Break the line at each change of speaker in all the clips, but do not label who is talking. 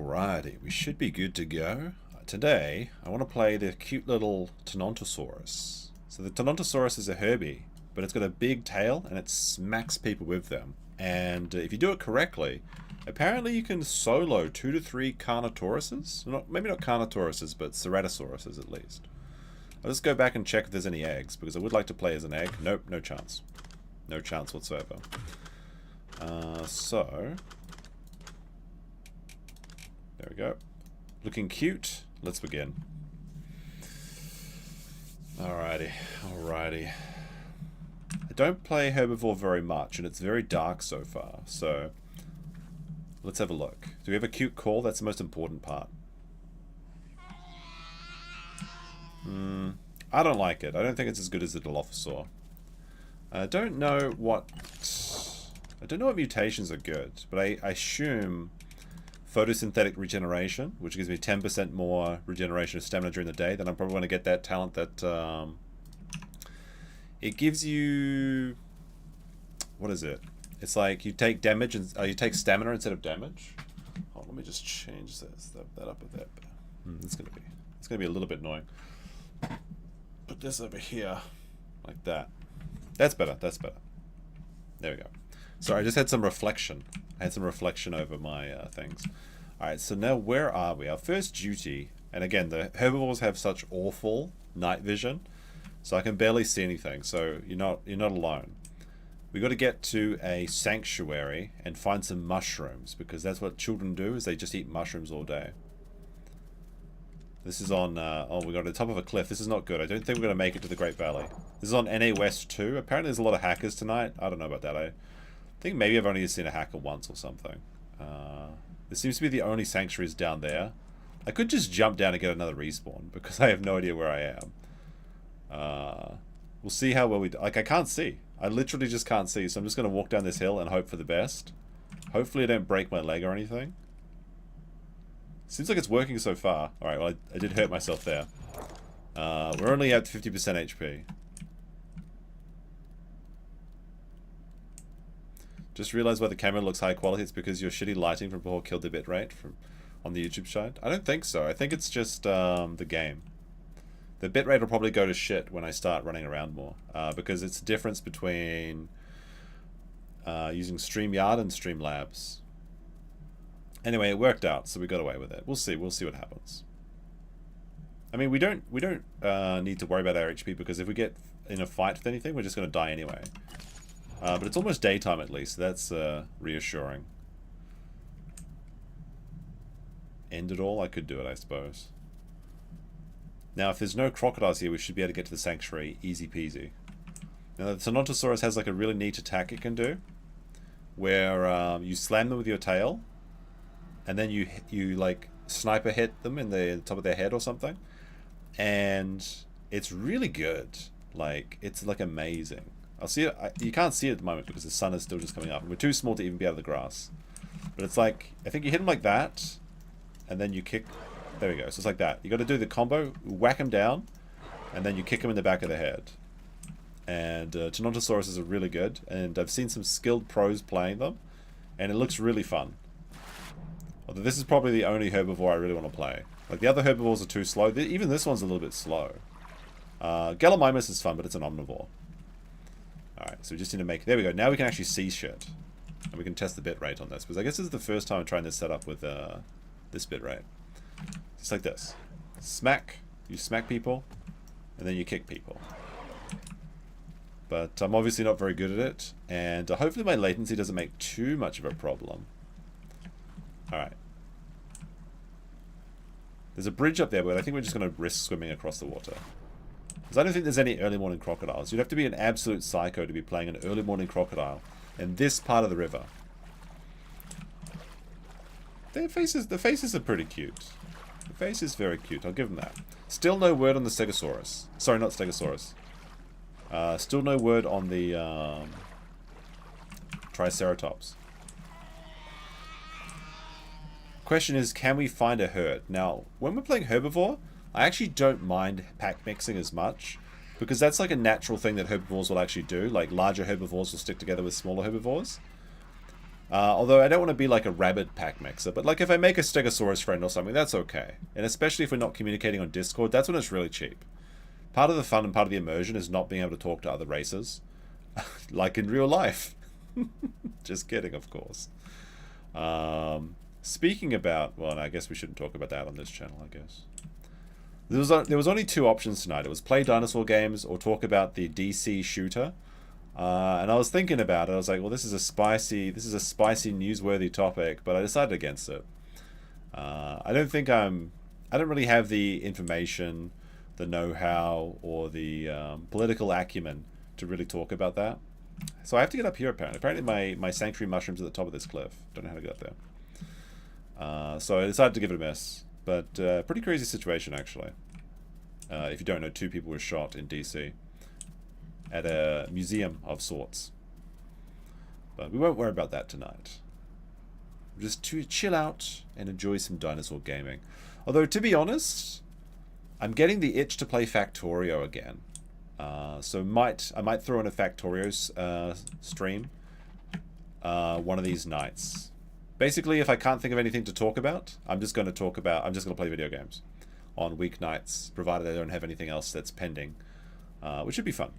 Alrighty, we should be good to go. Today, I want to play the cute little Tenontosaurus. So the Tenontosaurus is a Herbie, but it's got a big tail and it smacks people with them. And if you do it correctly, apparently you can solo 2 to 3 Carnotauruses. Maybe not Carnotauruses, but Ceratosauruses at least. I'll just go back and check if there's any eggs, because I would like to play as an egg. Nope, no chance. No chance whatsoever. There we go. Looking cute. Let's begin. Alrighty. I don't play Herbivore very much, and it's very dark so far, so let's have a look. Do we have a cute call? That's the most important part. I don't like it. I don't think it's as good as the Dilophosaur. I don't know what mutations are good, but I assume photosynthetic regeneration, which gives me 10% more regeneration of stamina during the day. Then I'm probably going to get that talent that it gives you. What is it? It's like you take damage and you take stamina instead of damage. Oh, let me just change that up a bit. It's gonna be a little bit annoying. Put this over here, like that. That's better. There we go. Sorry, I just had some reflection. I had some reflection over my things. Alright, so now where are we? Our first duty, and again, the herbivores have such awful night vision, so I can barely see anything, so you're not alone. We got to get to a sanctuary and find some mushrooms, because that's what children do, is they just eat mushrooms all day. This is on, oh, we got to the top of a cliff. This is not good. I don't think we're going to make it to the Great Valley. This is on NA West 2. Apparently there's a lot of hackers tonight. I don't know about that. I think maybe I've only seen a hacker once or something. This seems to be the only sanctuaries down there. I could just jump down and get another respawn, because I have no idea where I am. We'll see how well we do. Like, I can't see. I literally just can't see, so I'm just going to walk down this hill and hope for the best. Hopefully I don't break my leg or anything. Seems like it's working so far. Alright, well, I did hurt myself there. We're only at 50% HP. Just realized why the camera looks high quality. It's because your shitty lighting from before killed the bitrate on the YouTube side. I don't think so. I think it's just the game. The bitrate will probably go to shit when I start running around more. Because it's the difference between using StreamYard and Streamlabs. Anyway, it worked out, so we got away with it. We'll see what happens. I mean, we don't need to worry about our HP, because if we get in a fight with anything, we're just going to die anyway. But it's almost daytime at least, so that's reassuring. End it all? I could do it, I suppose. Now, if there's no crocodiles here, we should be able to get to the sanctuary easy peasy. Now, the Tenontosaurus has like a really neat attack it can do, where you slam them with your tail, and then you like sniper hit them in the top of their head or something, and it's really good. Like, it's like amazing. I'll see it. You can't see it at the moment because the sun is still just coming up, and we're too small to even be out of the grass. But it's like, I think you hit them like that, and then you kick. There we go. So it's like that. You got to do the combo, whack them down, and then you kick them in the back of the head. And Tenontosaurus are really good, and I've seen some skilled pros playing them, and it looks really fun. Although this is probably the only herbivore I really want to play. Like, the other herbivores are too slow. Even this one's a little bit slow. Gallimimus is fun, but it's an omnivore. Alright, so we just need to make... There we go. Now we can actually see shit. And we can test the bitrate on this. Because I guess this is the first time I'm trying this setup with this bitrate. Just like this. Smack. You smack people. And then you kick people. But I'm obviously not very good at it. And hopefully my latency doesn't make too much of a problem. Alright. There's a bridge up there, but I think we're just going to risk swimming across the water. Because I don't think there's any early morning crocodiles. You'd have to be an absolute psycho to be playing an early morning crocodile in this part of the river. The faces are pretty cute. The face is very cute, I'll give them that. Still no word on the Stegosaurus. Sorry, not Stegosaurus. Still no word on the Triceratops. Question is, can we find a herd? Now, when we're playing herbivore, I actually don't mind pack mixing as much, because that's like a natural thing that herbivores will actually do. Like, larger herbivores will stick together with smaller herbivores. Although I don't want to be like a rabid pack mixer, but like if I make a Stegosaurus friend or something, that's okay. And especially if we're not communicating on Discord, that's when it's really cheap. Part of the fun and part of the immersion is not being able to talk to other races. Like in real life. Just kidding, of course. Speaking about... Well, I guess we shouldn't talk about that on this channel, I guess. There was only two options tonight. It was play dinosaur games or talk about the DC shooter. And I was thinking about it. I was like, well, this is a spicy newsworthy topic, but I decided against it. I don't really have the information, the know-how, or the political acumen to really talk about that. So I have to get up here, apparently. Apparently my sanctuary mushroom's at the top of this cliff. Don't know how to get up there. So I decided to give it a miss. But pretty crazy situation, actually. If you don't know, 2 people were shot in DC. At a museum of sorts. But we won't worry about that tonight. Just to chill out and enjoy some dinosaur gaming. Although, to be honest, I'm getting the itch to play Factorio again. So I might throw in a Factorio stream one of these nights. Basically, if I can't think of anything to talk about, I'm just going to play video games on weeknights, provided I don't have anything else that's pending, which should be fun.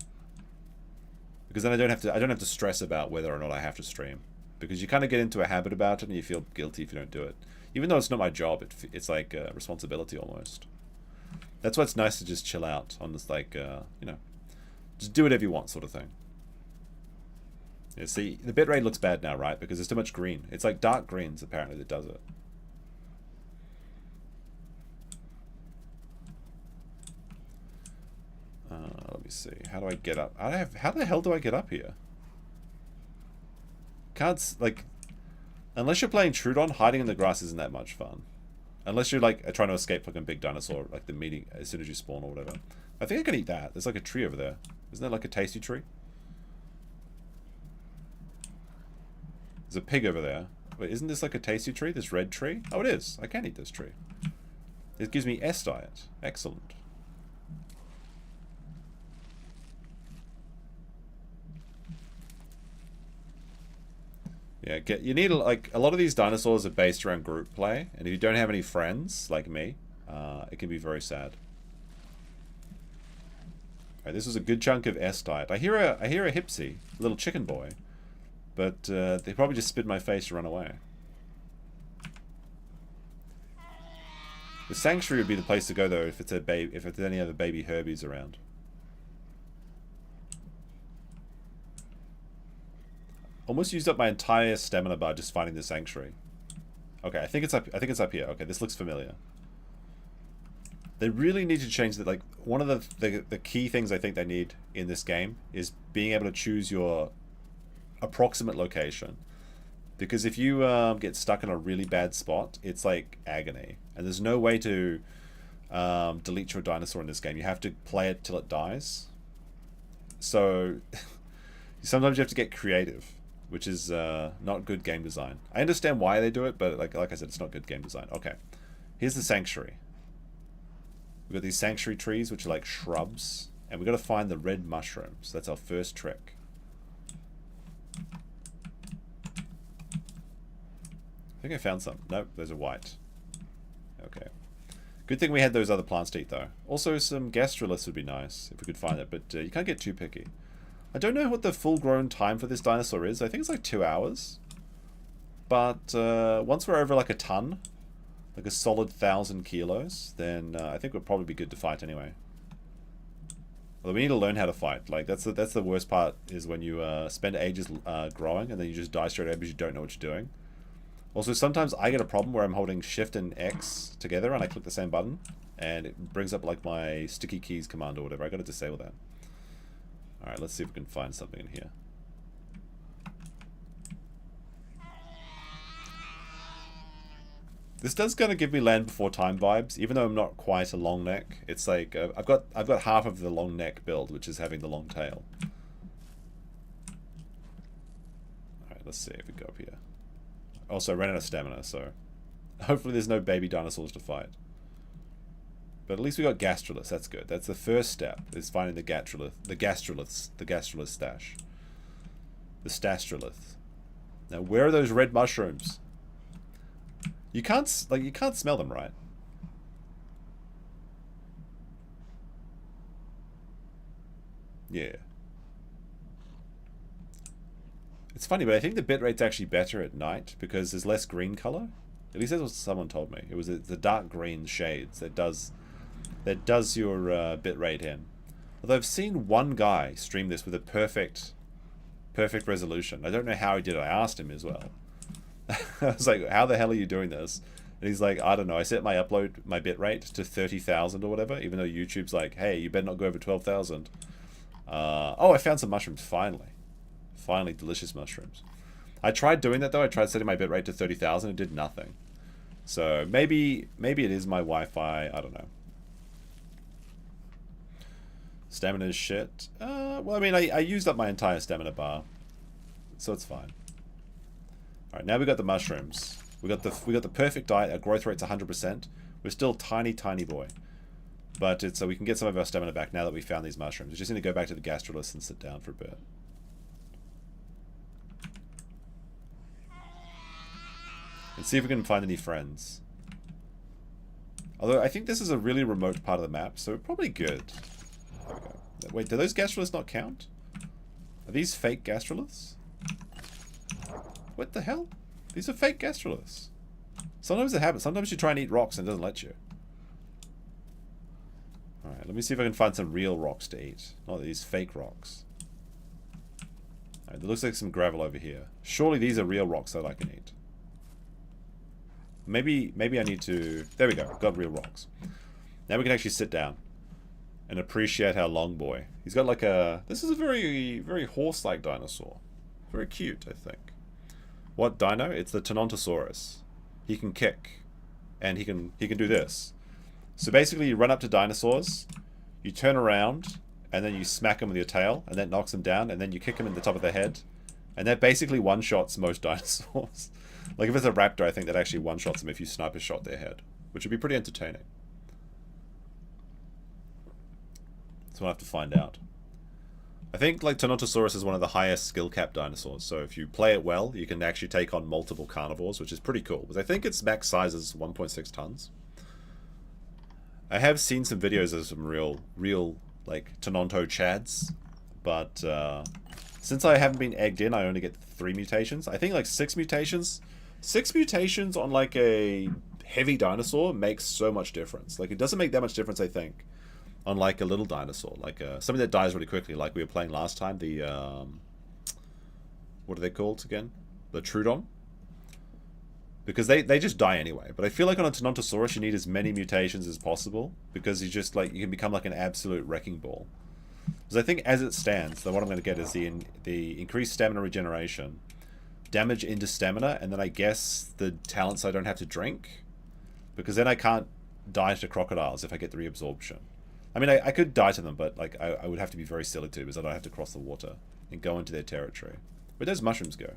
Because then I don't have to stress about whether or not I have to stream. Because you kind of get into a habit about it and you feel guilty if you don't do it. Even though it's not my job, it's like a responsibility almost. That's why it's nice to just chill out on this, like, just do whatever you want sort of thing. Yeah, see, the bitrate looks bad now, right? Because there's too much green. It's like dark greens, apparently, that does it. Let me see. How do I get up? How the hell do I get up here? Can't, like... Unless you're playing Trudon, hiding in the grass isn't that much fun. Unless you're, like, trying to escape like a big dinosaur, like the meeting as soon as you spawn or whatever. I think I can eat that. There's like a tree over there. Isn't that like a tasty tree? There's a pig over there. Wait, isn't this like a tasty tree? This red tree? Oh, it is. I can eat this tree. It gives me S diet. Excellent. Yeah, you need, like, a lot of these dinosaurs are based around group play, and if you don't have any friends, like me, it can be very sad. Alright, this was a good chunk of S diet. I hear a Hipsy, a little chicken boy, but they probably just spit in my face to run away. The sanctuary would be the place to go though if it's any other baby Herbies around. Almost used up my entire stamina bar just finding the sanctuary. Okay, I think it's up here. Okay, this looks familiar. They really need to change that. Like, one of the key things I think they need in this game is being able to choose your approximate location. Because if you get stuck in a really bad spot, it's like agony. And there's no way to delete your dinosaur in this game. You have to play it till it dies. So sometimes you have to get creative, which is not good game design. I understand why they do it, but like I said, it's not good game design. Okay, here's the sanctuary. We've got these sanctuary trees, which are like shrubs, and we've got to find the red mushrooms. That's our first trick. I think I found some. Nope, those are white. Okay. Good thing we had those other plants to eat, though. Also, some gastroliths would be nice, if we could find it, but you can't get too picky. I don't know what the full-grown time for this dinosaur is. I think it's like 2 hours. But once we're over like a ton, like a solid 1,000 kilos, then I think we'll probably be good to fight anyway. Although we need to learn how to fight. Like that's the worst part is when you spend ages growing and then you just die straight away because you don't know what you're doing. Also, sometimes I get a problem where I'm holding Shift and X together and I click the same button and it brings up like my sticky keys command or whatever. I got to disable that. Alright, let's see if we can find something in here. This does kind of give me Land Before Time vibes, even though I'm not quite a long neck. It's like I've got half of the long neck build, which is having the long tail. Alright, let's see if we go up here. Also, I ran out of stamina, so hopefully there's no baby dinosaurs to fight. But at least we got gastroliths. That's good. That's the first step, is finding the gastrolith stash. The stastrolith. Now, where are those red mushrooms? You can't smell them, right? Yeah. It's funny, but I think the bitrate's actually better at night because there's less green color. At least that's what someone told me. It was the dark green shades that does your bitrate in. Although I've seen one guy stream this with a perfect resolution. I don't know how he did it. I asked him as well. I was like, how the hell are you doing this? And he's like, I don't know. I set my bitrate to 30,000 or whatever, even though YouTube's like, hey, you better not go over 12,000. Oh, I found some mushrooms, finally. Finally, delicious mushrooms. I tried doing that, though. I tried setting my bitrate to 30,000. It did nothing. So maybe it is my Wi-Fi. I don't know. Stamina is shit. Well, I mean, I used up my entire stamina bar, so it's fine. All right, now we got the mushrooms. We got the perfect diet. Our growth rate's 100%. We're still tiny boy, but it's so we can get some of our stamina back now that we found these mushrooms. We just need to go back to the gastroliths and sit down for a bit. And see if we can find any friends. Although I think this is a really remote part of the map, so we're probably good. There we go. Wait, do those gastroliths not count? Are these fake gastroliths? What the hell? These are fake gastroliths. Sometimes it happens. Sometimes you try and eat rocks and it doesn't let you. Alright, let me see if I can find some real rocks to eat. Not these fake rocks. Alright, there looks like some gravel over here. Surely these are real rocks that I can eat. Maybe I need to... There we go. Got real rocks. Now we can actually sit down and appreciate our long boy. He's got like a... This is a very horse-like dinosaur. Very cute, I think. What dino? It's the Tenontosaurus. He can kick. And he can do this. So basically you run up to dinosaurs, you turn around, and then you smack them with your tail, and that knocks them down, and then you kick them in the top of the head. And that basically one-shots most dinosaurs. Like if it's a raptor, I think that actually one-shots them if you sniper shot their head, which would be pretty entertaining. So we'll have to find out. I think like Tenontosaurus is one of the highest skill cap dinosaurs, so if you play it well, you can actually take on multiple carnivores, which is pretty cool. Because I think its max size is 1.6 tons. I have seen some videos of some real like Tenonto chads, but since I haven't been egged in, I only get 3 mutations. I think like 6 mutations. 6 mutations on like a heavy dinosaur makes so much difference. Like it doesn't make that much difference, I think, on like a little dinosaur, like something that dies really quickly, like we were playing last time. The what are they called again? The Trudon. Because they just die anyway. But I feel like on a Tenontosaurus you need as many mutations as possible because you just like you can become like an absolute wrecking ball. Because I think as it stands, what I'm going to get is the increased stamina regeneration, damage into stamina, and then I guess the talents I don't have to drink. Because then I can't die to crocodiles if I get the reabsorption. I mean, I could die to them, but like I would have to be very silly too, because I don't have to cross the water and go into their territory. Where'd those mushrooms go?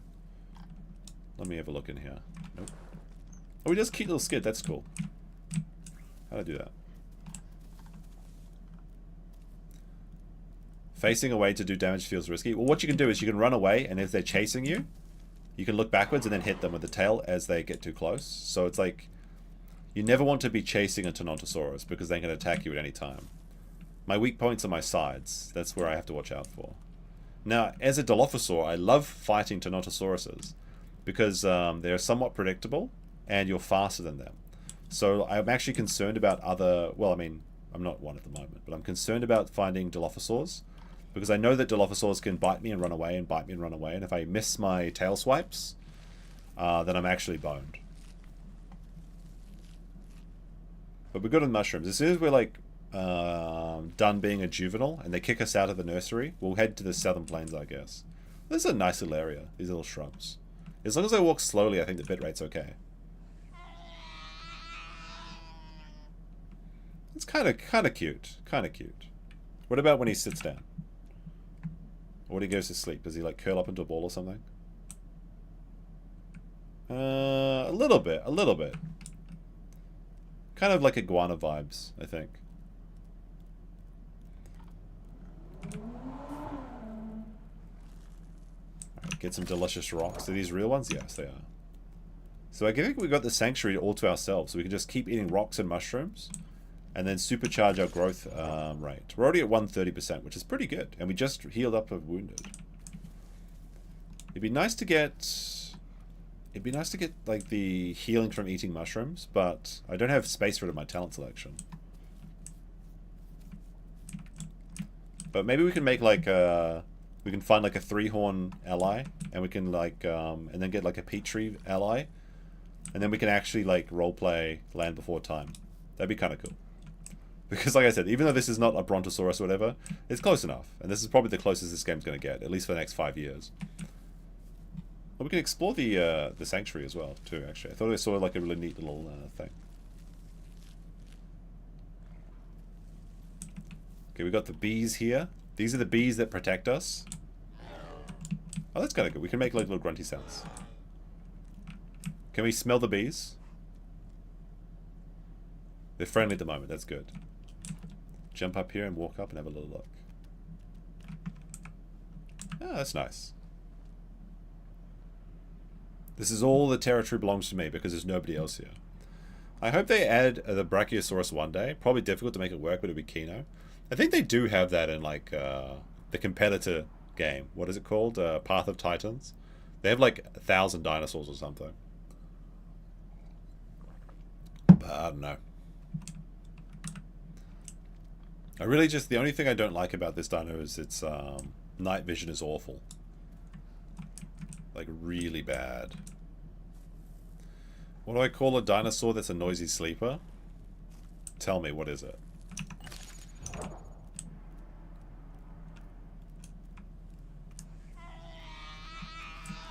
Let me have a look in here. Nope. Oh, he does cute little skid. That's cool. How'd I do that? Facing away to do damage feels risky. Well, what you can do is you can run away, and if they're chasing you, you can look backwards and then hit them with the tail as they get too close. So it's like, you never want to be chasing a Tenontosaurus because they can attack you at any time. My weak points are my sides. That's where I have to watch out for. Now, as a Dilophosaur, I love fighting Tenontosauruses because they're somewhat predictable and you're faster than them. So I'm actually concerned about other... Well, I mean, I'm not one at the moment, but I'm concerned about finding Dilophosaurs because I know that Dilophosaurs can bite me and run away and bite me and run away, and if I miss my tail swipes, then I'm actually boned. But we're good on mushrooms. As soon as we're like done being a juvenile and they kick us out of the nursery, we'll head to the southern plains, I guess. This is a nice little area, these little shrubs. As long as I walk slowly, I think the bit rate's okay. It's kind of cute, kind of cute. What about when he sits down? Or when he goes to sleep? Does he like curl up into a ball or something? A little bit, a little bit. Kind of like iguana vibes, I think. Get some delicious rocks. Are these real ones? Yes, they are. So I think we've got the sanctuary all to ourselves. So we can just keep eating rocks and mushrooms. And then supercharge our growth rate. We're already at 130%, which is pretty good. And we just healed up a wounded. It'd be nice to get... like, the healing from eating mushrooms. But I don't have space for it in my talent selection. But maybe we can make, like, we can find, like, a 3-horn ally. And we can, like, and then get, like, a Petri ally. And then we can actually, like, roleplay Land Before Time. That'd be kind of cool. Because, like I said, even though this is not a Brontosaurus or whatever, it's close enough. And this is probably the closest this game's going to get, at least for the next 5 years. Well, we can explore the sanctuary as well, too, actually. I thought I saw, like, a really neat little thing. Okay, we got the bees here. These are the bees that protect us. Oh, that's kind of good. We can make, like, little grunty sounds. Can we smell the bees? They're friendly at the moment. That's good. Jump up here and walk up and have a little look. Ah, that's nice. This is all the territory belongs to me because there's nobody else here. I hope they add the Brachiosaurus one day. Probably difficult to make it work, but it'll be Kino. I think they do have that in, like, the competitor game. What is it called? Path of Titans. They have, like, 1,000 dinosaurs or something. But I don't know. I really just, the only thing I don't like about this dino is its night vision is awful. Like, really bad. What do I call a dinosaur that's a noisy sleeper? Tell me, what is it?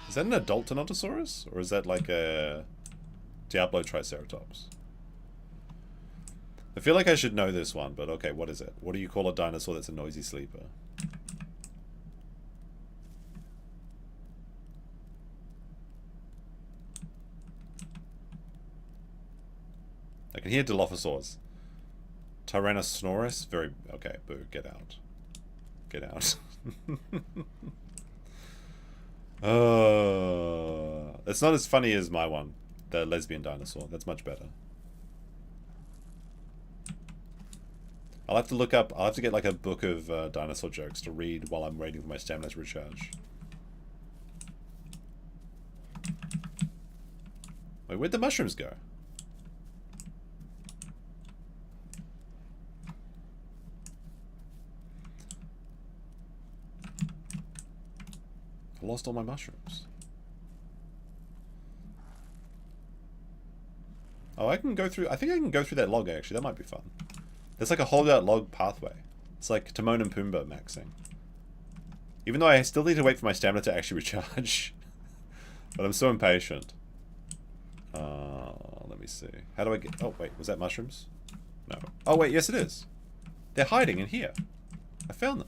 Is that an adult Tenontosaurus? Or is that like a Diablo Triceratops? I feel like I should know this one, but okay, what is it? What do you call a dinosaur that's a noisy sleeper? I can hear Dilophosaurs. Tyrannosaurus? Very... Okay, boo, get out. Get out. It's not as funny as my one. The lesbian dinosaur. That's much better. I'll have to look up... I'll have to get like a book of dinosaur jokes to read while I'm waiting for my stamina to recharge. Wait, where'd the mushrooms go? I lost all my mushrooms. Oh, I can go through... I think I can go through that log, actually. That might be fun. There's like a holdout log pathway. It's like Timon and Pumbaa maxing. Even though I still need to wait for my stamina to actually recharge. But I'm so impatient. Let me see. How do I get... Oh, wait. Was that mushrooms? No. Oh, wait. Yes, it is. They're hiding in here. I found them.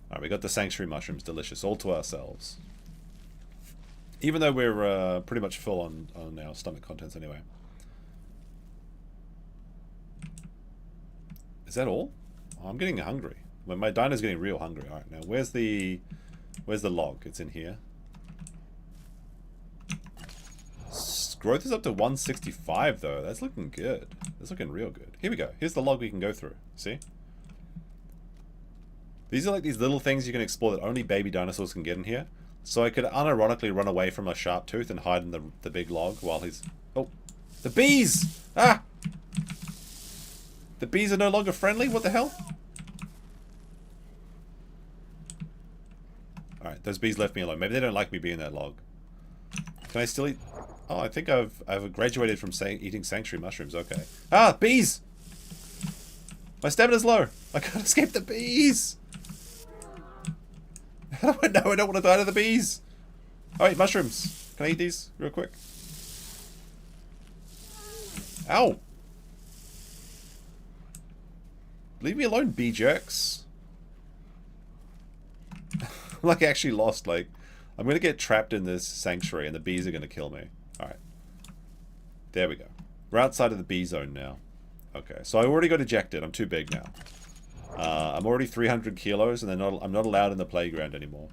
Alright, we got the sanctuary mushrooms. Delicious. All to ourselves. Even though we're pretty much full on our stomach contents anyway. Is that all? Oh, I'm getting hungry. Well, my dino's getting real hungry. Alright, now where's the log? It's in here. Growth is up to 165 though. That's looking good. That's looking real good. Here we go. Here's the log we can go through. See? These are like these little things you can explore that only baby dinosaurs can get in here. So I could unironically run away from a sharp tooth and hide in the big log while he's... Oh! The bees! Ah! The bees are no longer friendly? What the hell? Alright, those bees left me alone. Maybe they don't like me being that log. Can I still eat... Oh, I think I've graduated from eating sanctuary mushrooms. Okay. Ah! Bees! My stamina's low! I can't escape the bees! No, I don't want to die to the bees! Alright, mushrooms. Can I eat these real quick? Ow! Leave me alone, bee jerks. Like, I actually lost, like... I'm gonna get trapped in this sanctuary and the bees are gonna kill me. Alright. There we go. We're outside of the bee zone now. Okay, so I already got ejected. I'm too big now. I'm already 300 kilos and I'm not allowed in the playground anymore.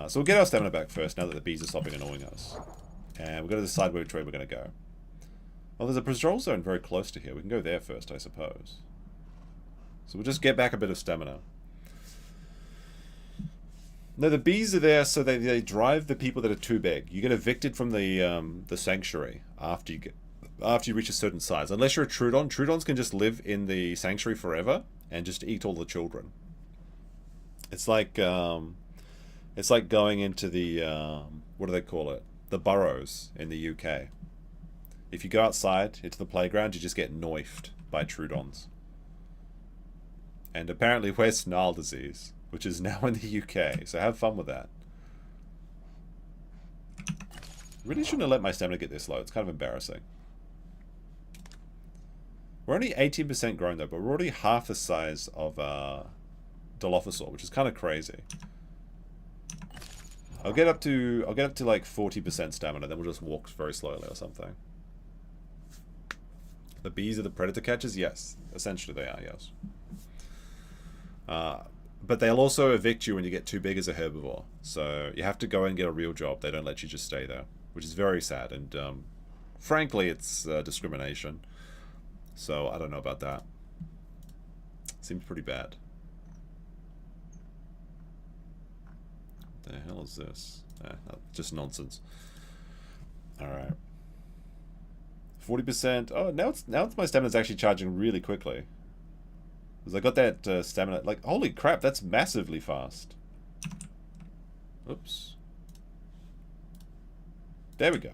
So we'll get our stamina back first, now that the bees are stopping annoying us. And we've got to decide which way we're going to go. Well, there's a patrol zone very close to here. We can go there first, I suppose. So we'll just get back a bit of stamina. No, the bees are there so they drive the people that are too big. You get evicted from the sanctuary after you reach a certain size. Unless you're a Trudon. Trudons can just live in the sanctuary forever and just eat all the children. It's like going into the what do they call it? The burrows in the UK. If you go outside into the playground, you just get knifed by Trudons. And apparently West Nile disease, which is now in the UK. So have fun with that. Really shouldn't have let my stamina get this low. It's kind of embarrassing. We're only 18% grown though, but we're already half the size of Dilophosaur, which is kind of crazy. I'll get up to like 40% stamina, then we'll just walk very slowly or something. The bees are the predator catchers? Yes. Essentially they are, yes. But they'll also evict you when you get too big as a herbivore. So you have to go and get a real job. They don't let you just stay there, which is very sad. And frankly, it's discrimination. So I don't know about that. Seems pretty bad. What the hell is this? No, just nonsense. Alright. 40%. Oh, now my stamina's actually charging really quickly. Because I got that stamina. Like, holy crap, that's massively fast. Oops. There we go.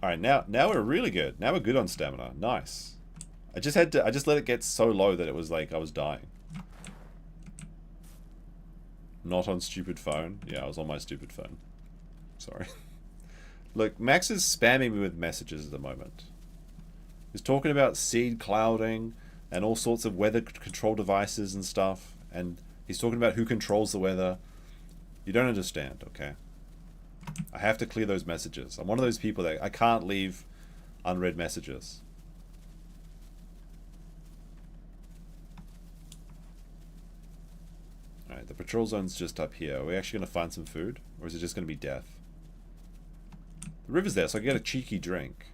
Alright, now we're really good. Now we're good on stamina. Nice. I just let it get so low that it was like I was dying. Not on stupid phone. Yeah, I was on my stupid phone. Sorry. Look, Max is spamming me with messages at the moment. He's talking about seed clouding and all sorts of weather control devices and stuff. And he's talking about who controls the weather. You don't understand, okay? I have to clear those messages. I'm one of those people that I can't leave unread messages. Alright, the patrol zone's just up here. Are we actually going to find some food? Or is it just going to be death? The river's there, so I can get a cheeky drink.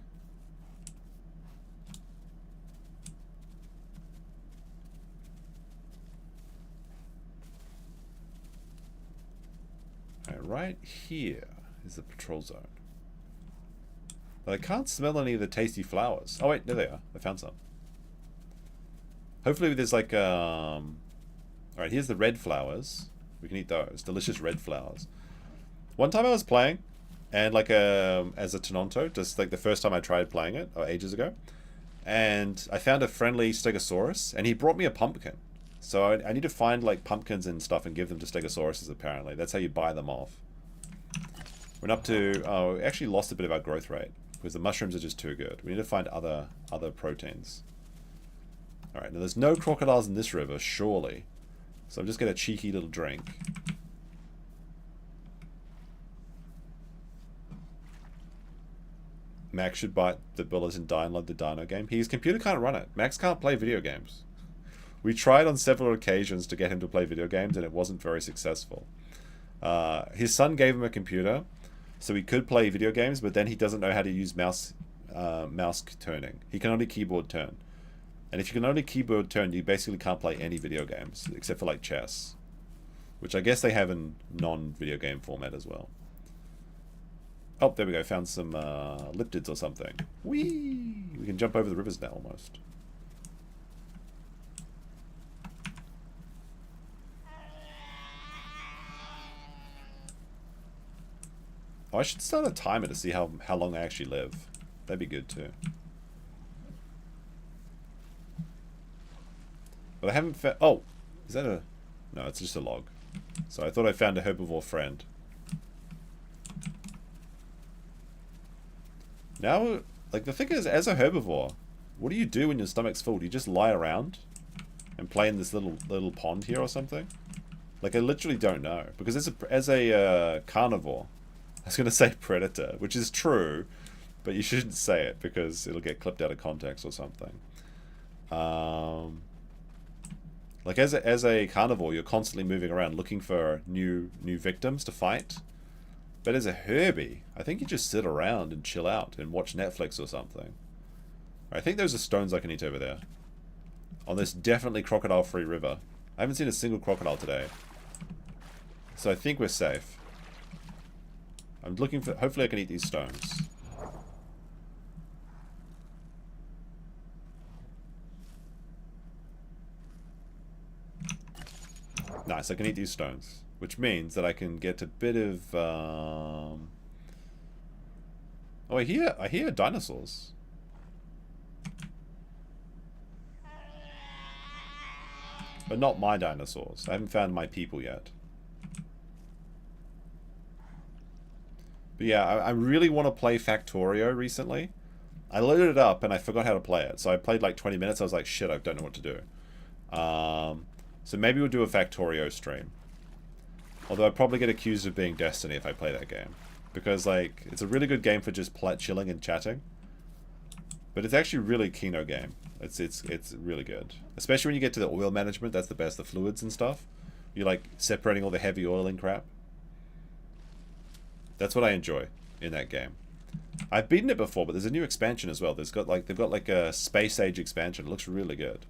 Alright, right here is the patrol zone. But I can't smell any of the tasty flowers. Oh wait, there they are. I found some. Hopefully there's like Alright, here's the red flowers. We can eat those. Delicious red flowers. One time I was playing, and like as a Tenonto, just like the first time I tried playing it, ages ago, and I found a friendly Stegosaurus, and he brought me a pumpkin. So I need to find like pumpkins and stuff and give them to Stegosauruses apparently. That's how you buy them off. We're up to, oh, we actually lost a bit of our growth rate, because the mushrooms are just too good. We need to find other proteins. Alright, now there's no crocodiles in this river, surely. So I'm just going to cheeky little drink. Max should bite the bullet and download the Dino game. His computer can't run it. Max can't play video games. We tried on several occasions to get him to play video games and it wasn't very successful. His son gave him a computer so he could play video games, but then he doesn't know how to use mouse turning. He can only keyboard turn. And if you can only keyboard turn, you basically can't play any video games, except for like chess. Which I guess they have in non-video game format as well. Oh, there we go, found some liptids or something. Whee! We can jump over the rivers now, almost. Oh, I should start a timer to see how long I actually live. That'd be good too. But I haven't found... Oh! Is that a... No, it's just a log. So I thought I found a herbivore friend. Now, like, the thing is, as a herbivore, what do you do when your stomach's full? Do you just lie around and play in this little pond here or something? Like, I literally don't know. Because as a carnivore, I was going to say predator, which is true, but you shouldn't say it because it'll get clipped out of context or something. Like as a carnivore, you're constantly moving around looking for new victims to fight. But as a Herbie, I think you just sit around and chill out and watch Netflix or something. I think those are stones I can eat over there. On this definitely crocodile-free river. I haven't seen a single crocodile today. So I think we're safe. I'm looking for... Hopefully I can eat these stones. Nice, I can eat these stones. Which means that I can get a bit of... Oh, I hear dinosaurs. But not my dinosaurs. I haven't found my people yet. But yeah, I really want to play Factorio recently. I loaded it up and I forgot how to play it. So I played like 20 minutes. I was like, shit, I don't know what to do. So maybe we'll do a Factorio stream. Although I'd probably get accused of being Destiny if I play that game. Because like, it's a really good game for just chilling and chatting. But it's actually a really keynote game. It's really good. Especially when you get to the oil management, that's the best. The fluids and stuff. You're like separating all the heavy oil and crap. That's what I enjoy in that game. I've beaten it before, but there's a new expansion as well. They've got like a space age expansion. It looks really good.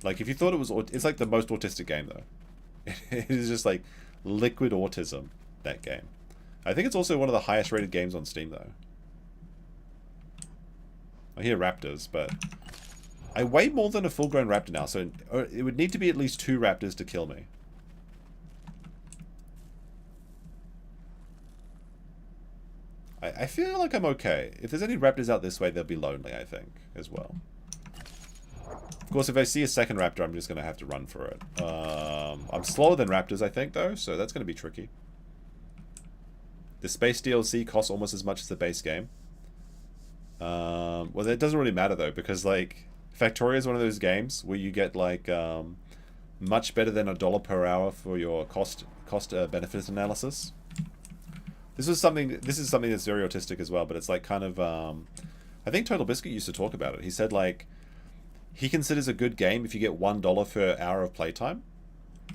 Like if you thought it was, it's like the most autistic game though. It is just like liquid autism, that game. I think it's also one of the highest rated games on Steam though. I hear raptors, but I weigh more than a full-grown raptor now, so it would need to be at least 2 raptors to kill me. I feel like I'm okay. If there's any raptors out this way, they'll be lonely, I think, as well. Of course, if I see a second raptor, I'm just going to have to run for it. I'm slower than raptors, I think, though, so that's going to be tricky. The space DLC costs almost as much as the base game. Well, it doesn't really matter, though, because, like, Factorio is one of those games where you get, like, much better than $1 per hour for your cost-benefit analysis. This is something that's very autistic as well, but it's like kind of, I think Total Biscuit used to talk about it. He said, like, he considers a good game if you get $1 per hour of playtime,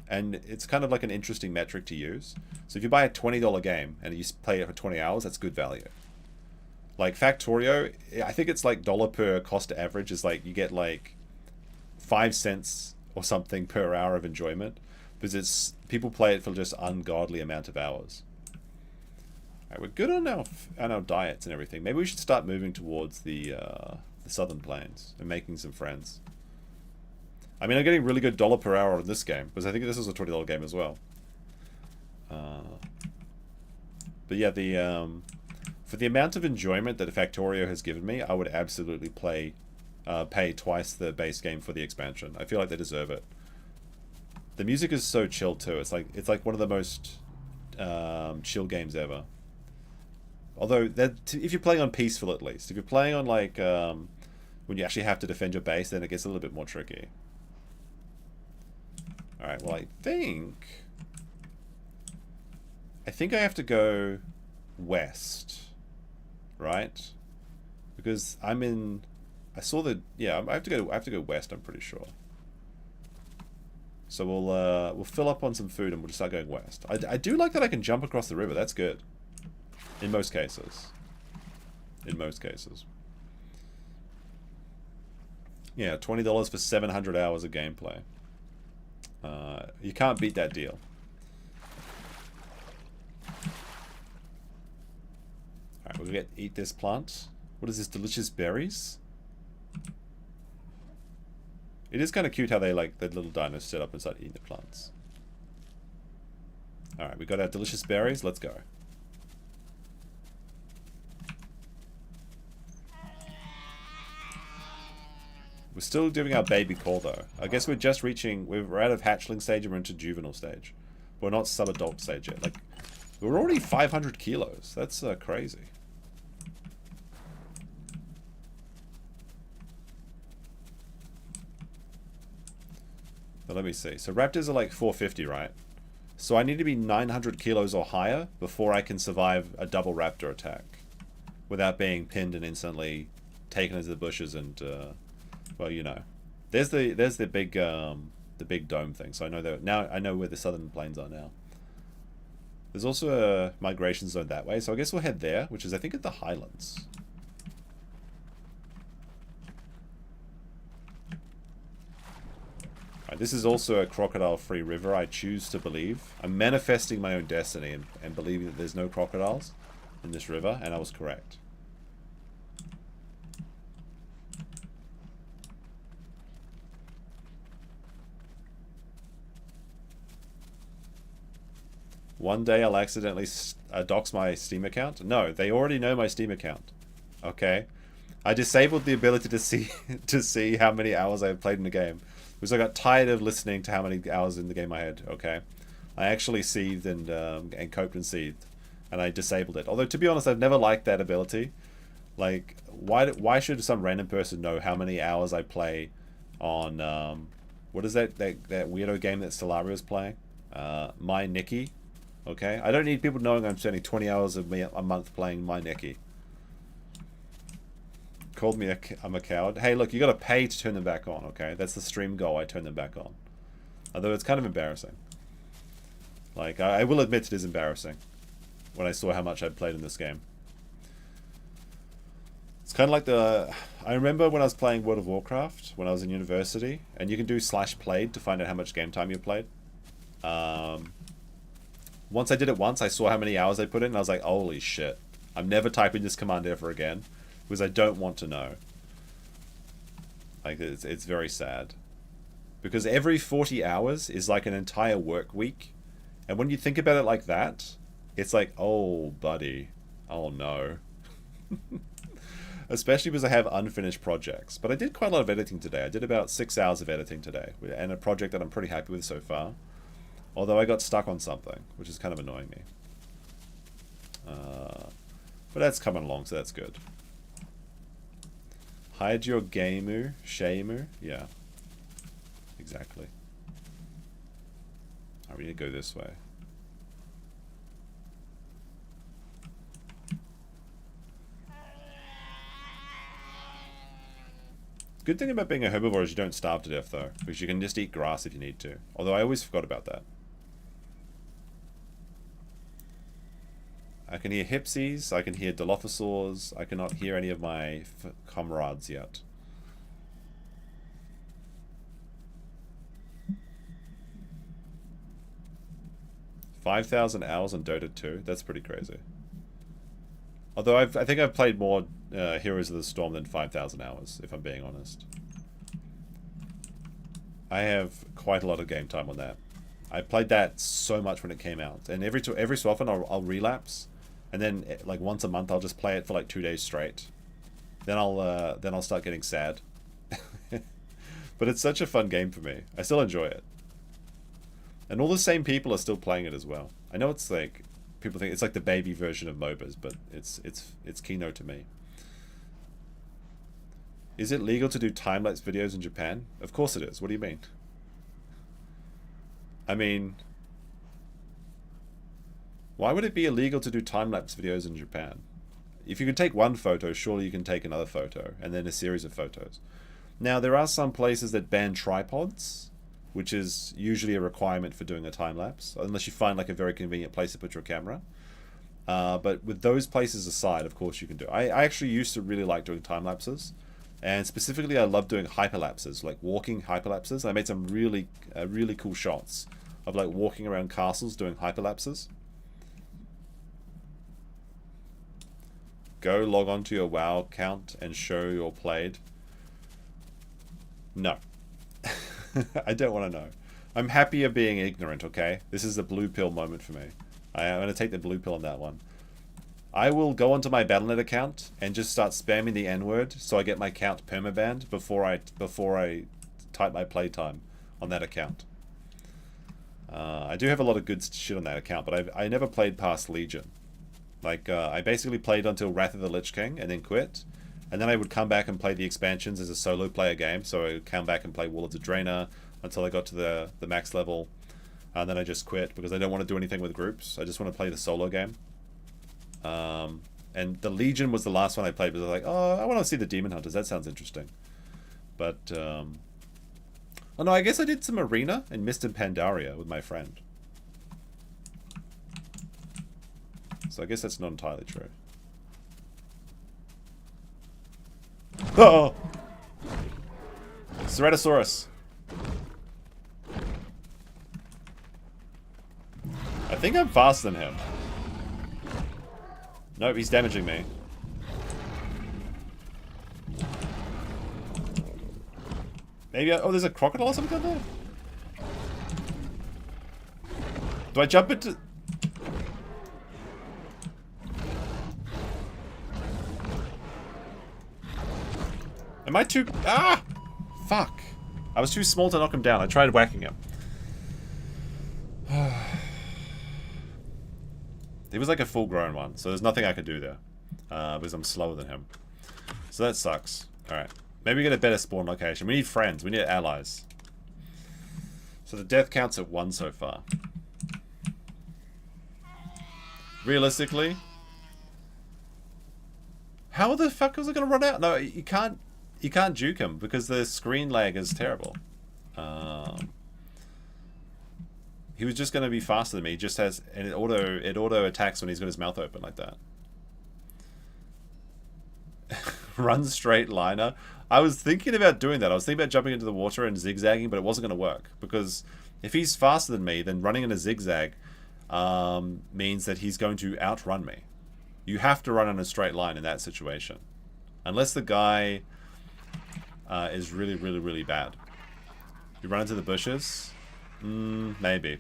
and it's kind of like an interesting metric to use. So if you buy a $20 game and you play it for 20 hours, that's good value. Like Factorio, I think it's like $1 per cost average is like you get like 5 cents or something per hour of enjoyment, because people play it for just ungodly amount of hours. Alright, we're good on our diets and everything. Maybe we should start moving towards the southern plains and making some friends. I mean, I'm getting really good dollar per hour on this game, because I think this is a $20 game as well. But yeah, for the amount of enjoyment that Factorio has given me, I would absolutely pay twice the base game for the expansion. I feel like they deserve it. The music is so chill too. It's like one of the most chill games ever. Although if you're playing on peaceful, at least. If you're playing on like when you actually have to defend your base, then it gets a little bit more tricky. All right. Well, I think I have to go west, right? Because I'm in. I saw the. Yeah, I have to go west. I'm pretty sure. So we'll fill up on some food and we'll just start going west. I do like that I can jump across the river. That's good. In most cases. In most cases. Yeah, $20 for 700 hours of gameplay. You can't beat that deal. Alright, we'll eat this plant. What is this? Delicious berries? It is kind of cute how they like the little dinos set up and start eating the plants. Alright, we got our delicious berries. Let's go. We're still doing our baby call though. I guess we're just reaching, we're out of hatchling stage and we're into juvenile stage. We're not sub-adult stage yet. Like, we're already 500 kilos. That's crazy. But let me see. So raptors are like 450, right? So I need to be 900 kilos or higher before I can survive a double raptor attack without being pinned and instantly taken into the bushes and, well, you know. There's the big the big dome thing. So I know that now. I know where the southern plains are now. There's also a migration zone that way, so I guess we'll head there, which is I think at the highlands. Right, this is also a crocodile-free river, I choose to believe. I'm manifesting my own destiny and believing that there's no crocodiles in this river, and I was correct. One day I'll accidentally dox my Steam account. No, they already know my Steam account. Okay? I disabled the ability to see to see how many hours I've played in the game. Because I got tired of listening to how many hours in the game I had. Okay? I actually seethed and coped and seethed. And I disabled it. Although, to be honest, I've never liked that ability. Like, why should some random person know how many hours I play on, what is that weirdo game that Stelario's playing? My Nikki. Okay? I don't need people knowing I'm spending 20 hours of a month playing My Nikki. Called me I'm a coward. Hey, look, you got to pay to turn them back on, okay? That's the stream goal, I turn them back on. Although it's kind of embarrassing. Like, I will admit it is embarrassing when I saw how much I'd played in this game. It's kind of like I remember when I was playing World of Warcraft, when I was in university, and you can do /played to find out how much game time you played. Once I did it once, I saw how many hours I put in, and I was like, holy shit. I'm never typing this command ever again, because I don't want to know. Like, it's very sad. Because every 40 hours is like an entire work week, and when you think about it like that, it's like, oh, buddy. Oh, no. Especially because I have unfinished projects. But I did quite a lot of editing today. I did about 6 hours of editing today, and a project that I'm pretty happy with so far. Although I got stuck on something, which is kind of annoying me. But that's coming along, so that's good. Hide your gamer, shamer. Yeah. Exactly. Alright, we need to go this way. Good thing about being a herbivore is you don't starve to death, though, because you can just eat grass if you need to. Although I always forgot about that. I can hear Hypsies, I can hear Dilophosaurs, I cannot hear any of my comrades yet. $5,000 hours on Dota 2? That's pretty crazy. Although I think I've played more Heroes of the Storm than 5,000 hours, if I'm being honest. I have quite a lot of game time on that. I played that so much when it came out, and every so often I'll relapse, and then like once a month I'll just play it for like 2 days straight. Then I'll start getting sad. But it's such a fun game for me. I still enjoy it, and all the same people are still playing it as well. I know it's like people think it's like the baby version of MOBAs, but it's Kino to me. Is it legal to do time-lapse videos in Japan? Of course it is. What do you mean? I mean, why would it be illegal to do time-lapse videos in Japan? If you can take one photo, surely you can take another photo, and then a series of photos. Now, there are some places that ban tripods, which is usually a requirement for doing a time-lapse, unless you find like a very convenient place to put your camera. But with those places aside, of course you can do it. I actually used to really like doing time-lapses, and specifically I love doing hyperlapses, like walking hyperlapses. I made some really cool shots of like walking around castles doing hyperlapses. Go log on to your WoW account and show your played. No. I don't want to know. I'm happier being ignorant, okay? This is a blue pill moment for me. I'm going to take the blue pill on that one. I will go onto my Battle.net account and just start spamming the N-word so I get my account permabanned before I type my playtime on that account. I do have a lot of good shit on that account, but I never played past Legion. Like, I basically played until Wrath of the Lich King and then quit. And then I would come back and play the expansions as a solo player game. So I would come back and play Wall of the Draenor until I got to the max level. And then I just quit because I don't want to do anything with groups. I just want to play the solo game. And the Legion was the last one I played because I was like, oh, I want to see the Demon Hunters. That sounds interesting. But Oh no, I guess I did some arena and Mist and Pandaria with my friend. So I guess that's not entirely true. Oh! Ceratosaurus. I think I'm faster than him. Nope, he's damaging me. Maybe oh, there's a crocodile or something down there? Do I jump into... Am I too... Ah! Fuck. I was too small to knock him down. I tried whacking him. He was like a full-grown one, so there's nothing I could do there. Because I'm slower than him. So that sucks. Alright. Maybe we get a better spawn location. We need friends. We need allies. So the death count's at 1 so far. Realistically... How the fuck was it gonna run out? No, you can't juke him because the screen lag is terrible. He was just gonna be faster than me. He just has... And it auto attacks when he's got his mouth open like that. Run straight liner. I was thinking about doing that. I was thinking about jumping into the water and zigzagging, but it wasn't going to work. Because if he's faster than me, then running in a zigzag means that he's going to outrun me. You have to run in a straight line in that situation. Unless the guy is really, really, really bad. You run into the bushes? Maybe.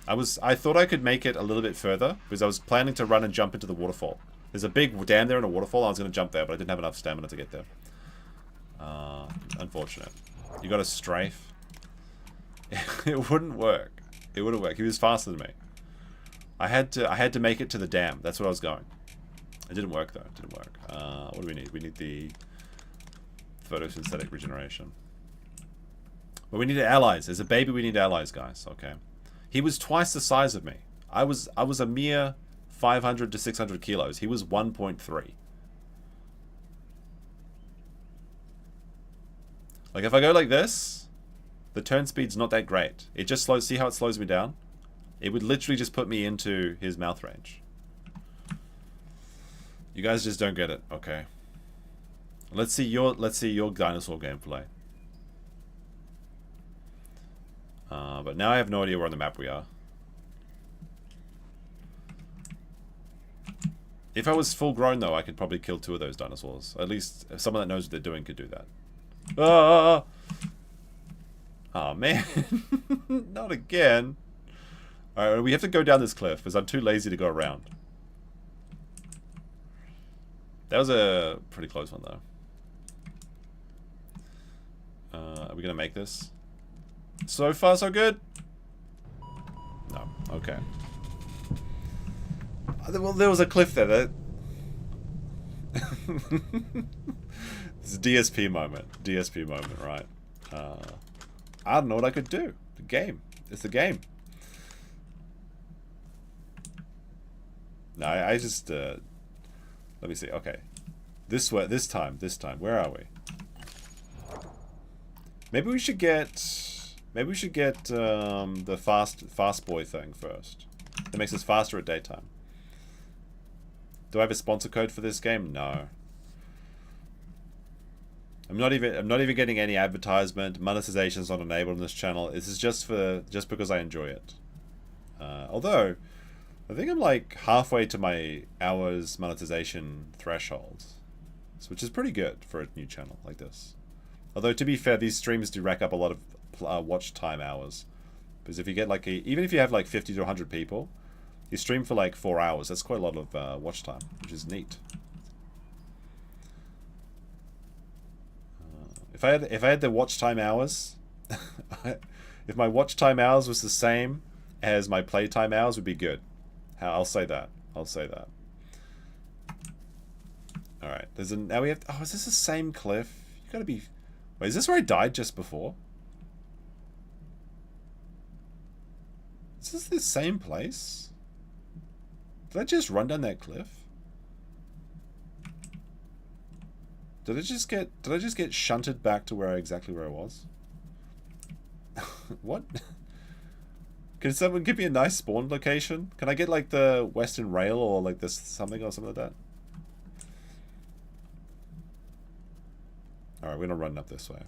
I thought I could make it a little bit further, because I was planning to run and jump into the waterfall. There's a big dam there and a waterfall. I was going to jump there, but I didn't have enough stamina to get there. Unfortunate. You got to strafe. It wouldn't work. It wouldn't work. He was faster than me. I had to make it to the dam. That's what I was going. It didn't work though. It didn't work. What do we need? We need the photosynthetic regeneration. But we need allies. As a baby, we need allies, guys. Okay. He was twice the size of me. I was a mere 500 to 600 kilos. He was 1.3. Like, if I go like this, the turn speed's not that great. It just slows... See how it slows me down? It would literally just put me into his mouth range. You guys just don't get it. Okay. Let's see your dinosaur gameplay. But now I have no idea where on the map we are. If I was full grown though, I could probably kill 2 of those dinosaurs. At least someone that knows what they're doing could do that. Ah! Oh man. Not again. Alright, we have to go down this cliff because I'm too lazy to go around. That was a pretty close one though. Are we gonna make this? So far so good? No. Okay. Well, there was a cliff there. That... It's a DSP moment. DSP moment, right? I don't know what I could do. The game. It's the game. No, I just... let me see. Okay. This way. This time. Where are we? Maybe we should get... Maybe we should get the fast boy thing first. That makes us faster at daytime. Do I have a sponsor code for this game? No. I'm not even getting any advertisement. Monetization is not enabled on this channel. This is just because I enjoy it. Although I think I'm like halfway to my hours monetization threshold, which is pretty good for a new channel like this. Although to be fair, these streams do rack up a lot of watch time hours, because if you get like even if you have like 50 to 100 people, you stream for like 4 hours. That's quite a lot of watch time, which is neat. If I had the watch time hours, if my watch time hours was the same as my play time hours, would be good. I'll say that. I'll say that. All right. Now we have. Oh, is this the same cliff? You gotta be. Wait, is this where I died just before? Is this the same place? Did I just run down that cliff? Did I just get shunted back to exactly where I was? What? Can someone give me a nice spawn location? Can I get like the Western Rail or like this something like that? Alright, we're gonna run up this way.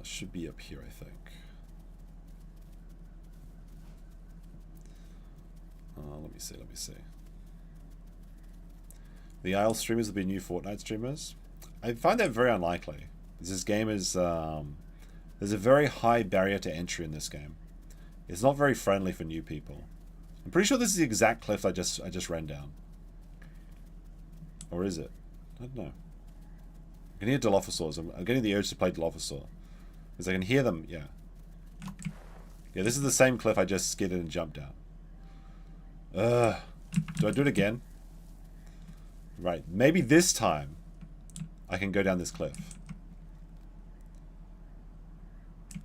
Should be up here, I think. Let me see. The Isle streamers will be new Fortnite streamers. I find that very unlikely. This game is there's a very high barrier to entry in this game. It's not very friendly for new people. I'm pretty sure this is the exact cliff I just ran down. Or is it? I don't know. I can hear Dilophosaurs. I'm getting the urge to play Dilophosaur. Because I can hear them, yeah. Yeah, this is the same cliff I just skidded and jumped down. Do I do it again? Right, maybe this time I can go down this cliff.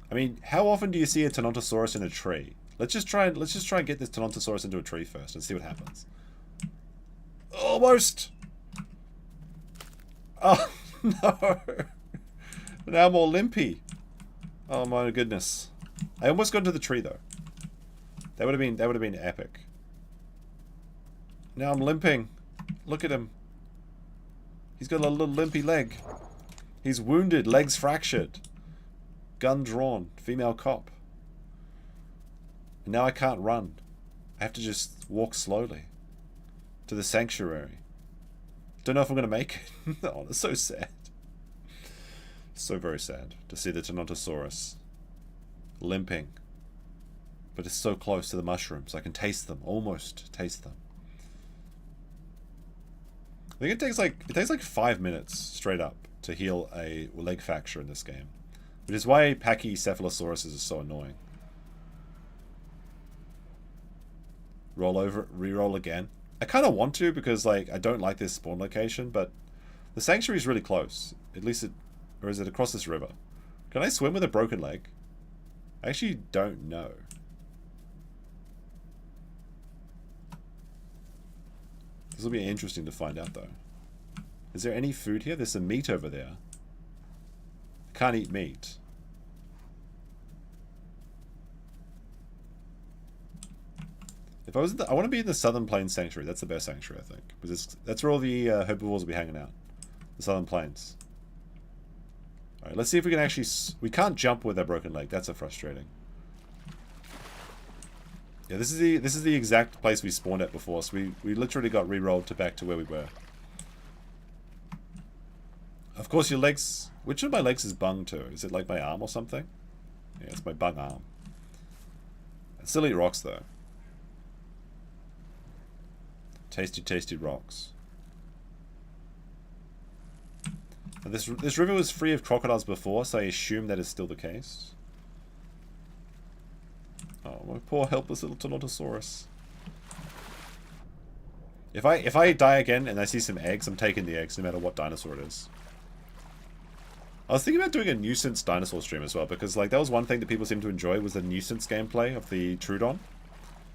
I mean, how often do you see a Tenontosaurus in a tree? Let's just try and get this Tenontosaurus into a tree first and see what happens. Almost! Oh no! Now I'm all limpy. Oh my goodness. I almost got into the tree though. That would have been epic. Now I'm limping. Look at him. He's got a little limpy leg. He's wounded, legs fractured. Gun drawn, female cop. And now I can't run. I have to just walk slowly to the sanctuary. Don't know if I'm gonna make it. Oh, that's so sad. So very sad to see the Tenontosaurus limping. But it's so close to the mushrooms. I can taste them, almost taste them. I think it takes like 5 minutes straight up to heal a leg fracture in this game. Which is why Pachycephalosauruses are so annoying. Roll over, re-roll again. I kind of want to because like I don't like this spawn location, but the sanctuary is really close. At least it, or is it across this river? Can I swim with a broken leg? I actually don't know. This will be interesting to find out though. Is there any food here? There's some meat over there. I can't eat meat. If I was, I want to be in the Southern Plains Sanctuary. That's the best sanctuary, I think, because that's where all the herbivores will be hanging out. The Southern Plains. All right, let's see if we can actually. We can't jump with our broken leg. That's a frustrating. Yeah, this is the exact place we spawned at before. So we literally got re-rolled to back to where we were. Of course, your legs. Which of my legs is bung to? Is it like my arm or something? Yeah, it's my bung arm. I still eat rocks though. Tasty, tasty rocks. And this river was free of crocodiles before, so I assume that is still the case. Oh, my poor helpless little Tenontosaurus. If I die again and I see some eggs, I'm taking the eggs no matter what dinosaur it is. I was thinking about doing a nuisance dinosaur stream as well, because like that was one thing that people seem to enjoy was the nuisance gameplay of the Troodon.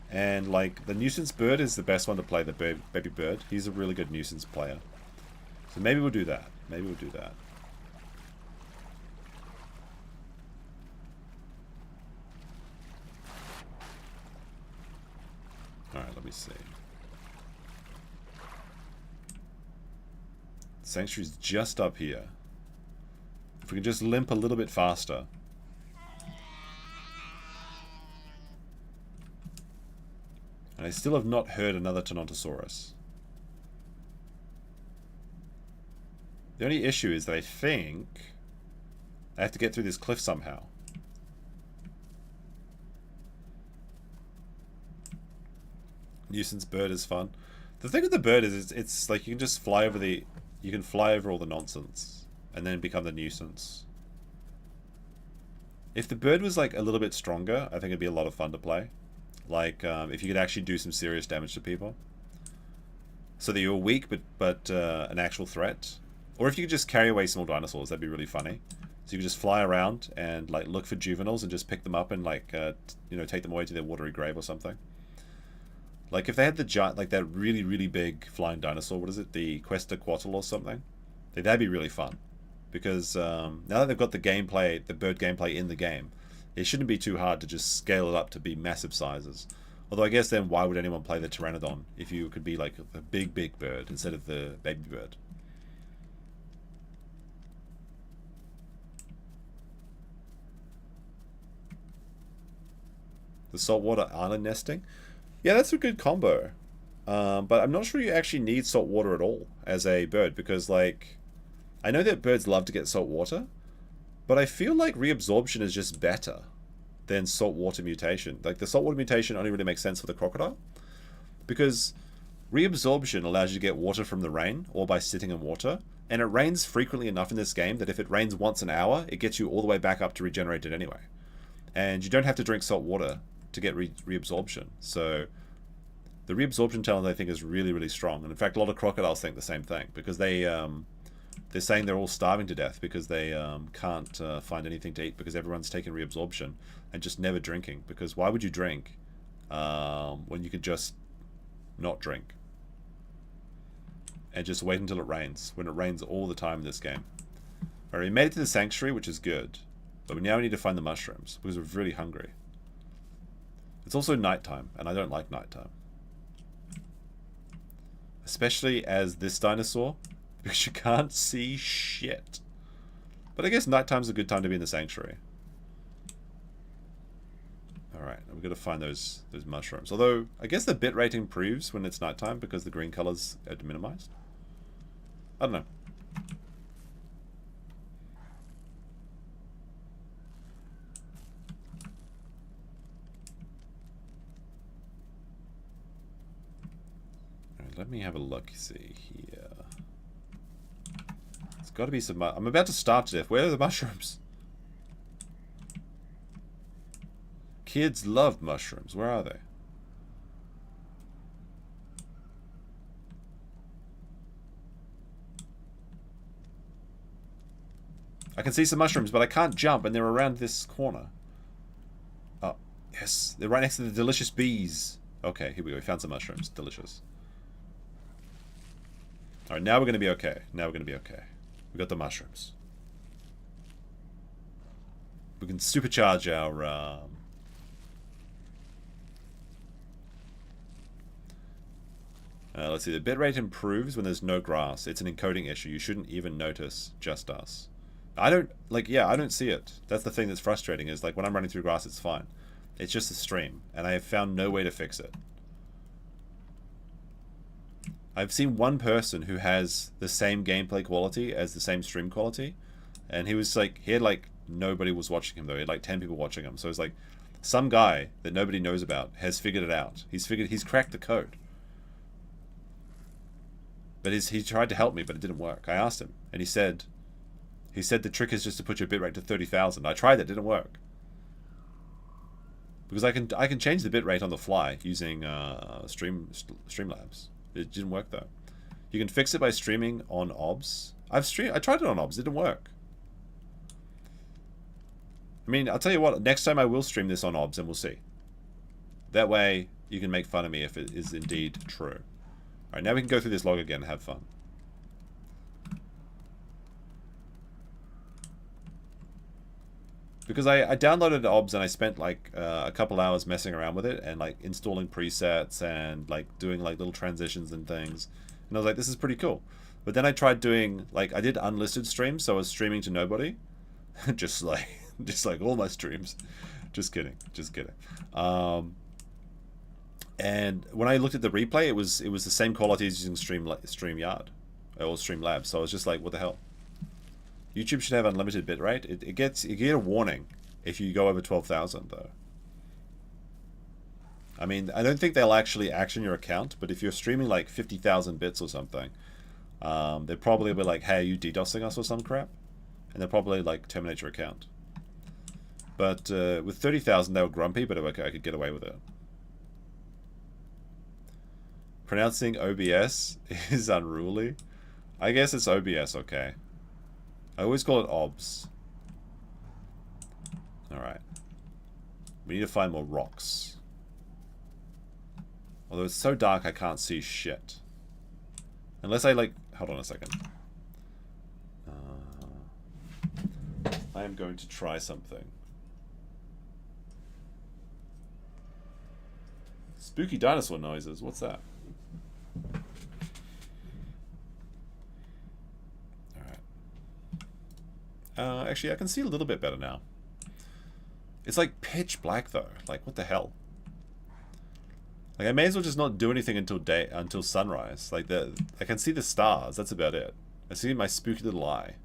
And like the nuisance bird is the best one to play, the baby bird. He's a really good nuisance player. So maybe we'll do that. Maybe we'll do that. Alright, let me see. Sanctuary's just up here. If we can just limp a little bit faster. And I still have not heard another Tenontosaurus. The only issue is that I think I have to get through this cliff somehow. Nuisance bird is fun. The thing with the bird is it's like you can just fly over you can fly over all the nonsense and then become the nuisance. If the bird was like a little bit stronger, I think it'd be a lot of fun to play. Like if you could actually do some serious damage to people, so that you're weak but an actual threat. Or if you could just carry away small dinosaurs, that'd be really funny. So you could just fly around and like look for juveniles and just pick them up and like you know, take them away to their watery grave or something. Like if they had the giant, like that really, really big flying dinosaur, what is it, the Quetzalcoatl or something? That'd be really fun. Because now that they've got the gameplay, the bird gameplay in the game, it shouldn't be too hard to just scale it up to be massive sizes. Although I guess then why would anyone play the Pteranodon if you could be like a big, big bird instead of the baby bird? The saltwater island nesting? Yeah, that's a good combo. But I'm not sure you actually need salt water at all as a bird because, like, I know that birds love to get salt water, but I feel like reabsorption is just better than saltwater mutation. Like, the saltwater mutation only really makes sense for the crocodile because reabsorption allows you to get water from the rain or by sitting in water, and it rains frequently enough in this game that if it rains once an hour, it gets you all the way back up to regenerated anyway. And you don't have to drink salt water to get reabsorption. So the reabsorption talent I think is really, really strong. And in fact, a lot of crocodiles think the same thing because they're saying they're all starving to death because they can't find anything to eat because everyone's taking reabsorption and just never drinking. Because why would you drink when you could just not drink and just wait until it rains, when it rains all the time in this game? Alright, we made it to the sanctuary, which is good, but now we need to find the mushrooms because we're really hungry. It's also nighttime, and I don't like nighttime. Especially as this dinosaur, because you can't see shit. But I guess nighttime's a good time to be in the sanctuary. Alright, I'm going to find those mushrooms. Although, I guess the bitrate improves when it's nighttime because the green colors are minimized. I don't know. Let me have a look, see here. There's got to be some... I'm about to starve to death. Where are the mushrooms? Kids love mushrooms. Where are they? I can see some mushrooms, but I can't jump, and they're around this corner. Oh, yes. They're right next to the delicious bees. Okay, here we go. We found some mushrooms. Delicious. Alright, now we're going to be okay. Now we're going to be okay. We got the mushrooms. We can supercharge our... let's see, the bitrate improves when there's no grass. It's an encoding issue. You shouldn't even notice just us. I don't, like, yeah, I don't see it. That's the thing that's frustrating is, like, when I'm running through grass, it's fine. It's just a stream, and I have found no way to fix it. I've seen one person who has the same gameplay quality as the same stream quality, and he was like, he had like, nobody was watching him though, he had like 10 people watching him, so it's like, some guy that nobody knows about has figured it out. He's cracked the code. But he tried to help me, but it didn't work. I asked him, and he said the trick is just to put your bitrate to 30,000. I tried that, it didn't work. Because I can change the bitrate on the fly using Streamlabs. It didn't work though. You can fix it by streaming on OBS. I tried it on OBS. It didn't work. I mean, I'll tell you what. Next time I will stream this on OBS, and we'll see. That way, you can make fun of me if it is indeed true. All right, now we can go through this log again and have fun. Because I downloaded OBS and I spent like a couple hours messing around with it and like installing presets and like doing like little transitions and things. And I was like, this is pretty cool. But then I tried doing, like, I did unlisted streams, so I was streaming to nobody. just like all my streams. Just kidding. And when I looked at the replay, it was the same quality as using StreamYard or Streamlabs. So I was just like, what the hell? YouTube should have unlimited bitrate. You get a warning if you go over 12,000 though. I mean, I don't think they'll actually action your account, but if you're streaming like 50,000 bits or something, they'll probably be like, hey, are you DDoSing us or some crap? And they'll probably like terminate your account. But with 30,000 they were grumpy, but okay, I could get away with it. Pronouncing OBS is unruly. I guess it's OBS, okay. I always call it OBS. Alright. We need to find more rocks. Although it's so dark I can't see shit. Unless I like... Hold on a second. I am going to try something. Spooky dinosaur noises. What's that? Alright. Actually, I can see a little bit better now. It's like pitch black though. Like, what the hell? Like, I may as well just not do anything until sunrise. Like, I can see the stars. That's about it. I see my spooky little eye.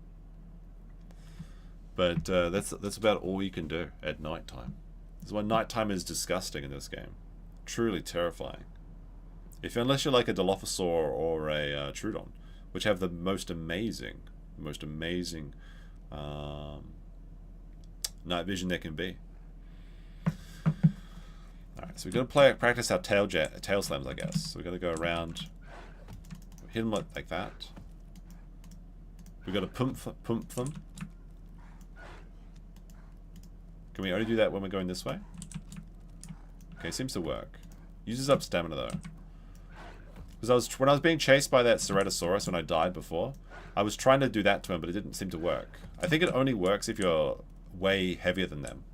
But that's about all you can do at nighttime. That's why nighttime is disgusting in this game. Truly terrifying. Unless you're like a Dilophosaur or a Troodon, which have the most amazing night vision there can be. Alright, so we've got to practice our tail slams, I guess. So we've got to go around, hit them like that. We've got to pump them. Can we only do that when we're going this way? Okay, seems to work. Uses up stamina though. Because when I was being chased by that Ceratosaurus when I died before, I was trying to do that to him, but it didn't seem to work. I think it only works if you're way heavier than them.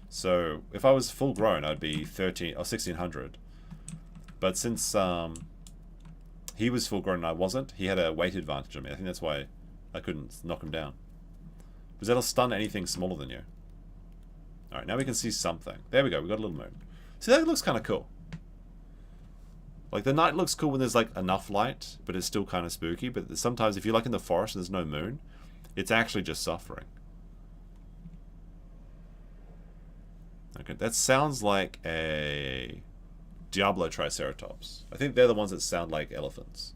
So if I was full grown, I'd be 13 or 1600. But since he was full grown and I wasn't, he had a weight advantage on me. I think that's why I couldn't knock him down. Because that'll stun anything smaller than you. Alright, now we can see something. There we go, we got a little moon. See, that looks kind of cool. Like, the night looks cool when there's, like, enough light, but it's still kind of spooky. But sometimes, if you're, like, in the forest and there's no moon, it's actually just suffering. Okay, that sounds like a Diablo Triceratops. I think they're the ones that sound like elephants.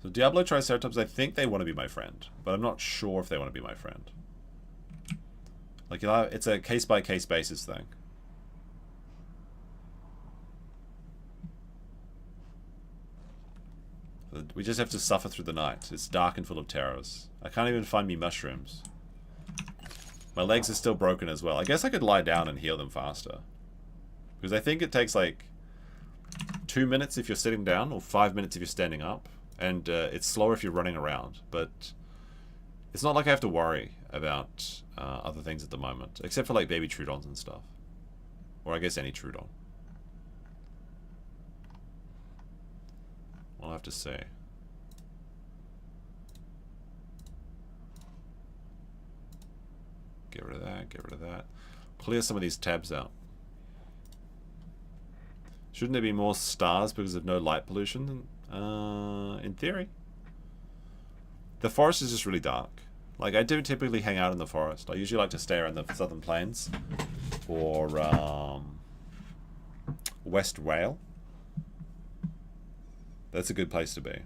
So Diablo Triceratops, I think they want to be my friend, but I'm not sure if they want to be my friend. Like, you know, it's a case-by-case basis thing. We just have to suffer through the night. It's dark and full of terrors. I can't even find me mushrooms. My legs are still broken as well. I guess I could lie down and heal them faster. Because I think it takes like 2 minutes if you're sitting down, or 5 minutes if you're standing up. And it's slower if you're running around. But it's not like I have to worry about other things at the moment. Except for like baby Troodons and stuff. Or I guess any Troodon. I'll have to say. Get rid of that, get rid of that. Clear some of these tabs out. Shouldn't there be more stars because of no light pollution? In theory. The forest is just really dark. Like, I do typically hang out in the forest. I usually like to stay around the southern plains. Or, West Rail. That's a good place to be.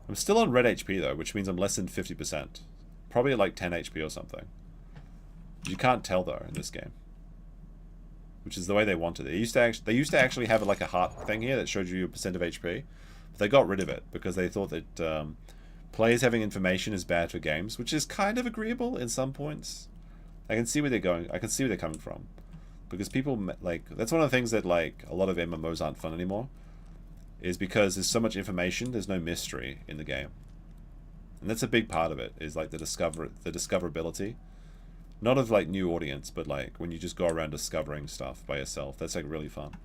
I'm still on red HP though, which means I'm less than 50%. Probably at like 10 HP or something. You can't tell though in this game. Which is the way they wanted it. They used to actually have like a heart thing here that showed you your percent of HP. But they got rid of it because they thought that players having information is bad for games, which is kind of agreeable in some points. I can see where they're going. I can see where they're coming from. Because people, like, that's one of the things that, like, a lot of MMOs aren't fun anymore. Is because there's so much information, there's no mystery in the game. And that's a big part of it, is like the discoverability. Not of like new audience, but like when you just go around discovering stuff by yourself. That's like really fun.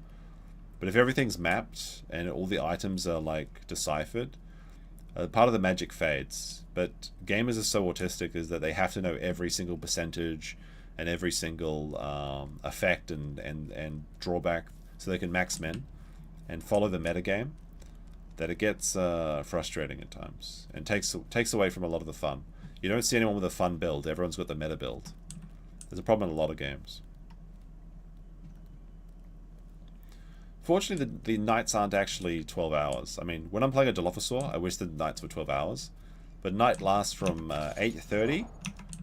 But if everything's mapped and all the items are like deciphered, part of the magic fades. But gamers are so autistic is that they have to know every single percentage and every single effect and drawback so they can max min and follow the metagame, that it gets frustrating at times and takes away from a lot of the fun. You don't see anyone with a fun build. Everyone's got the meta build. There's a problem in a lot of games. Fortunately, the nights aren't actually 12 hours. I mean, when I'm playing a Dilophosaur, I wish the nights were 12 hours. But night lasts from 8:30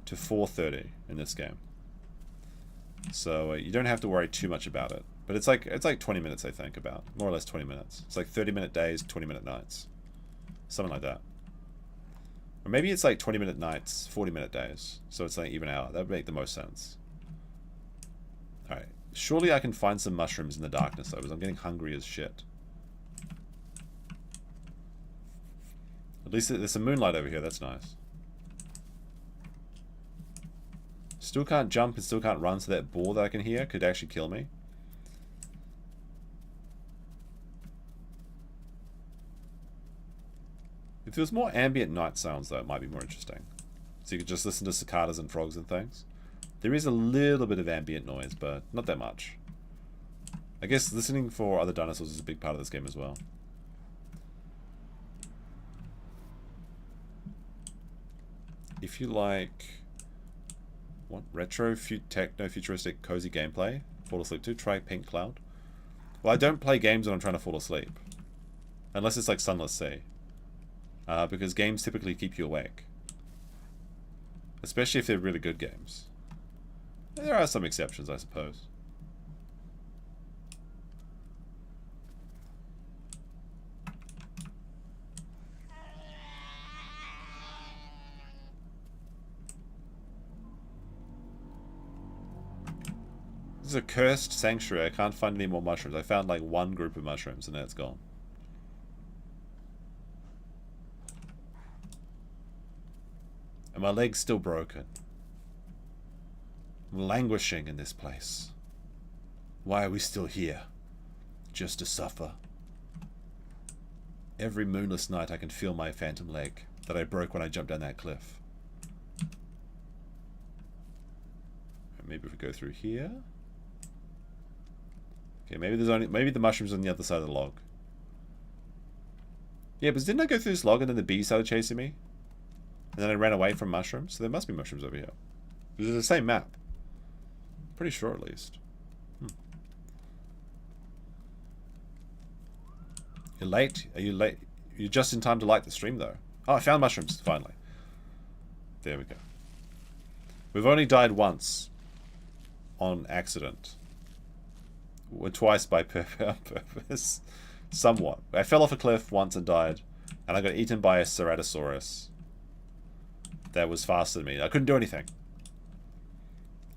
to 4:30 in this game. So you don't have to worry too much about it. But it's like 20 minutes, I think, about. More or less 20 minutes. It's like 30-minute days, 20-minute nights. Something like that. Or maybe it's like 20-minute nights, 40-minute days. So it's like even hour. That would make the most sense. Alright. Surely I can find some mushrooms in the darkness though, because I'm getting hungry as shit. At least there's some moonlight over here, that's nice. Still can't jump and still can't run, so that boar that I can hear could actually kill me. If there was more ambient night sounds though, it might be more interesting. So you could just listen to cicadas and frogs and things. There is a little bit of ambient noise, but not that much. I guess listening for other dinosaurs is a big part of this game as well. If you like... what? Retro, techno, futuristic, cozy gameplay? Fall asleep to? Try Pink Cloud. Well, I don't play games when I'm trying to fall asleep. Unless it's like Sunless Sea. Because games typically keep you awake. Especially if they're really good games. There are some exceptions, I suppose. This is a cursed sanctuary. I can't find any more mushrooms. I found like one group of mushrooms and now it's gone. And my leg's still broken. I'm languishing in this place. Why are we still here? Just to suffer. Every moonless night I can feel my phantom leg that I broke when I jumped down that cliff. Maybe if we go through here. Okay, maybe the mushrooms on the other side of the log. Yeah, but didn't I go through this log and then the bees started chasing me? And then I ran away from mushrooms, so there must be mushrooms over here. This is the same map. Pretty sure, at least. You're late? Are you late? You're just in time to light the stream, though. Oh, I found mushrooms, finally. There we go. We've only died once. On accident. Or twice by purpose. Somewhat. I fell off a cliff once and died. And I got eaten by a Ceratosaurus. That was faster than me. I couldn't do anything.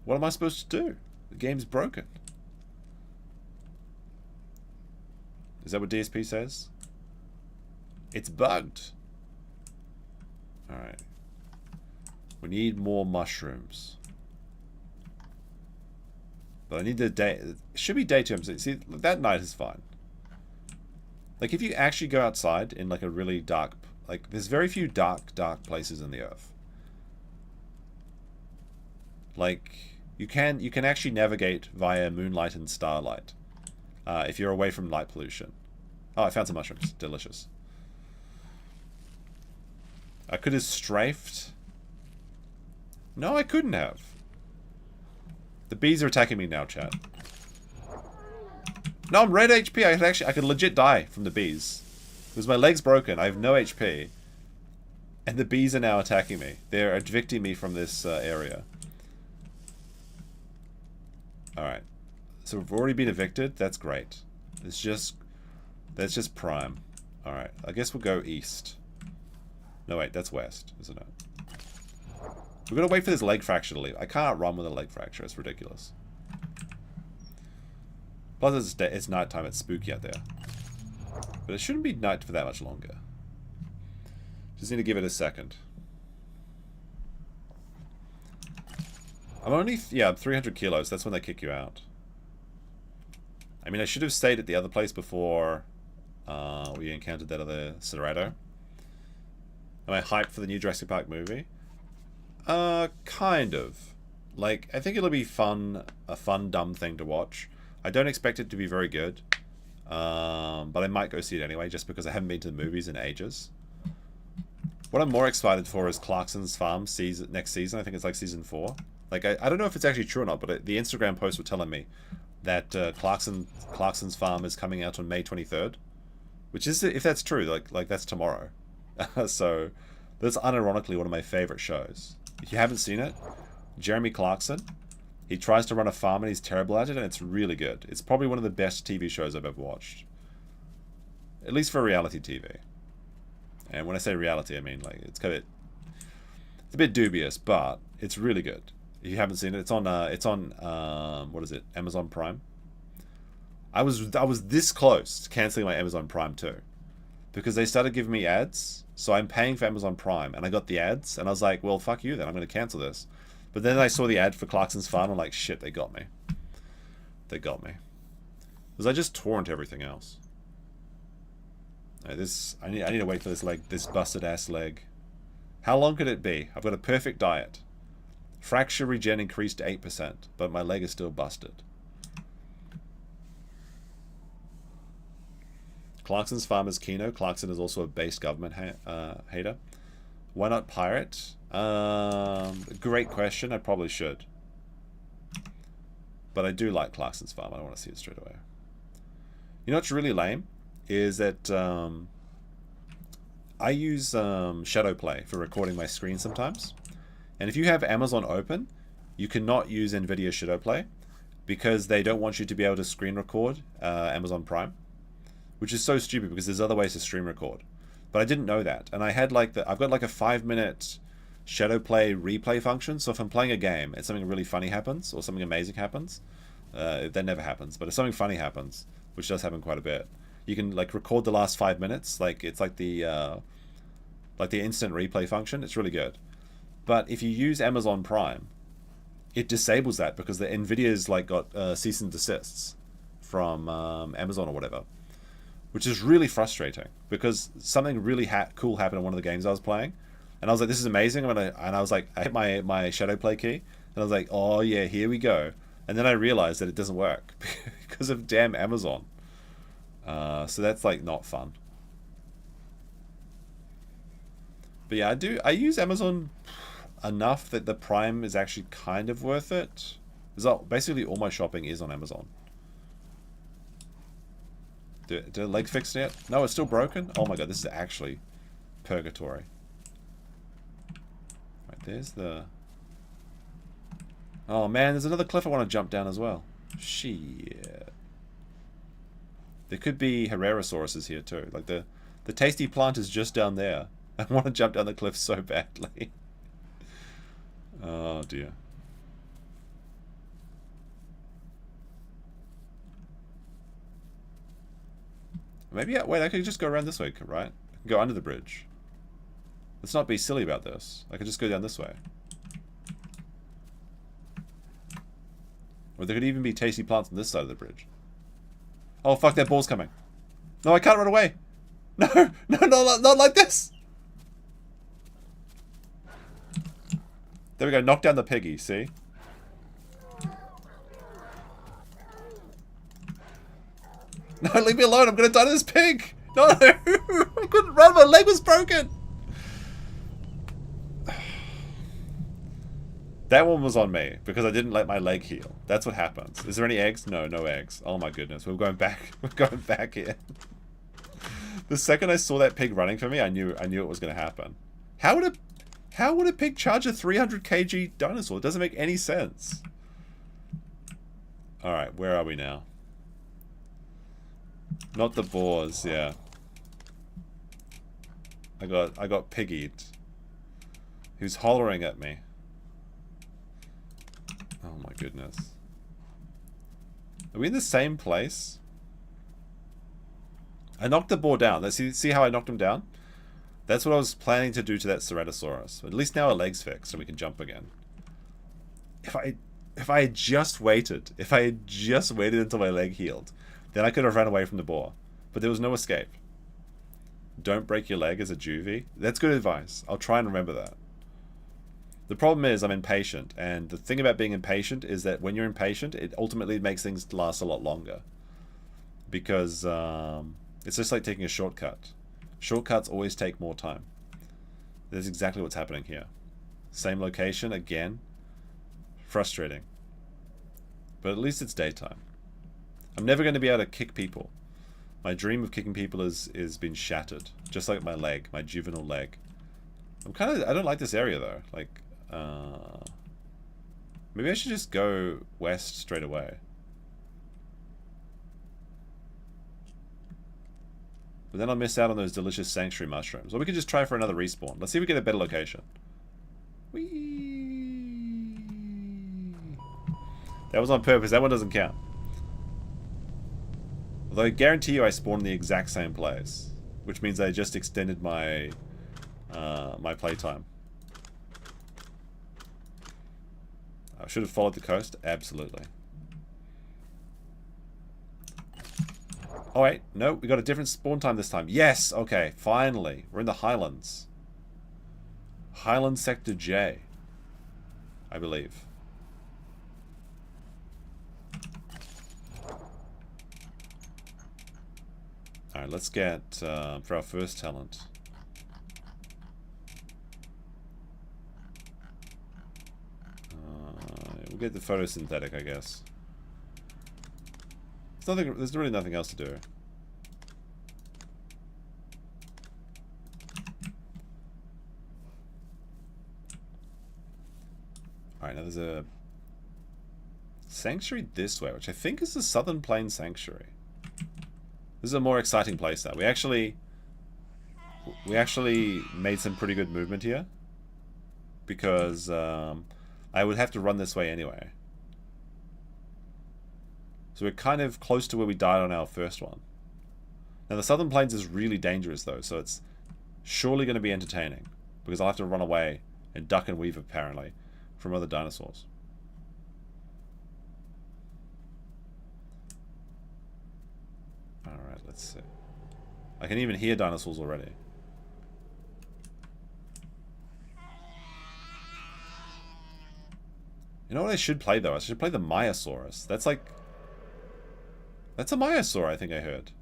What am I supposed to do? The game's broken. Is that what DSP says? It's bugged. Alright. We need more mushrooms. But I need the day. It should be daytime. See, that night is fine. Like, if you actually go outside in, like, a really dark... Like, there's very few dark places in the Earth. Like, you can actually navigate via moonlight and starlight. If you're away from light pollution. Oh, I found some mushrooms. Delicious. I could have strafed. No, I couldn't have. The bees are attacking me now, chat. No, I'm red HP. I could legit die from the bees. Because my leg's broken. I have no HP. And the bees are now attacking me. They're evicting me from this area. Alright. So we've already been evicted. That's great. That's just prime. Alright. I guess we'll go east. No, wait. That's west, isn't it? We're going to wait for this leg fracture to leave. I can't run with a leg fracture. It's ridiculous. Plus, it's nighttime. It's spooky out there. But it shouldn't be night for that much longer. Just need to give it a second. I'm only... Yeah, I'm 300 kilos. That's when they kick you out. I mean, I should have stayed at the other place before we encountered that other Cerato. Am I hyped for the new Jurassic Park movie? Kind of. Like, I think it'll be fun, a fun, dumb thing to watch. I don't expect it to be very good. But I might go see it anyway, just because I haven't been to the movies in ages. What I'm more excited for is Clarkson's Farm next season. I think it's like season 4. Like, I don't know if it's actually true or not, but the Instagram posts were telling me that Clarkson's Farm is coming out on May 23rd. Which is, if that's true, like that's tomorrow. So, that's unironically one of my favorite shows. If you haven't seen it, Jeremy Clarkson, he tries to run a farm and he's terrible at it, and it's really good. It's probably one of the best TV shows I've ever watched. At least for reality TV. And when I say reality, I mean, like, it's got It's a bit dubious, but it's really good. If you haven't seen it, it's on what is it? Amazon Prime. I was this close to canceling my Amazon Prime too, because they started giving me ads. So I'm paying for Amazon Prime, and I got the ads, and I was like, well, fuck you then. I'm going to cancel this. But then I saw the ad for Clarkson's Farm. I'm like, shit, they got me. They got me. Because I just torrent everything else. I need to wait for this leg, this busted ass leg. How long could it be? I've got a perfect diet. Fracture regen increased to 8%, but my leg is still busted. Clarkson's Farm is Kino. Clarkson is also a base government hater. Why not pirate? Great question. I probably should. But I do like Clarkson's Farm. I don't want to see it straight away. You know what's really lame? Is that I use Shadowplay for recording my screen sometimes. And if you have Amazon open, you cannot use NVIDIA Shadowplay because they don't want you to be able to screen record Amazon Prime, which is so stupid because there's other ways to stream record. But I didn't know that. And I had like I've got like a 5-minute Shadowplay replay function. So if I'm playing a game and something really funny happens or something amazing happens, that never happens. But if something funny happens, which does happen quite a bit, you can like record the last 5 minutes. Like it's like the instant replay function. It's really good. But if you use Amazon Prime, it disables that because the NVIDIA's like got cease and desists from Amazon or whatever, which is really frustrating because something really cool happened in one of the games I was playing, and I was like, "This is amazing!" And I was like, I hit my Shadowplay key, and I was like, "Oh yeah, here we go." And then I realized that it doesn't work because of damn Amazon. So that's like not fun. But yeah, I use Amazon enough that the Prime is actually kind of worth it. Basically all my shopping is on Amazon. Did the leg fix it yet? No, it's still broken? Oh my god, this is actually purgatory. Right, there's the... Oh man, there's another cliff I want to jump down as well. Shit. There could be Herrasauruses here too. Like the tasty plant is just down there. I want to jump down the cliff so badly. Oh dear. Maybe, wait, I could just go around this way, right? I can go under the bridge. Let's not be silly about this. I could just go down this way. Or there could even be tasty plants on this side of the bridge. Oh fuck, that ball's coming. No, I can't run away. No, not like this. There we go, knock down the piggy, see? No, leave me alone, I'm gonna die to this pig! No! I couldn't run, my leg was broken! That one was on me, because I didn't let my leg heal. That's what happens. Is there any eggs? No, no eggs. Oh my goodness, we're going back. We're going back here. The second I saw that pig running for me, I knew it was gonna happen. How would a pig charge a 300 kg dinosaur? It doesn't make any sense. Alright, where are we now? Not the boars, yeah. I got piggied. Who's hollering at me. Oh my goodness. Are we in the same place? I knocked the boar down. Let's see how I knocked him down? That's what I was planning to do to that Ceratosaurus. At least now our leg's fixed and we can jump again. If I had just waited until my leg healed, then I could have run away from the boar. But there was no escape. Don't break your leg as a juvie. That's good advice. I'll try and remember that. The problem is I'm impatient, and the thing about being impatient is that when you're impatient, it ultimately makes things last a lot longer. Because it's just like taking a shortcut. Shortcuts always take more time. That's exactly what's happening here. Same location, again. Frustrating. But at least it's daytime. I'm never going to be able to kick people. My dream of kicking people is been shattered. Just like my leg, my juvenile leg. I don't like this area though. Like, maybe I should just go west straight away. But then I'll miss out on those delicious sanctuary mushrooms. Or we could just try for another respawn. Let's see if we get a better location. That was on purpose. That one doesn't count. Although I guarantee you I spawned in the exact same place. Which means I just extended my my playtime. I should have followed the coast. Absolutely. Oh wait, no, we got a different spawn time this time. Yes, okay, finally. We're in the Highlands. Highland Sector J, I believe. Alright, let's get, for our first talent. We'll get the photosynthetic, I guess. There's really nothing else to do. Alright, now there's a sanctuary this way, which I think is the Southern Plains Sanctuary. This is a more exciting place now. We actually made some pretty good movement here. Because I would have to run this way anyway. So we're kind of close to where we died on our first one. Now the Southern Plains is really dangerous though, so it's surely going to be entertaining. Because I'll have to run away and duck and weave apparently from other dinosaurs. Alright, let's see. I can even hear dinosaurs already. You know what I should play though? I should play the Maiasaurus. That's like... That's a Maiasaur, I think I heard.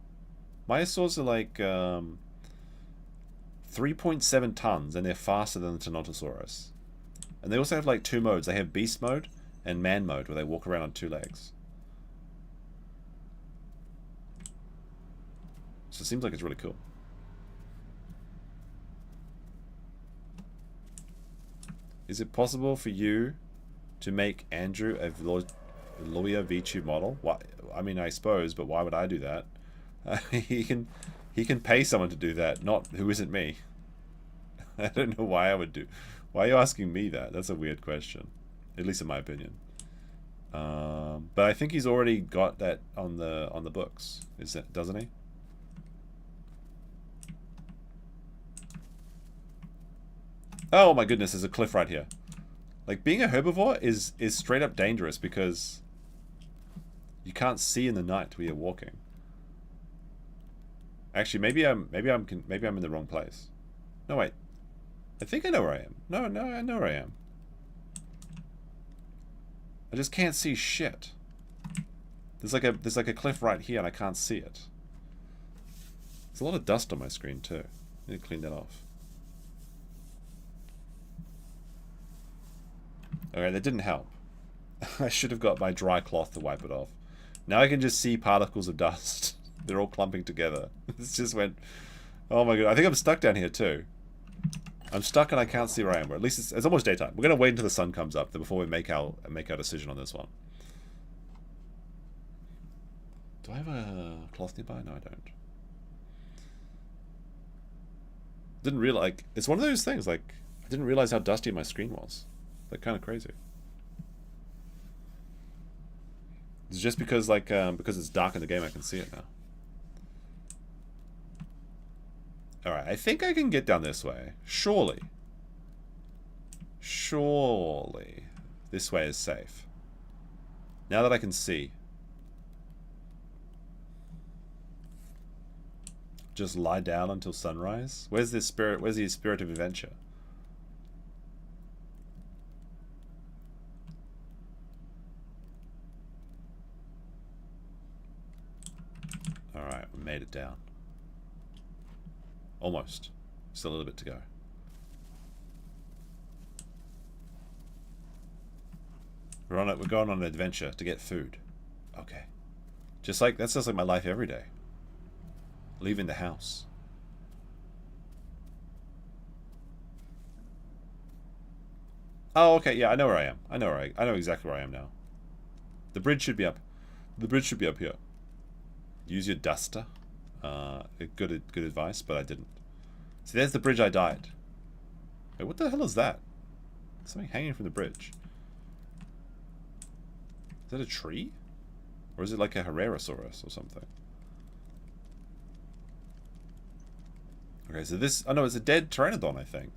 Maiasaurs are like 3.7 tons, and they're faster than the Tenontosaurus. And they also have like two modes. They have beast mode and man mode, where they walk around on two legs. So it seems like it's really cool. Is it possible for you to make Andrew a Lawyer VTube model? Why? I mean, I suppose, but why would I do that? He can pay someone to do that, not who isn't me. I don't know why I would do. Why are you asking me that? That's a weird question, at least in my opinion. But I think he's already got that on the books, doesn't he? Oh my goodness, there's a cliff right here. Like, being a herbivore is straight up dangerous because you can't see in the night where you're walking. Actually, maybe I'm in the wrong place. No, wait. I think I know where I am. No, I know where I am. I just can't see shit. There's like a cliff right here and I can't see it. There's a lot of dust on my screen too. I need to clean that off. Okay, that didn't help. I should have got my dry cloth to wipe it off. Now I can just see particles of dust. They're all clumping together. This just went... Oh my god, I think I'm stuck down here too. I'm stuck and I can't see where I am. Or at least it's almost daytime. We're going to wait until the sun comes up before we make our decision on this one. Do I have a cloth nearby? No, I don't. Didn't realize... Like, it's one of those things, like... I didn't realize how dusty my screen was. Like, kind of crazy. It's just because, like, because it's dark in the game, I can see it now. Alright, I think I can get down this way. Surely. Surely. This way is safe. Now that I can see. Just lie down until sunrise? Where's the spirit of adventure? Alright, we made it down. Almost. Still a little bit to go. We're going on an adventure to get food. Okay. That's just like my life every day. Leaving the house. Oh, okay, yeah, I know where I am. I know exactly where I am now. The bridge should be up. The bridge should be up here. Use your duster. Good advice, but I didn't. See, there's the bridge I died. Wait, what the hell is that? Something hanging from the bridge. Is that a tree? Or is it like a Herrerasaurus or something? Okay, so this... Oh no, it's a dead Pteranodon, I think.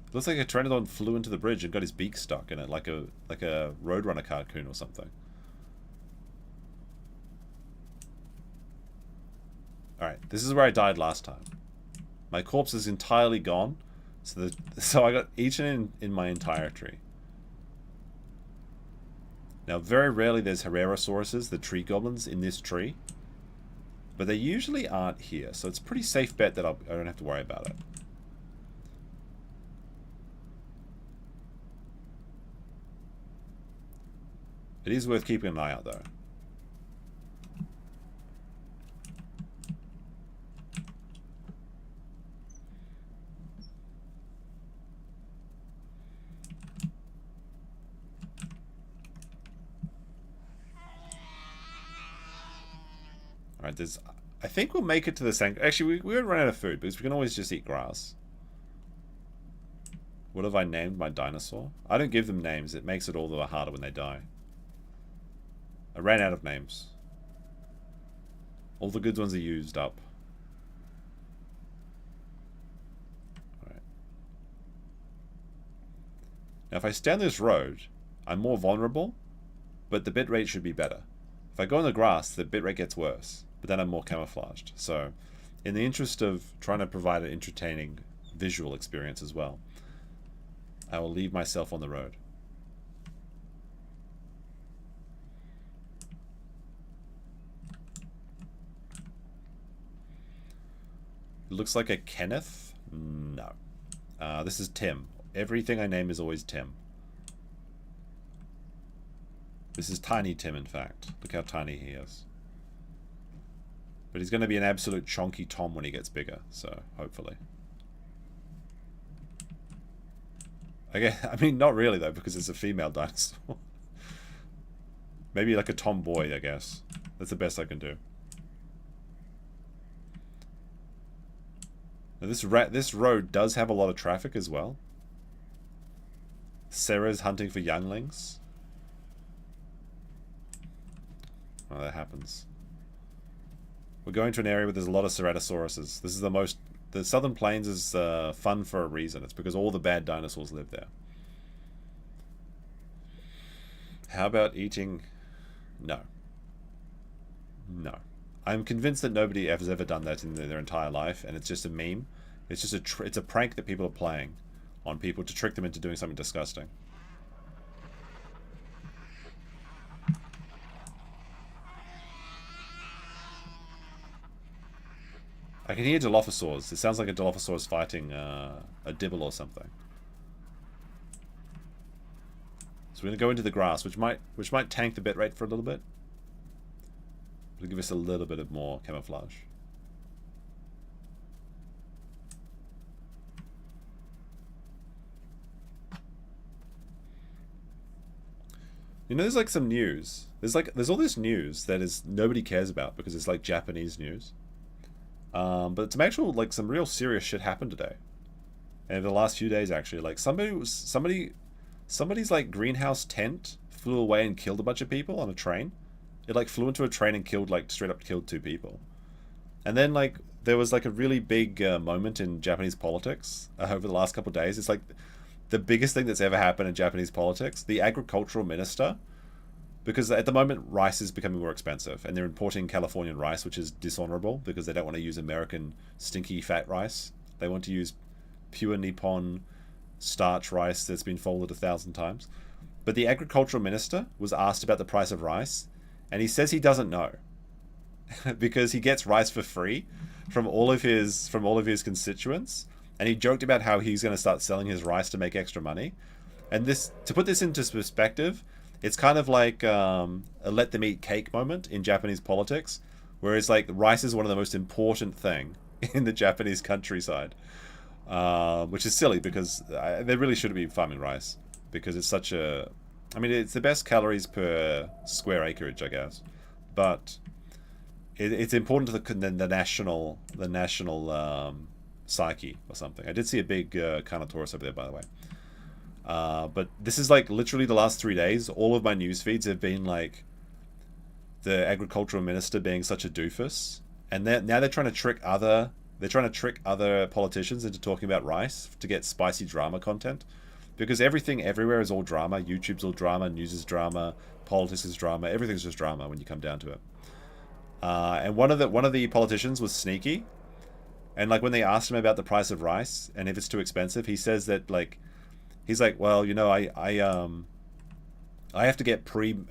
It looks like a Pteranodon flew into the bridge and got his beak stuck in it, like a Roadrunner cartoon or something. Alright, this is where I died last time. My corpse is entirely gone, so I got eaten in my entire tree. Now, very rarely there's Herrerasauruses, the tree goblins, in this tree. But they usually aren't here, so it's a pretty safe bet that I don't have to worry about it. It is worth keeping an eye out, though. Alright, there's... I think we'll make it to the sanctuary. Actually, we won't run out of food, because we can always just eat grass. What have I named my dinosaur? I don't give them names. It makes it all the harder when they die. I ran out of names. All the good ones are used up. Alright. Now, if I stay on this road, I'm more vulnerable, but the bitrate should be better. If I go in the grass, the bitrate gets worse, but then I'm more camouflaged. So, in the interest of trying to provide an entertaining visual experience as well, I will leave myself on the road. It looks like a Kenneth? No. This is Tim. Everything I name is always Tim. This is Tiny Tim, in fact. Look how tiny he is. But he's going to be an absolute chonky Tom when he gets bigger, so hopefully. I mean, not really, though, because it's a female dinosaur. Maybe like a tomboy, I guess. That's the best I can do. Now, this road does have a lot of traffic as well. Sarah's hunting for younglings. Oh, that happens. We're going to an area where there's a lot of Ceratosauruses. This is the most... The Southern Plains is fun for a reason. It's because all the bad dinosaurs live there. How about eating... No. No. I'm convinced that nobody has ever done that in their entire life, and it's just a meme. It's just it's a prank that people are playing on people to trick them into doing something disgusting. I can hear Dilophosaurs. It sounds like a Dilophosaurus fighting a Dibble or something. So we're gonna go into the grass, which might tank the bitrate for a little bit. It'll give us a little bit of more camouflage. You know, there's like some news. There's all this news that is nobody cares about because it's like Japanese news. But some actual, like, some real serious shit happened today. And the last few days, actually. Like, somebody's, like, greenhouse tent flew away and killed a bunch of people on a train. It, like, flew into a train and killed, like, straight up killed 2 people. And then, like, there was, like, a really big moment in Japanese politics over the last couple of days. It's, like, the biggest thing that's ever happened in Japanese politics. The agricultural minister... Because at the moment, rice is becoming more expensive, and they're importing Californian rice, which is dishonorable, because they don't want to use American stinky fat rice. They want to use pure Nippon starch rice that's been folded 1,000 times. But the agricultural minister was asked about the price of rice, and he says he doesn't know. Because he gets rice for free from all of his constituents, and he joked about how he's going to start selling his rice to make extra money. And this, to put this into perspective... It's kind of like a let them eat cake moment in Japanese politics, where it's like rice is one of the most important thing in the Japanese countryside, which is silly because they really shouldn't be farming rice because it's such a... I mean, it's the best calories per square acreage, I guess, but it's important to the national psyche or something. I did see a big Carnotaurus over there, by the way. But this is like literally the last 3 days. All of my news feeds have been like the agricultural minister being such a doofus, and now they're trying to trick other politicians into talking about rice to get spicy drama content, because everything everywhere is all drama. YouTube's all drama, news is drama, politics is drama, everything's just drama when you come down to it. And one of the politicians was sneaky, and like when they asked him about the price of rice and if it's too expensive, he says that like he's like, well, you know, I have to get pre-boiled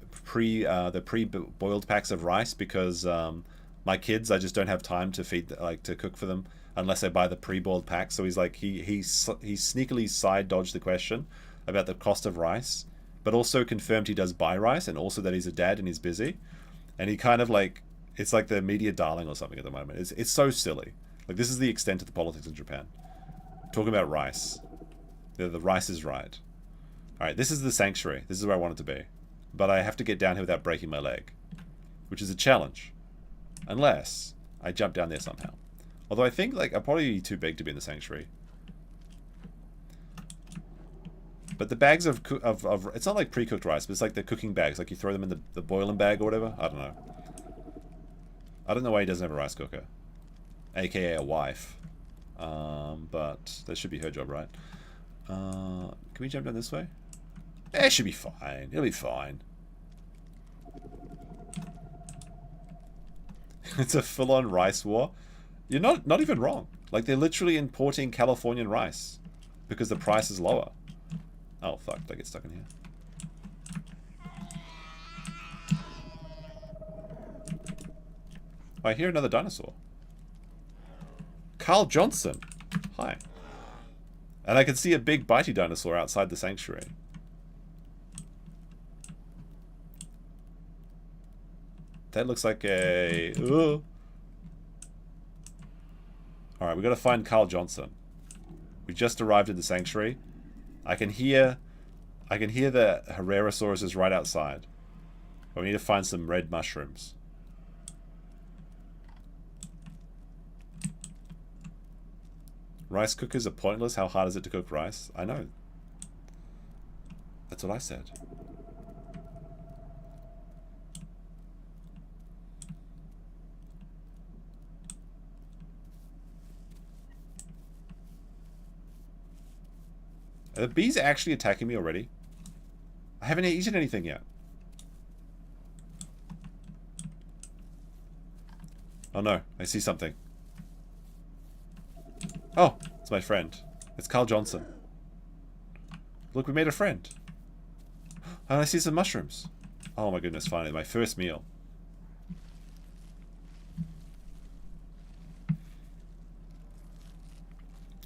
packs of rice because my kids, I just don't have time to feed, like, to cook for them unless I buy the pre-boiled pack. So he's like, he sneakily side dodged the question about the cost of rice, but also confirmed he does buy rice, and also that he's a dad and he's busy. And he kind of like, it's like the media darling or something at the moment. It's so silly. Like, this is the extent of the politics in Japan. Talking about rice. The rice is right. Alright, this is the sanctuary. This is where I want it to be. But I have to get down here without breaking my leg, which is a challenge. Unless I jump down there somehow. Although I think, like, I'll probably be too big to be in the sanctuary. But the bags of it's not like pre-cooked rice, but it's like the cooking bags. Like, you throw them in the boiling bag or whatever. I don't know. I don't know why he doesn't have a rice cooker. AKA a wife. But that should be her job, right? Can we jump down this way? It should be fine. It'll be fine. It's a full-on rice war. You're not even wrong. Like, they're literally importing Californian rice because the price is lower. Oh, fuck. Did I get stuck in here? I hear another dinosaur. Carl Johnson. Hi. And I can see a big bitey dinosaur outside the sanctuary. That looks like a... Alright, we gotta find Carl Johnson. We just arrived in the sanctuary. I can hear the Herrerasaurus is right outside. But we need to find some red mushrooms. Rice cookers are pointless. How hard is it to cook rice? I know. That's what I said. Are the bees actually attacking me already? I haven't eaten anything yet. Oh no, I see something. Oh, it's my friend. It's Carl Johnson. Look, we made a friend. And I see some mushrooms. Oh my goodness, finally, my first meal.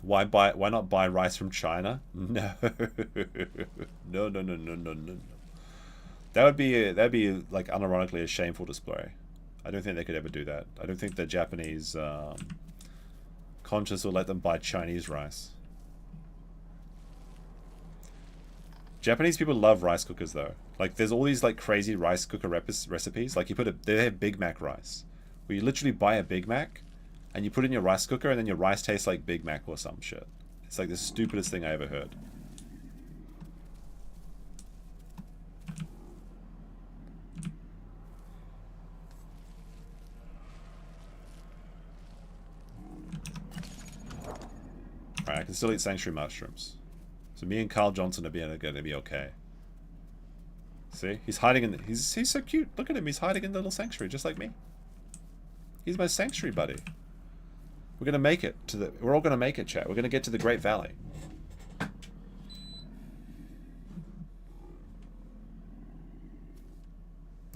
Why not buy rice from China? No. No. That'd be like unironically a shameful display. I don't think they could ever do that. I don't think the Japanese conscience will let them buy Chinese rice. Japanese people love rice cookers though. Like, there's all these like crazy rice cooker recipes. Like, they have Big Mac rice, where you literally buy a Big Mac and you put it in your rice cooker, and then your rice tastes like Big Mac or some shit. It's like the stupidest thing I ever heard. Alright, I can still eat sanctuary mushrooms. So me and Carl Johnson are going to be okay. See? He's hiding in he's so cute. Look at him. He's hiding in the little sanctuary, just like me. He's my sanctuary buddy. We're going to make it to the... We're all going to make it, chat. We're going to get to the Great Valley.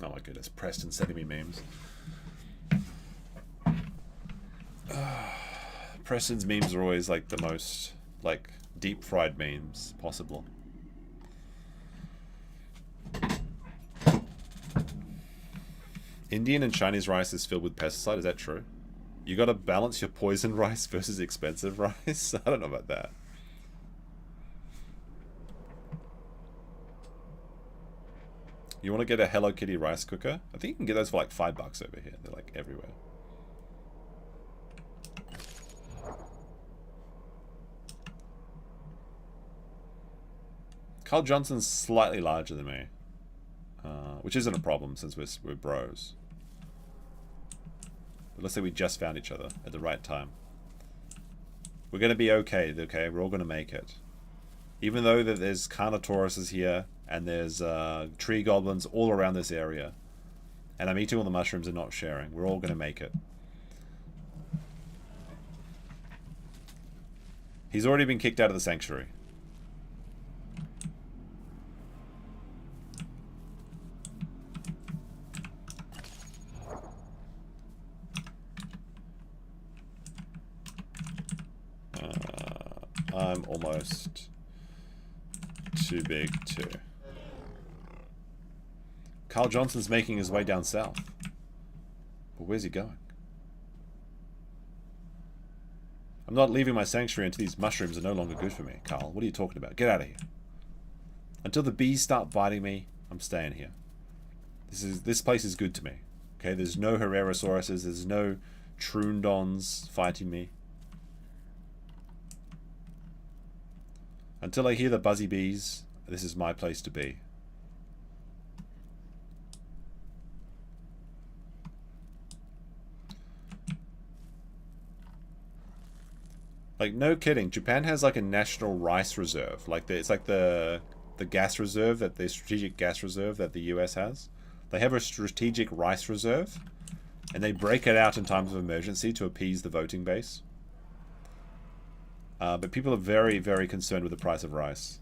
Oh my goodness. Preston sending me memes. Preston's memes are always like the most like deep fried memes possible. Indian and Chinese rice is filled with pesticide. Is that true? You gotta balance your poison rice versus expensive rice? I don't know about that. You want to get a Hello Kitty rice cooker? I think you can get those for like $5 over here. They're like everywhere. Carl Johnson's slightly larger than me. Which isn't a problem since we're bros. But let's say we just found each other at the right time. We're going to be okay, okay? We're all going to make it. Even though that there's Carnotauruses here, and there's tree goblins all around this area, and I'm eating all the mushrooms and not sharing, we're all going to make it. He's already been kicked out of the sanctuary. I'm almost too big too. Carl Johnson's making his way down south. But where's he going? I'm not leaving my sanctuary until these mushrooms are no longer good for me. Carl, what are you talking about? Get out of here. Until the bees start biting me, I'm staying here. This place is good to me. Okay, there's no Herrasauruses, there's no Troondons fighting me. Until I hear the buzzy bees, this is my place to be. Like, no kidding, Japan has like a national rice reserve. Like it's like the gas reserve, the strategic gas reserve that the US has. They have a strategic rice reserve, and they break it out in times of emergency to appease the voting base. But people are very, very concerned with the price of rice.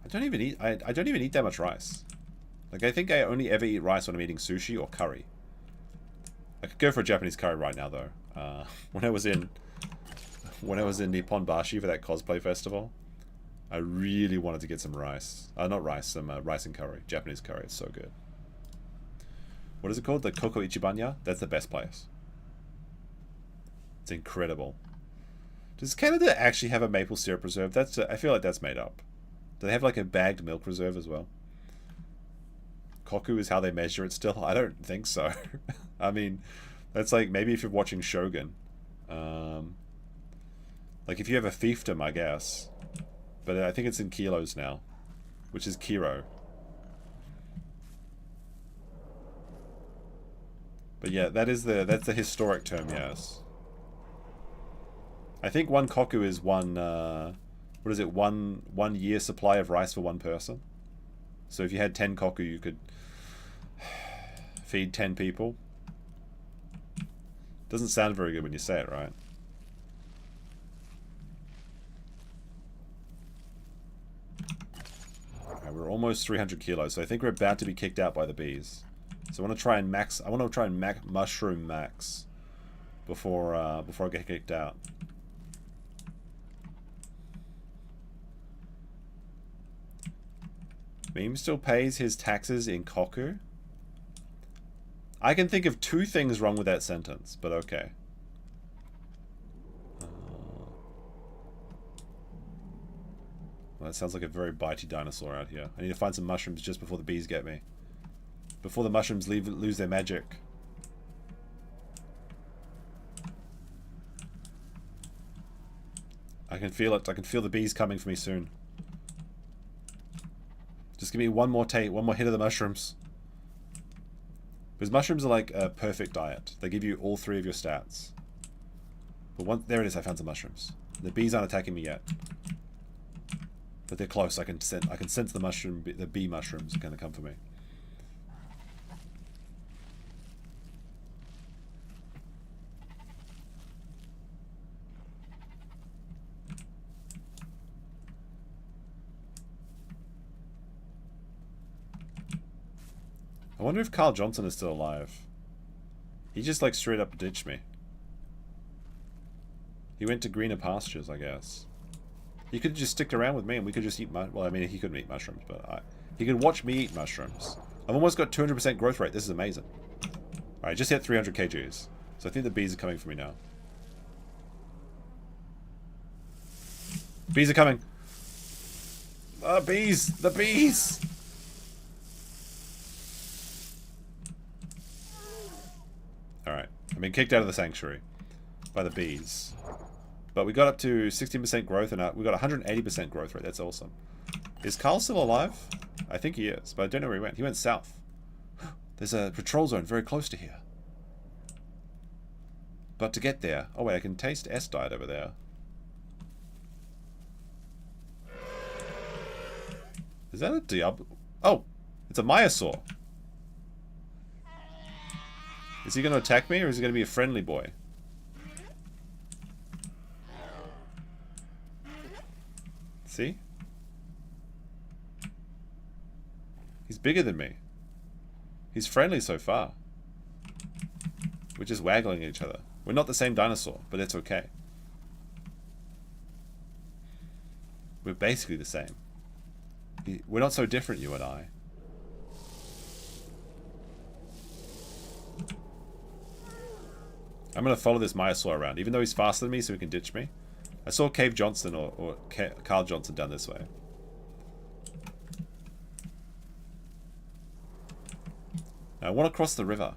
I don't even eat that much rice. Like, I think I only ever eat rice when I'm eating sushi or curry. I could go for a Japanese curry right now though. When I was in Nippon Bashi for that cosplay festival, I really wanted to get some rice. Not rice, some rice and curry. Japanese curry. It's so good. What is it called? The Koko Ichibanya? That's the best place. It's incredible. Does Canada actually have a maple syrup reserve? I feel like that's made up. Do they have like a bagged milk reserve as well? Koku is how they measure it still? I don't think so. I mean, that's like, maybe if you're watching Shogun. Like if you have a fiefdom, I guess. But I think it's in kilos now, which is kiro. But yeah, that's the historic term, yes. I think one koku is one year supply of rice for one person. So if you had 10 koku, you could feed 10 people. Doesn't sound very good when you say it, right? We're almost 300 kilos, so I think we're about to be kicked out by the bees. So I want to try and mushroom max before I get kicked out. Meme still pays his taxes in koku. I can think of 2 things wrong with that sentence, but okay. Well, that sounds like a very bitey dinosaur out here. I need to find some mushrooms just before the bees get me. Before the mushrooms lose their magic. I can feel it. I can feel the bees coming for me soon. Just give me one more hit of the mushrooms. Because mushrooms are like a perfect diet. They give you all 3 of your stats. But there it is. I found some mushrooms. The bees aren't attacking me yet. But they're close. I can sense the bee mushrooms are going to come for me. I wonder if Carl Johnson is still alive. He just like straight up ditched me. He went to greener pastures, I guess. He could just stick around with me and we could just eat well, I mean, he couldn't eat mushrooms, but he could watch me eat mushrooms. I've almost got 200% growth rate. This is amazing. Alright, just hit 300 kgs. So I think the bees are coming for me now. Bees are coming. Bees! The bees! been kicked out of the sanctuary by the bees. But we got up to 16% growth, and we got 180% growth rate. That's awesome. Is Carl still alive? I think he is, but I don't know where he went. He went south. There's a patrol zone very close to here. But to get there... Oh wait, I can taste S diet over there. Is that a Diablo? Oh! It's a Myosaur. Is he going to attack me, or is he going to be a friendly boy? See? He's bigger than me. He's friendly so far. We're just waggling each other. We're not the same dinosaur, but it's okay. We're basically the same. We're not so different, you and I. I'm going to follow this Myosaur around, even though he's faster than me, so he can ditch me. I saw Cave Johnson or Carl Johnson down this way. Now, I want to cross the river.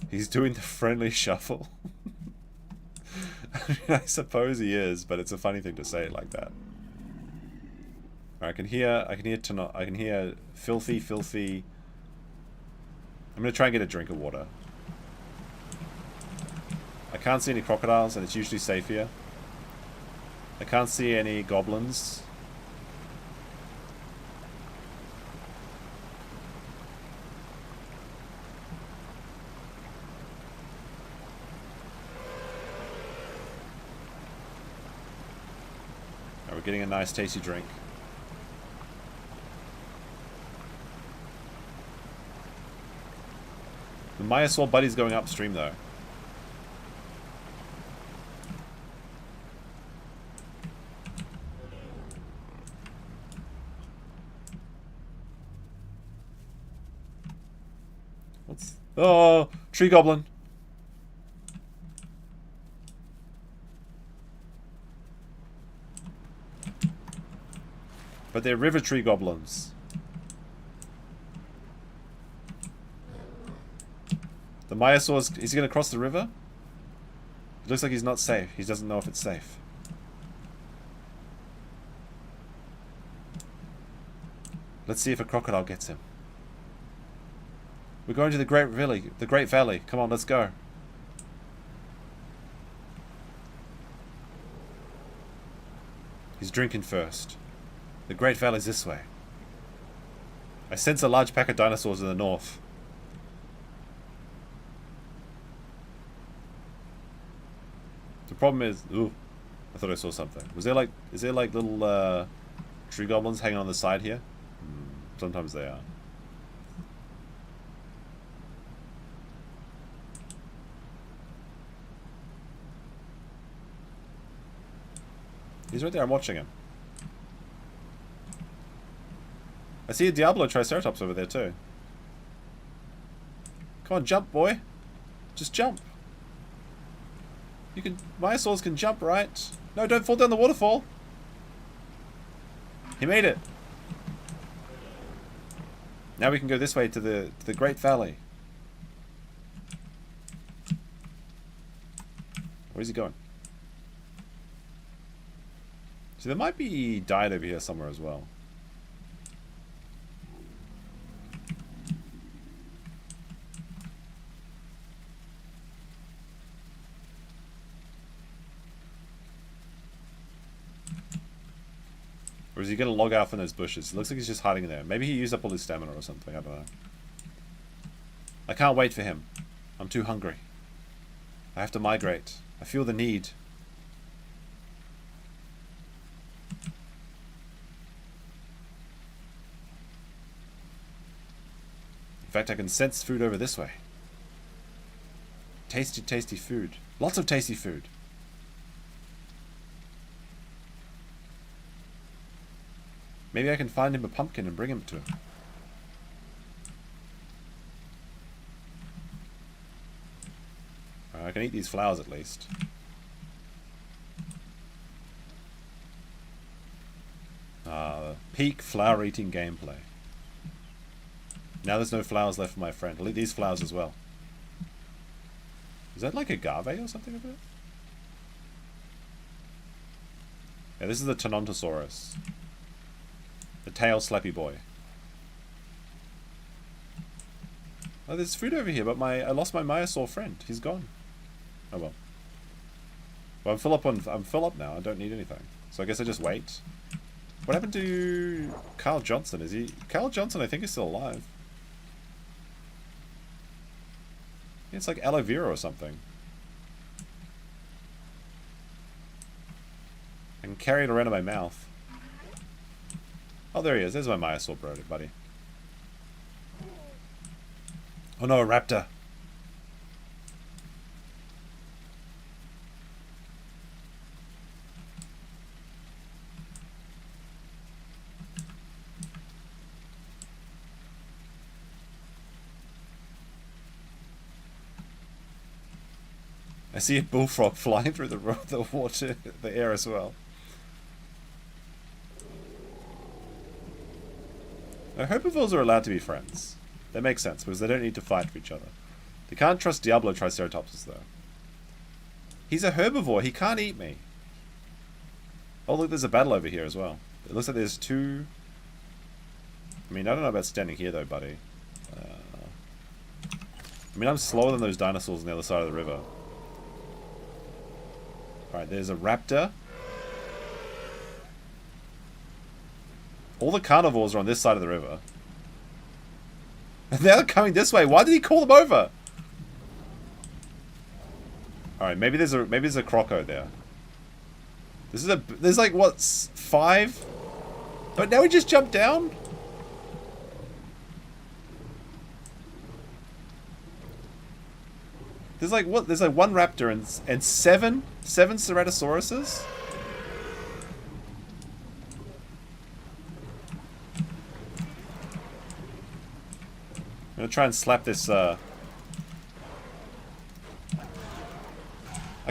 He's doing the friendly shuffle. I mean, I suppose he is, but it's a funny thing to say it like that. Right, I can hear filthy. I'm gonna try and get a drink of water. I can't see any crocodiles, and it's usually safe here. I can't see any goblins. Right, we're getting a nice tasty drink. The Myosaur buddy's going upstream though. What's... Oh! Tree goblin! But they're river tree goblins. The Myosaur's... Is he going to cross the river? It looks like he's not safe. He doesn't know if it's safe. Let's see if a crocodile gets him. We're going to the Great Valley. Come on, let's go. He's drinking first. The Great Valley's this way. I sense a large pack of dinosaurs in the north. The problem is... Ooh, I thought I saw something. Was there like... Is there like little tree goblins hanging on the side here? Sometimes they are. He's right there, I'm watching him. I see a Diablo Triceratops over there too. Come on, jump, boy. Just jump. You can... Myosaurs can jump, right? No, don't fall down the waterfall. He made it. Now we can go this way to the Great Valley. Where's he going? So there might be diet over here somewhere as well. Or is he going to log off in those bushes? It looks like he's just hiding there. Maybe he used up all his stamina or something. I don't know. I can't wait for him. I'm too hungry. I have to migrate. I feel the need. In fact, I can sense food over this way. Tasty, tasty food. Lots of tasty food. Maybe I can find him a pumpkin and bring him to him. I can eat these flowers at least. Peak flower eating gameplay. Now there's no flowers left for my friend. I'll eat these flowers as well. that like agave or something of it? Yeah, this is the Tenontosaurus. The tail slappy boy. Oh, there's food over here, but I lost my Myosaur friend. He's gone. Oh well. Well, I'm full up now. I don't need anything. So I guess I just wait. What happened to Carl Johnson? Is he... Carl Johnson, I think, is still alive. It's like aloe vera or something. I can carry it around in my mouth. Oh, there he is. There's my Myosaur bro, buddy. Oh no, a raptor. I see a bullfrog flying through the water, the air as well. Now, herbivores are allowed to be friends. That makes sense, because they don't need to fight for each other. They can't trust Diablo Triceratopsis, though. He's a herbivore. He can't eat me. Oh, look, there's a battle over here as well. It looks like there's two... I mean, I don't know about standing here, though, buddy. I mean, I'm slower than those dinosaurs on the other side of the river. Alright, there's a raptor. All the carnivores are on this side of the river. And they're coming this way. Why did he call them over? Alright, maybe there's a croco there. There's like what, 5? But now he just jumped down? There's like what? There's like 1 raptor and 7 Ceratosauruses? I'm gonna try and slap this, I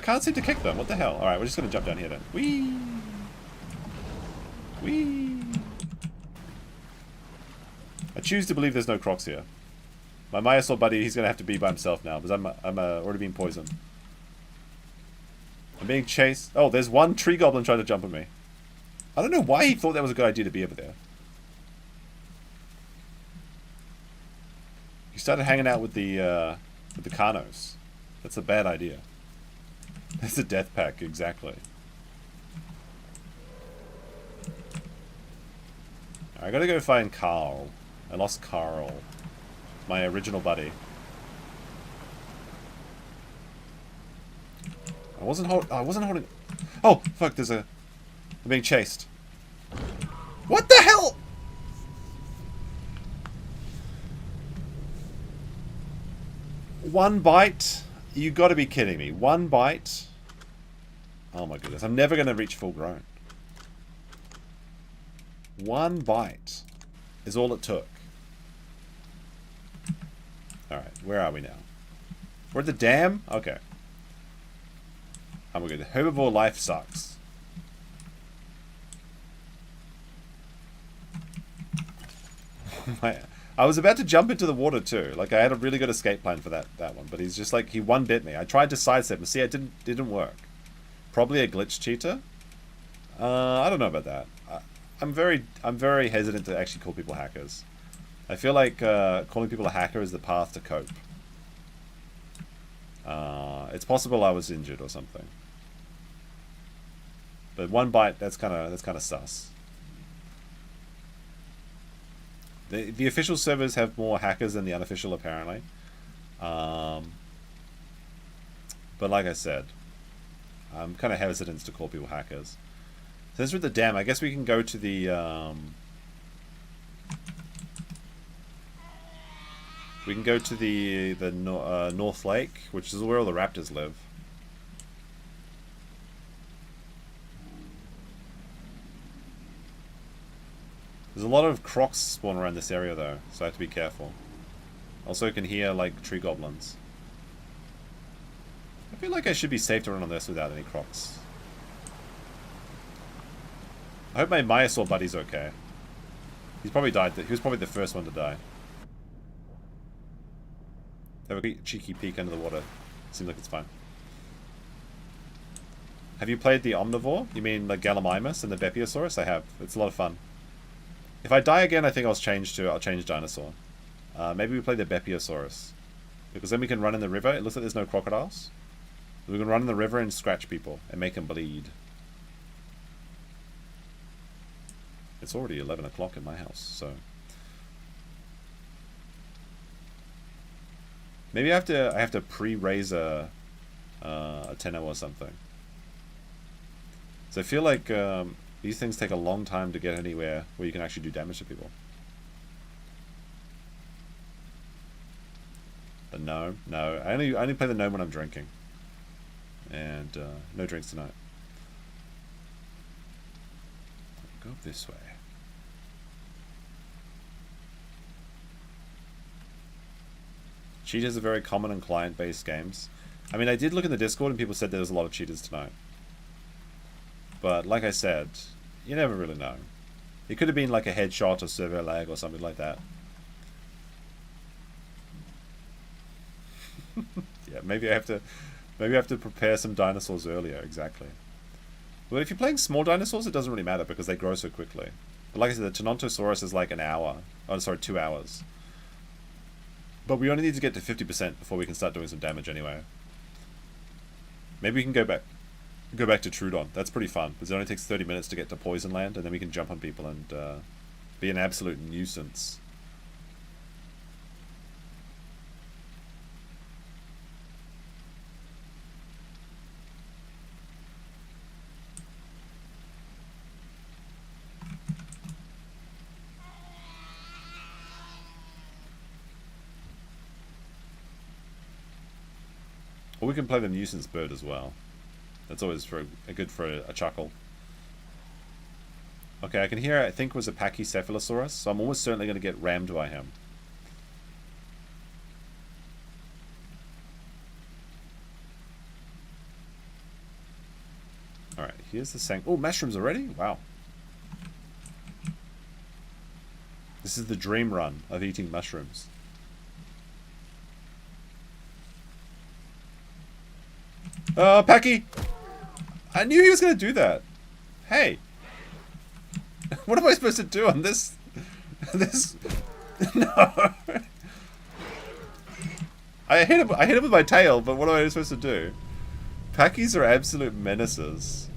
can't seem to kick them. What the hell? Alright, we're just gonna jump down here then. Whee! Whee! I choose to believe there's no Crocs here. My Myosaur buddy, he's gonna have to be by himself now, because I'm already being poisoned. I'm being chased. Oh, there's 1 tree goblin trying to jump at me. I don't know why he thought that was a good idea to be over there. He started hanging out with the Carnos. That's a bad idea. That's a death pack, exactly. I gotta go find Carl. I lost Carl. My original buddy. I wasn't holding... Oh, fuck, I'm being chased. What the hell? One bite? You gotta be kidding me. 1 bite? Oh my goodness, I'm never gonna reach full grown. 1 bite is all it took. Alright, where are we now? We're at the dam? Okay. I'm good. Herbivore life sucks. I was about to jump into the water too. Like, I had a really good escape plan for that one. But he's just like, he one-bit me. I tried to sidestep and see, it didn't work. Probably a glitch cheater? I don't know about that. I'm very hesitant to actually call people hackers. I feel like calling people a hacker is the path to cope. It's possible I was injured or something. But 1 bite, that's kind of sus. The official servers have more hackers than the unofficial, apparently. But like I said, I'm kind of hesitant to call people hackers. Since we're at the dam, I guess we can go to the North Lake, which is where all the raptors live. There's a lot of Crocs spawn around this area though, so I have to be careful. Also can hear like tree goblins. I feel like I should be safe to run on this without any Crocs. I hope my Myosaur buddy's okay. He's probably died. He was probably the first one to die. Have a cheeky peek under the water. Seems like it's fine. Have you played the Omnivore? You mean like Gallimimus and the Bepiosaurus? I have. It's a lot of fun. If I die again, I think I'll change dinosaur. Maybe we play the Bepiosaurus. Because then we can run in the river. It looks like there's no crocodiles. We can run in the river and scratch people and make them bleed. It's already 11 o'clock in my house, so... Maybe I have to pre-raise a Tenno or something. So I feel like these things take a long time to get anywhere where you can actually do damage to people. The gnome? No, I only play the gnome when I'm drinking. And no drinks tonight. Go up this way. Cheaters are very common in client-based games. I mean, I did look in the Discord and people said there was a lot of cheaters tonight. But like I said, you never really know. It could have been like a headshot or server lag or something like that. Yeah, maybe I have to prepare some dinosaurs earlier, exactly. Well, if you're playing small dinosaurs, it doesn't really matter because they grow so quickly. But like I said, the Tenontosaurus is like an hour. Oh, sorry, 2 hours. But we only need to get to 50% before we can start doing some damage anyway. Maybe we can go back to Trudon. That's pretty fun, because it only takes 30 minutes to get to Poison Land, and then we can jump on people and be an absolute nuisance. Or we can play the nuisance bird as well. That's always good for a chuckle. Okay, I can hear, I think it was a Pachycephalosaurus, so I'm almost certainly going to get rammed by him. Alright, here's the sank. Oh, mushrooms already? Wow. This is the dream run of eating mushrooms. Packy! I knew he was going to do that. Hey. What am I supposed to do on this? No. I hit him with my tail, but what am I supposed to do? Packies are absolute menaces.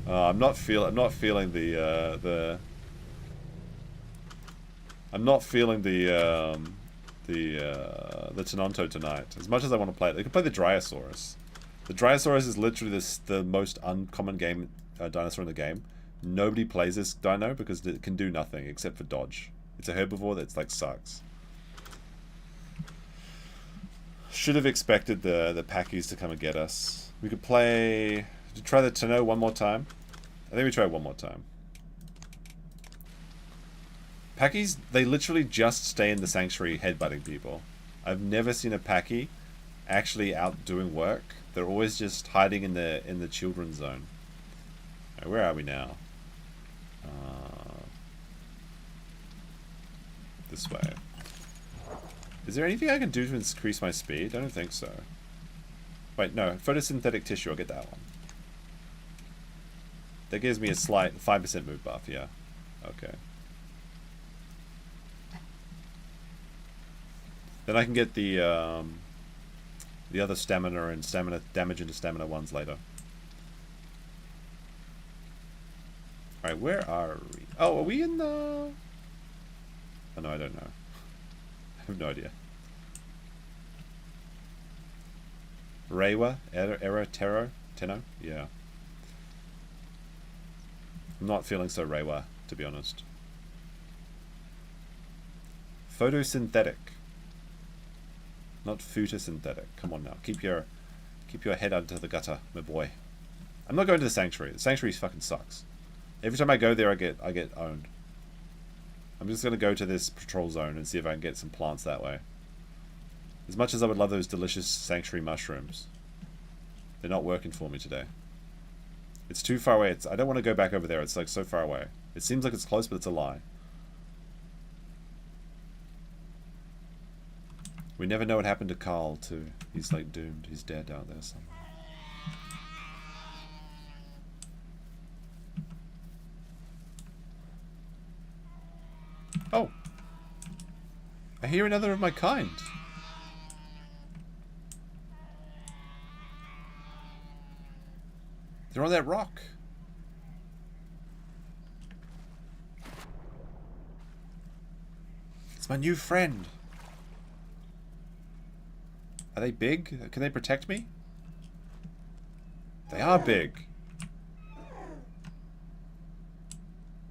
I'm not feeling the Tenonto tonight. As much as I want to play it, they can play the Dryosaurus. The Dryosaurus is literally the most uncommon dinosaur in the game. Nobody plays this dino because it can do nothing except for dodge. It's a herbivore that's like sucks. Should have expected the Packies to come and get us. We could try the Tenno one more time. I think we try one more time. Packies, they literally just stay in the sanctuary headbutting people. I've never seen a Packy actually out doing work. They're always just hiding in the children's zone. Right, where are we now? This way. Is there anything I can do to increase my speed? I don't think so. Wait, no. Photosynthetic tissue. I'll get that one. That gives me a slight 5% move buff. Yeah. Okay. Then I can get the other stamina and damage into stamina ones later. Alright, where are we? Oh, are we in the... Oh no, I don't know. I have no idea. Reiwa? Tenno? Yeah. I'm not feeling so Reiwa, to be honest. Photosynthetic. Not photosynthetic. Come on now. Keep your head out of the gutter, my boy. I'm not going to the sanctuary. The sanctuary fucking sucks. Every time I go there, I get owned. I'm just gonna go to this patrol zone and see if I can get some plants that way. As much as I would love those delicious sanctuary mushrooms, they're not working for me today. It's too far away. I don't want to go back over there. It's like so far away. It seems like it's close, but it's a lie. We never know what happened to Carl, too. He's like doomed. He's dead out there somewhere. Oh! I hear another of my kind. They're on that rock. It's my new friend. Are they big? Can they protect me? They are big.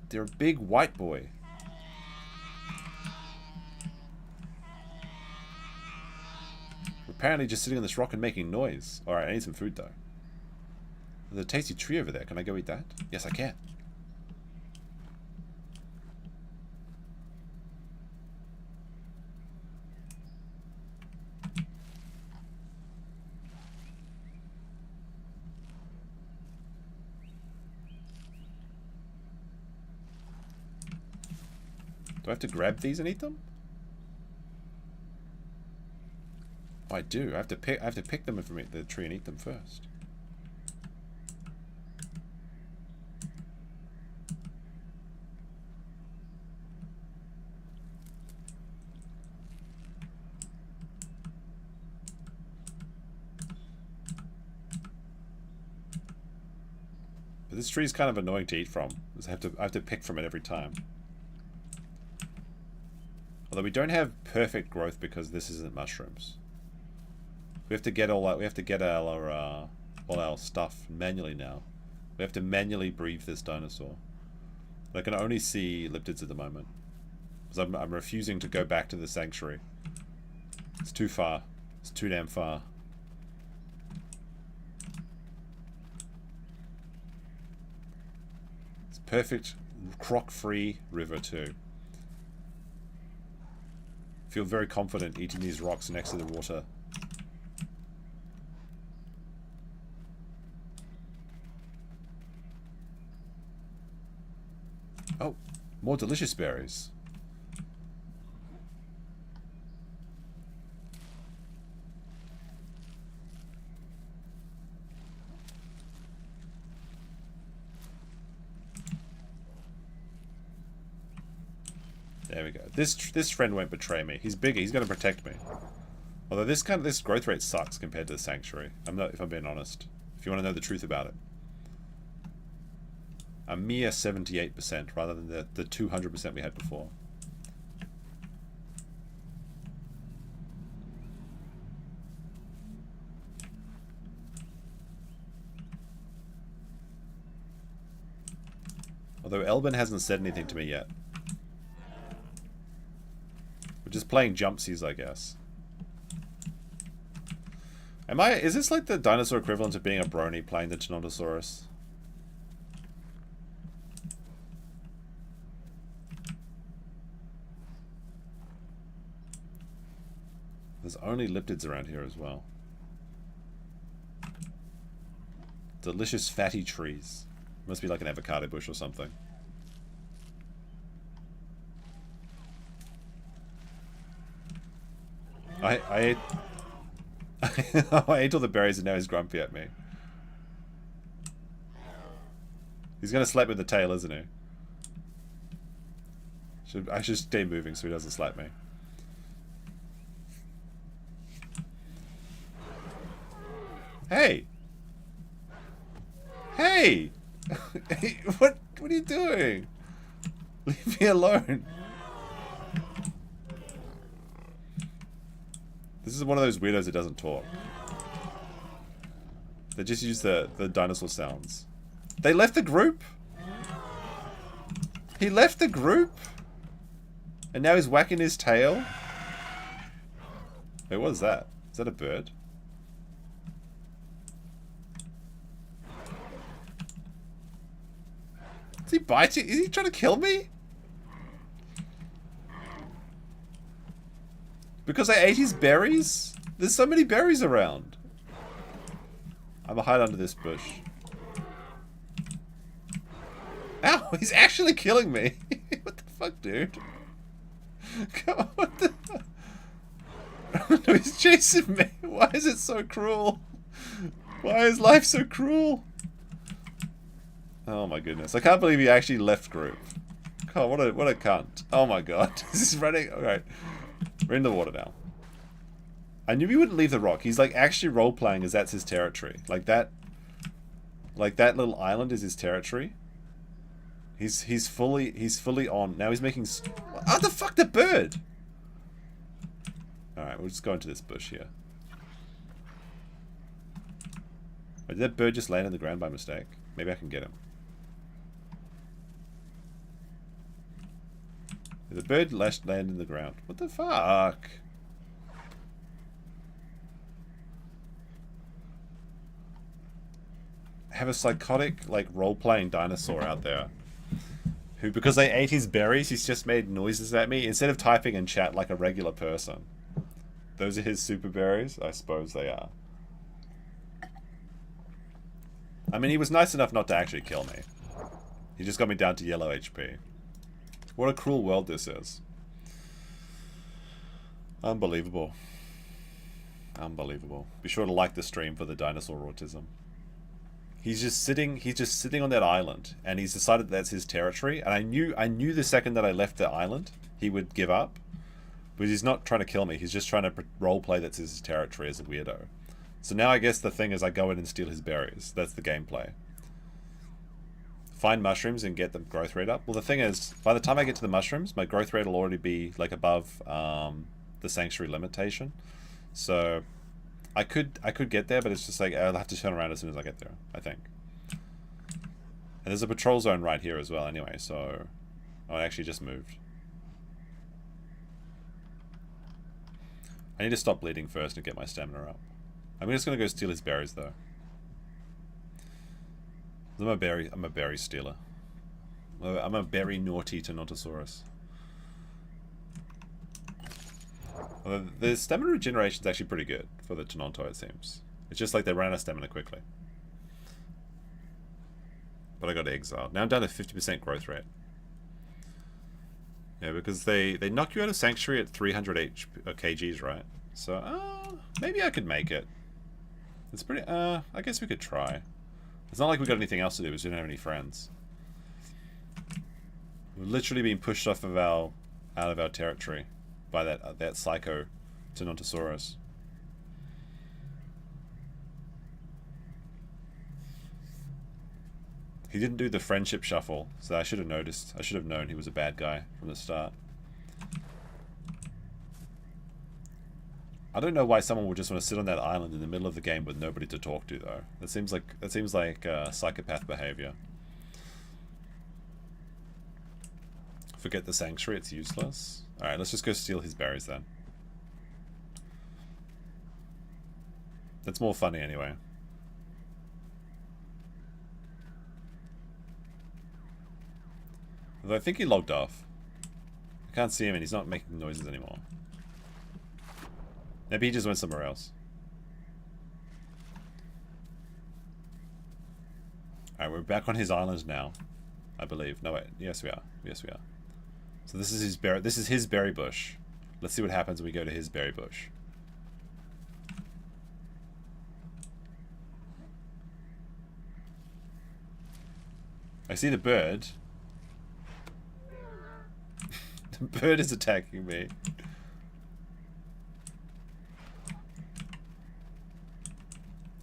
They're a big white boy. We're apparently just sitting on this rock and making noise. Alright, I need some food though. There's a tasty tree over there. Can I go eat that? Yes, I can. Do I have to grab these and eat them? Oh, I do. I have to pick them from the tree and eat them first. But this tree is kind of annoying to eat from. I have to pick from it every time. Although we don't have perfect growth because this isn't mushrooms. We have to get all our stuff manually now. We have to manually breathe this dinosaur. But I can only see liptids at the moment. Because I'm refusing to go back to the sanctuary. It's too far. It's too damn far. It's perfect croc-free river too. Feel very confident eating these rocks next to the water. Oh, more delicious berries. There we go. This friend won't betray me. He's bigger. He's going to protect me. Although this growth rate sucks compared to the sanctuary. If I'm being honest. If you want to know the truth about it. A mere 78% rather than the 200% we had before. Although Elbin hasn't said anything to me yet. We're just playing jumpsies, I guess. Is this like the dinosaur equivalent of being a brony playing the Tenontosaurus? There's only liptids around here as well. Delicious fatty trees. Must be like an avocado bush or something. I ate I ate all the berries and now he's grumpy at me. He's gonna slap me with the tail, isn't he? I should stay moving so he doesn't slap me. Hey! Hey! What are you doing? Leave me alone. This is one of those weirdos that doesn't talk. They just use the dinosaur sounds. They left the group? He left the group? And now he's whacking his tail? Wait, what is that? Is that a bird? Is he biting? Is he trying to kill me? Because I ate his berries? There's so many berries around. I'm gonna hide under this bush. Ow! He's actually killing me! What the fuck, dude? Come on, what the... No, he's chasing me. Why is it so cruel? Why is life so cruel? Oh my goodness. I can't believe he actually left group. God, what a cunt. Oh my god. This is running. Alright. We're in the water now. I knew he wouldn't leave the rock. He's like actually role-playing as that's his territory. Like that little island is his territory. He's fully on. Now he's making... Oh, the fuck, the bird! Alright, we'll just go into this bush here. Oh, did that bird just land on the ground by mistake? Maybe I can get him. The bird landed in the ground. What the fuck? Have a psychotic, like, role-playing dinosaur out there. Who, because I ate his berries, he's just made noises at me instead of typing in chat like a regular person. Those are his super berries? I suppose they are. I mean, he was nice enough not to actually kill me. He just got me down to yellow HP. What a cruel world this is. Unbelievable. Unbelievable. Be sure to like the stream for the dinosaur autism. He's just sitting on that island, and he's decided that's his territory, and I knew the second that I left the island, he would give up. But he's not trying to kill me, he's just trying to roleplay that's his territory as a weirdo. So now I guess the thing is I go in and steal his berries. That's the gameplay. Find mushrooms and get the growth rate up. Well, the thing is, by the time I get to the mushrooms, my growth rate will already be like above the sanctuary limitation. So I could get there, but it's just like I'll have to turn around as soon as I get there, I think. And there's a patrol zone right here as well anyway, so... Oh, I actually just moved. I need to stop bleeding first and get my stamina up. I'm just gonna go steal his berries though. I'm a berry stealer. I'm a berry naughty Tenontosaurus. Well, the stamina regeneration is actually pretty good for the Tenonto, it seems. It's just like they run out of stamina quickly. But I got exiled. Now I'm down to 50% growth rate. Yeah, because they knock you out of Sanctuary at 300 kgs, right? So, maybe I could make it. It's pretty, I guess we could try. It's not like we got anything else to do, we just didn't have any friends. We've literally been pushed off of out of our territory by that psycho Tenontosaurus. He didn't do the friendship shuffle, so I should have noticed. I should have known he was a bad guy from the start. I don't know why someone would just want to sit on that island in the middle of the game with nobody to talk to, though. That seems like psychopath behavior. Forget the sanctuary; it's useless. All right, let's just go steal his berries then. That's more funny anyway. Although I think he logged off. I can't see him and he's not making noises anymore. Maybe he just went somewhere else. Alright, we're back on his island now. I believe. No, wait. Yes, we are. Yes, we are. So this is his berry bush. Let's see what happens when we go to his berry bush. I see the bird. The bird is attacking me.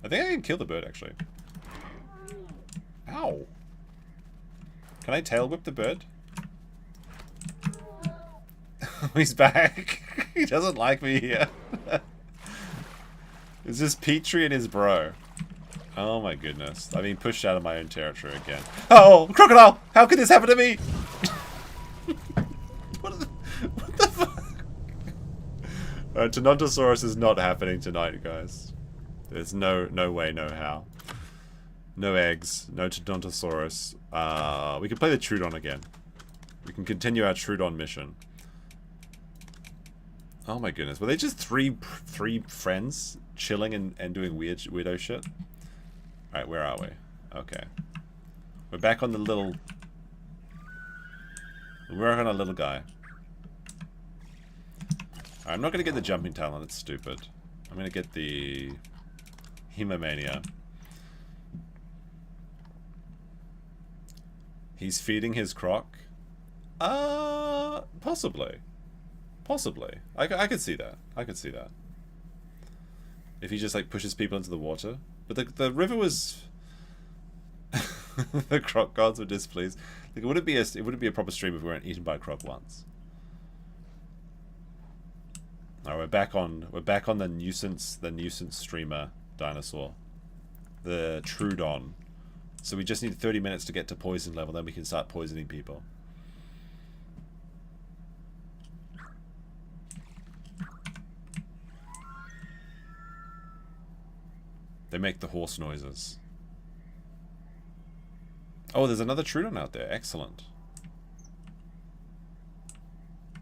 I think I can kill the bird, actually. Ow! Can I tail whip the bird? He's back. He doesn't like me here. It's just Petrie and his bro. Oh my goodness. I'm being pushed out of my own territory again. Oh! Crocodile! How could this happen to me? What the fuck? Tenontosaurus is not happening tonight, guys. There's no way, no how. No eggs, no Tenontosaurus. We can play the Trudon again. We can continue our Trudon mission. Oh my goodness, were they just three friends chilling and doing weirdo shit? Alright, where are we? Okay. We're back on the little... We're on a little guy. I'm not going to get the jumping talon, it's stupid. I'm going to get the Hemomania. He's feeding his croc? Possibly. Possibly. I could see that. I could see that. If he just like pushes people into the water. But the river was... the croc gods were displeased. Like, it wouldn't be a proper stream if we weren't eaten by a croc once. Alright, we're back on the nuisance streamer dinosaur. The Troodon. So we just need 30 minutes to get to poison level, then we can start poisoning people. They make the horse noises. Oh, there's another Troodon out there. Excellent.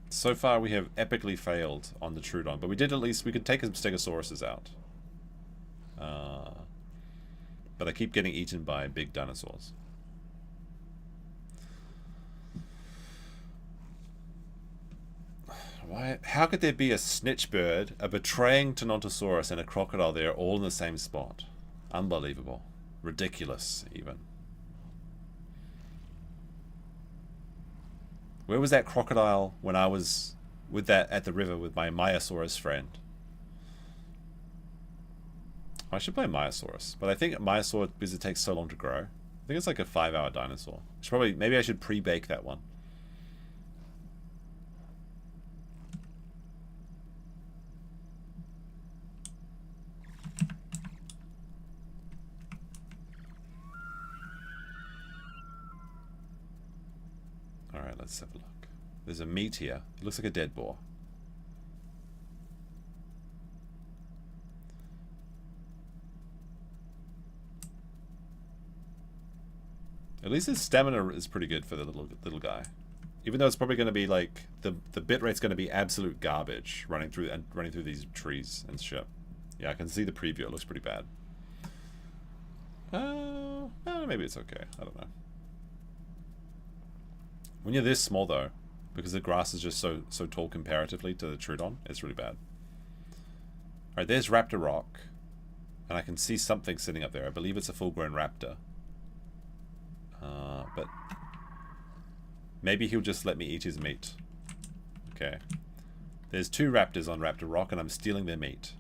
So far we have epically failed on the Troodon, but we could take some Stegosauruses out. But I keep getting eaten by big dinosaurs. Why? How could there be a snitch bird, a betraying Tenontosaurus, and a crocodile there all in the same spot? Unbelievable. Ridiculous, even. Where was that crocodile when I was with that at the river with my Myosaurus friend? I should play Myosaurus, but I think Myosaur, because it takes so long to grow, I think it's like a 5-hour dinosaur. Maybe I should pre-bake that one. Alright, let's have a look. There's a meat here. It looks like a dead boar. At least his stamina is pretty good for the little guy. Even though it's probably going to be like the bit rate's going to be absolute garbage running through these trees and shit. Yeah, I can see the preview. It looks pretty bad. Maybe it's okay. I don't know. When you're this small though, because the grass is just so tall comparatively to the Troodon, it's really bad. Alright, there's Raptor Rock. And I can see something sitting up there. I believe it's a full-grown raptor. But maybe he'll just let me eat his meat. Okay. There's 2 raptors on Raptor Rock and I'm stealing their meat.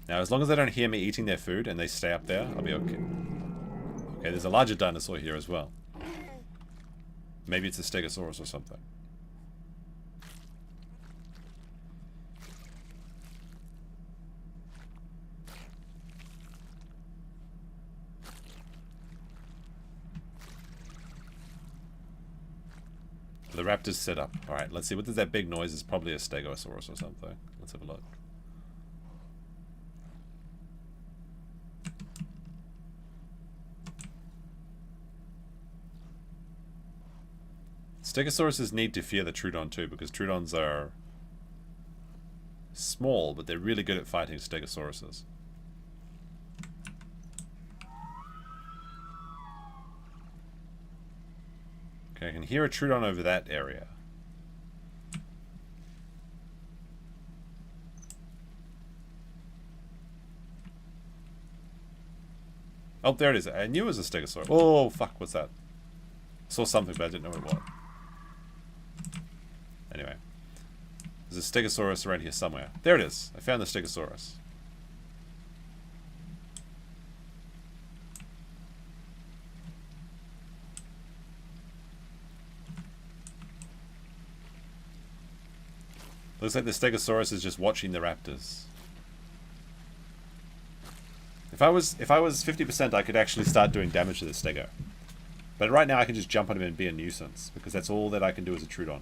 Now, as long as they don't hear me eating their food and they stay up there, I'll be okay. Okay, there's a larger dinosaur here as well. Maybe it's a Stegosaurus or something. The raptor's set up. Alright, let's see. What is that big noise? It's probably a Stegosaurus or something. Let's have a look. Stegosauruses need to fear the Troodon too, because Troodons are small, but they're really good at fighting Stegosauruses. Okay, I can hear a Troodon over that area. Oh, there it is. I knew it was a Stegosaurus. Oh, fuck, what's that? Saw something, but I didn't know what it was. Anyway. There's a Stegosaurus around here somewhere. There it is. I found the Stegosaurus. Looks like the Stegosaurus is just watching the raptors. If I was 50%, I could actually start doing damage to the Stego. But right now I can just jump on him and be a nuisance, because that's all that I can do as a Troodon.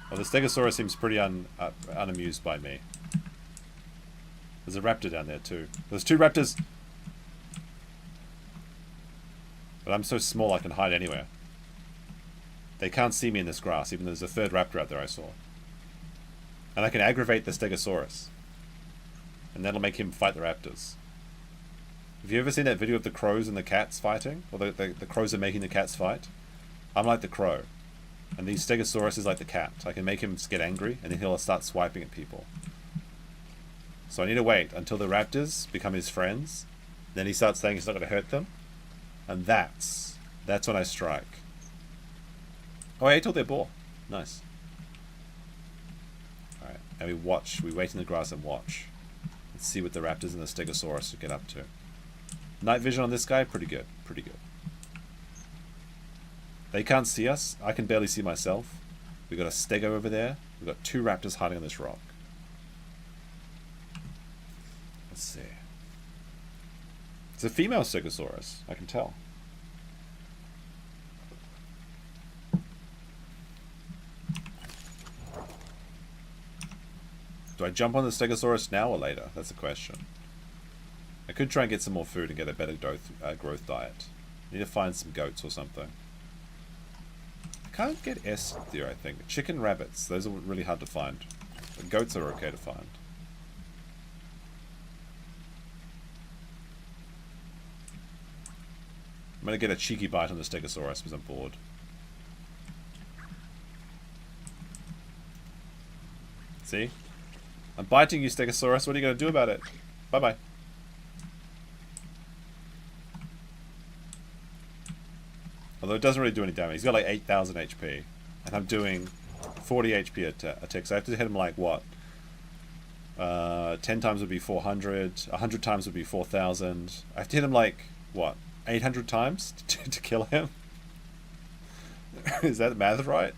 Well, the Stegosaurus seems pretty unamused by me. There's a raptor down there too. There's 2 raptors. But I'm so small I can hide anywhere. They can't see me in this grass, even though there's a 3rd raptor out there I saw. And I can aggravate the Stegosaurus. And that'll make him fight the raptors. Have you ever seen that video of the crows and the cats fighting? Or the crows are making the cats fight? I'm like the crow. And the Stegosaurus is like the cat. I can make him get angry, and then he'll start swiping at people. So I need to wait until the raptors become his friends. Then he starts saying he's not going to hurt them. And that's when I strike. Oh, I ate all their boar. Nice. Alright, and we watch. We wait in the grass and watch. Let's see what the raptors and the Stegosaurus get up to. Night vision on this guy, pretty good. Pretty good. They can't see us. I can barely see myself. We've got a Stego over there. We've got 2 raptors hiding on this rock. Let's see. It's a female Stegosaurus. I can tell. Do I jump on the Stegosaurus now or later? That's the question. I could try and get some more food and get a better growth diet. Need to find some goats or something. I can't get S there, I think. Chicken, rabbits. Those are really hard to find. But goats are okay to find. I'm going to get a cheeky bite on the Stegosaurus because I'm bored. See? I'm biting you, Stegosaurus. What are you going to do about it? Bye-bye. Although it doesn't really do any damage. He's got like 8,000 HP. And I'm doing 40 HP a tick. So I have to hit him like what? 10 times would be 400. 100 times would be 4,000. I have to hit him like, what? 800 times to kill him? Is that math right?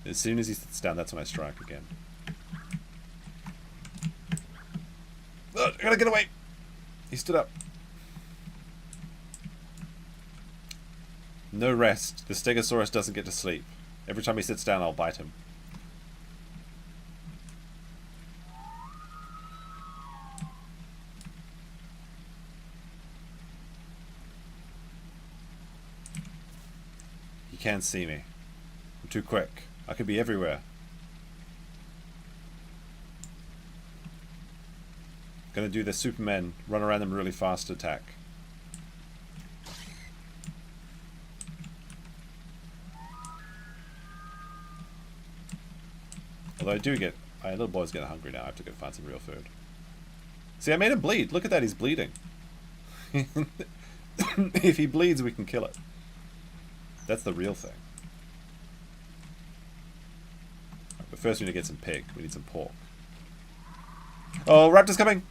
As soon as he sits down, that's when I strike again. Oh, I gotta get away! He stood up. No rest. The Stegosaurus doesn't get to sleep. Every time he sits down, I'll bite him. He can't see me. I'm too quick. I could be everywhere. Gonna do the Superman run around them really fast attack. Although I do get... my little boy's getting hungry now. I have to go find some real food. See, I made him bleed. Look at that, he's bleeding. If he bleeds, we can kill it. That's the real thing. Right, but first we need to get some pig. We need some pork. Oh, raptor's coming!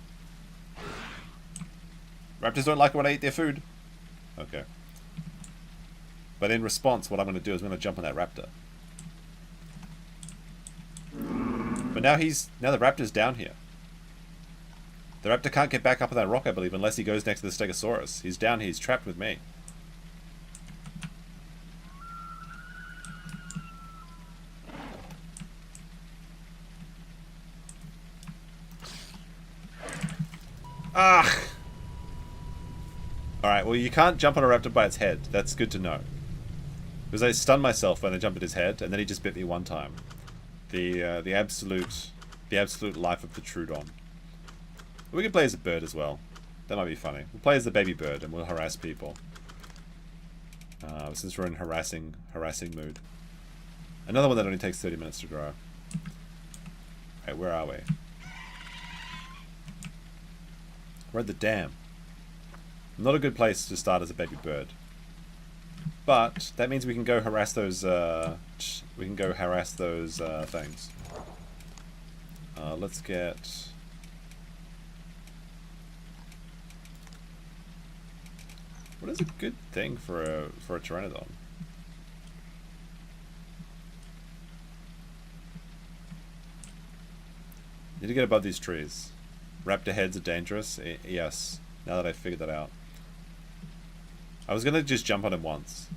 Raptors don't like it when I eat their food. Okay. But in response, what I'm going to do is I'm going to jump on that raptor. But now the raptor's down here. The raptor can't get back up on that rock, I believe, unless he goes next to the Stegosaurus. He's down here, he's trapped with me. Ah! Alright, well you can't jump on a raptor by its head. That's good to know. Because I stunned myself when I jumped at his head, and then he just bit me one time. The absolute life of the Trudon. We could play as a bird as well. That might be funny. We'll play as the baby bird and we'll harass people. Since we're in harassing mood. Another one that only takes 30 minutes to grow. Alright, where are we? We're at the dam. Not a good place to start as a baby bird. But that means we can go harass those things. Let's get... what is a good thing for a pteranodon? Need to get above these trees. Raptor heads are dangerous. Yes, now that I figured that out. I was gonna just jump on him once.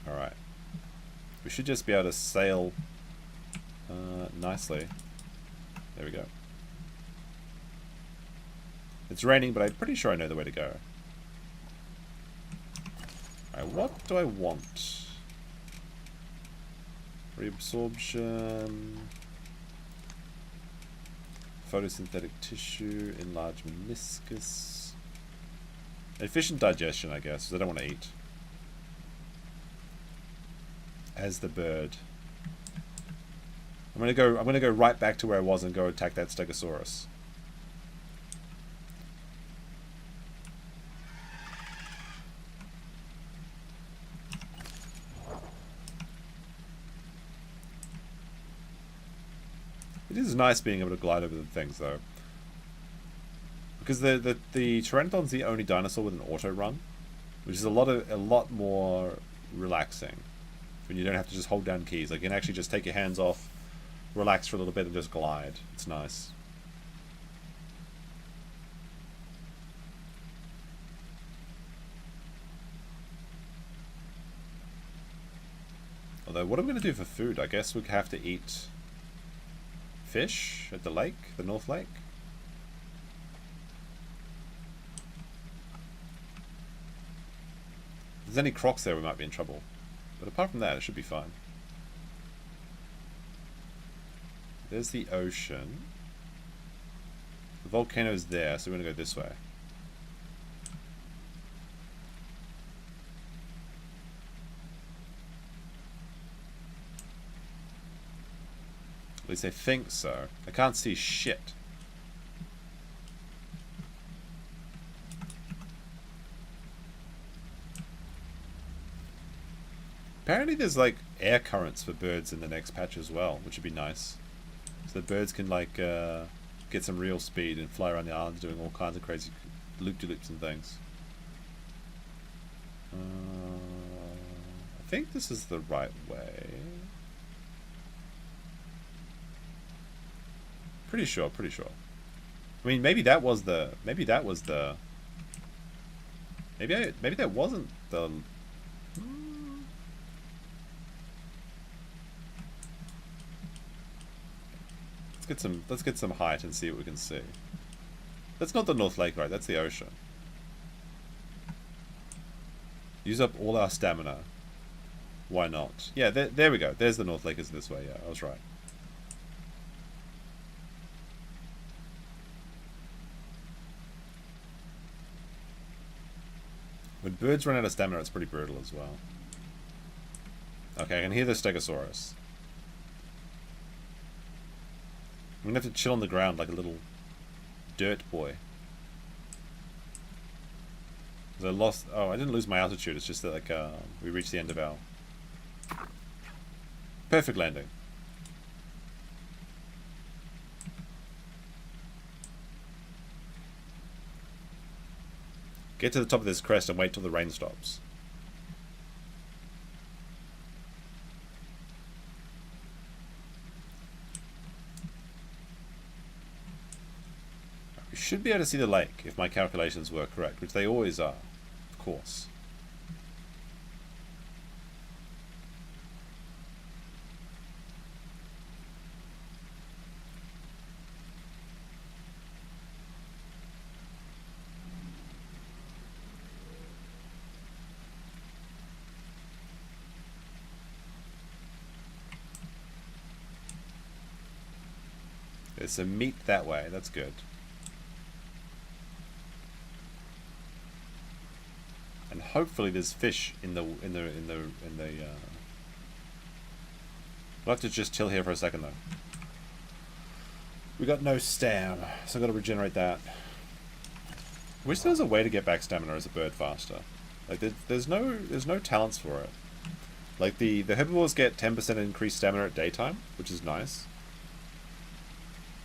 Alright. We should just be able to sail nicely. There we go. It's raining, but I'm pretty sure I know the way to go. Alright, what do I want? Reabsorption. Photosynthetic tissue. Enlarged meniscus. Efficient digestion, I guess, because I don't want to eat. As the bird. I'm gonna go right back to where I was and go attack that Stegosaurus. It is nice being able to glide over the things, though, because the Pteranodon's the only dinosaur with an auto run, which is a lot more relaxing when you don't have to just hold down keys. Like, you can actually just take your hands off, relax for a little bit, and just glide. It's nice. Although, what are we going to do for food? I guess we have to eat fish at the lake, the North Lake. If there's any Crocs there, we might be in trouble. But apart from that, it should be fine. There's the ocean. The volcano's there, so we're going to go this way. At least I think so. I can't see shit. Apparently there's like air currents for birds in the next patch as well, which would be nice. So the birds can like get some real speed and fly around the islands doing all kinds of crazy loop-de-loops and things. I think this is the right way. Pretty sure. I mean, maybe that was the... Maybe that wasn't the... Let's get some height and see what we can see. That's not the North Lake, right? That's the ocean. Use up all our stamina. Why not? Yeah, there we go. There's the North Lake is this way. Yeah, I was right. When birds run out of stamina, it's pretty brutal as well. Okay, I can hear the Stegosaurus. I'm gonna have to chill on the ground like a little dirt boy. I lost... Oh, I didn't lose my altitude. It's just that, like, we reached the end of our... Perfect landing. Get to the top of this crest and wait till the rain stops. We should be able to see the lake if my calculations were correct, which they always are, of course. There's some meat that way. That's good. And hopefully there's fish in the We'll have to just chill here for a second though. We got no stam, so I've got to regenerate that. Wish there was a way to get back stamina as a bird faster. Like there's no talents for it. Like the herbivores get 10% increased stamina at daytime, which is nice.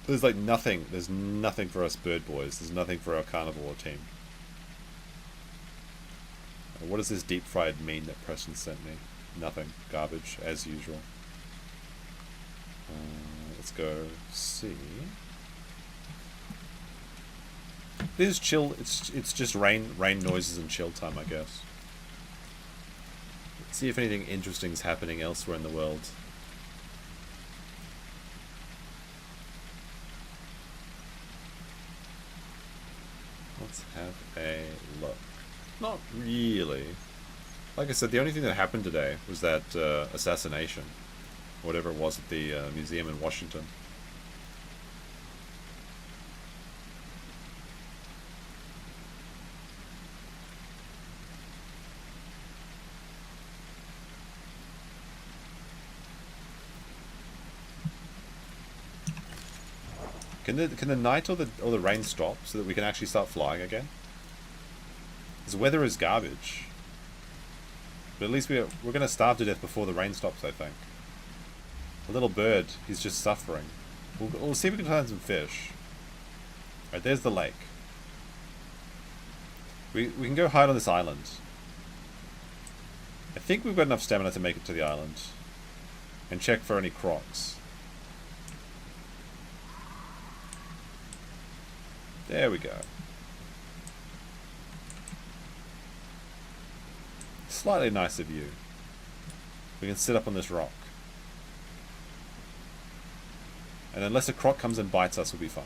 There's like nothing. There's nothing for us bird boys. There's nothing for our carnivore team. What does this deep fried mean that Preston sent me? Nothing. Garbage, as usual. Let's go see. This is chill. It's just rain noises and chill time, I guess. Let's see if anything interesting is happening elsewhere in the world. Let's have a look. Not really. Like I said, the only thing that happened today was that assassination. whatever it was at the museum in Washington. Can the night or the rain stop so that we can actually start flying again? This weather is garbage. But at least we're going to starve to death before the rain stops, I think. A little bird, he's just suffering. We'll see if we can find some fish. Alright, there's the lake. We can go hide on this island. I think we've got enough stamina to make it to the island. And check for any crocs. There we go. Slightly nicer view. We can sit up on this rock. And unless a croc comes and bites us, we'll be fine.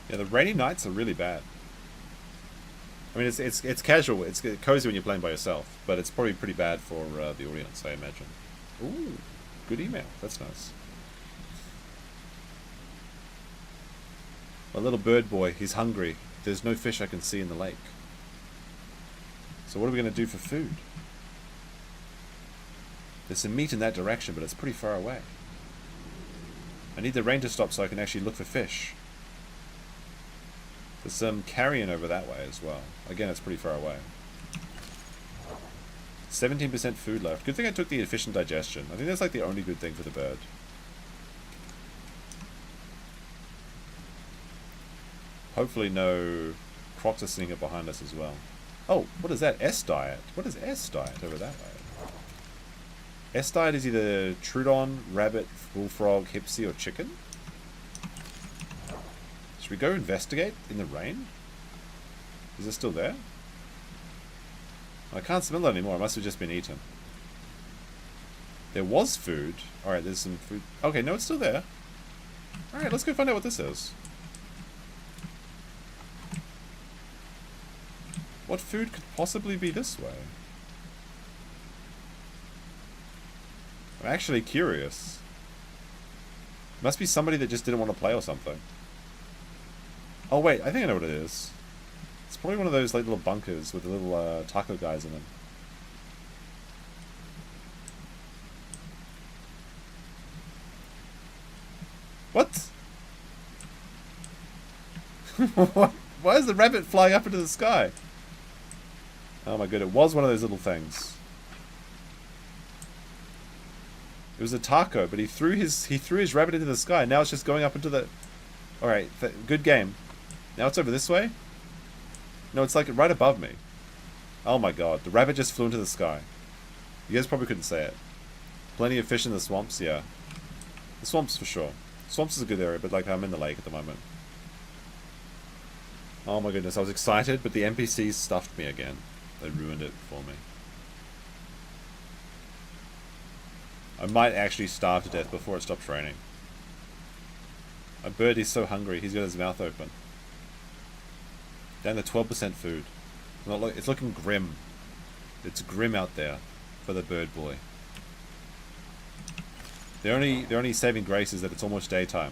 Yeah, the rainy nights are really bad. I mean, it's casual, it's cozy when you're playing by yourself, but it's probably pretty bad for the audience, I imagine. Ooh, good email. That's nice. My little bird boy, he's hungry. There's no fish I can see in the lake. So what are we going to do for food? There's some meat in that direction, but it's pretty far away. I need the rain to stop so I can actually look for fish. There's some carrion over that way as well. Again, it's pretty far away. 17% food left. Good thing I took the efficient digestion. I think that's like the only good thing for the bird. Hopefully no crocs are sneaking up behind us as well. Oh, what is that? S diet. What is S diet over that way? S diet is either Trudon, rabbit, bullfrog, hipsy, or chicken. Should we go investigate in the rain? Is it still there? I can't smell it anymore. It must have just been eaten. There was food. Alright, there's some food. Okay, no, it's still there. Alright, let's go find out what this is. What food could possibly be this way? I'm actually curious. Must be somebody that just didn't want to play or something. Oh wait, I think I know what it is. It's probably one of those like little bunkers with the little taco guys in them. What? What? Why is the rabbit flying up into the sky? Oh my god, it was one of those little things. It was a taco, but he threw his rabbit into the sky. Now it's just going up into the... Alright, good game. Now it's over this way? No, it's like right above me. Oh my god, the rabbit just flew into the sky. You guys probably couldn't say it. Plenty of fish in the swamps, yeah. The swamps for sure. Swamps is a good area, but like I'm in the lake at the moment. Oh my goodness, I was excited, but the NPCs stuffed me again. They ruined it for me. I might actually starve to death before it stops raining. My bird is so hungry, he's got his mouth open. Down to 12% food. It's looking grim. It's grim out there for the bird boy. The only saving grace is that it's almost daytime.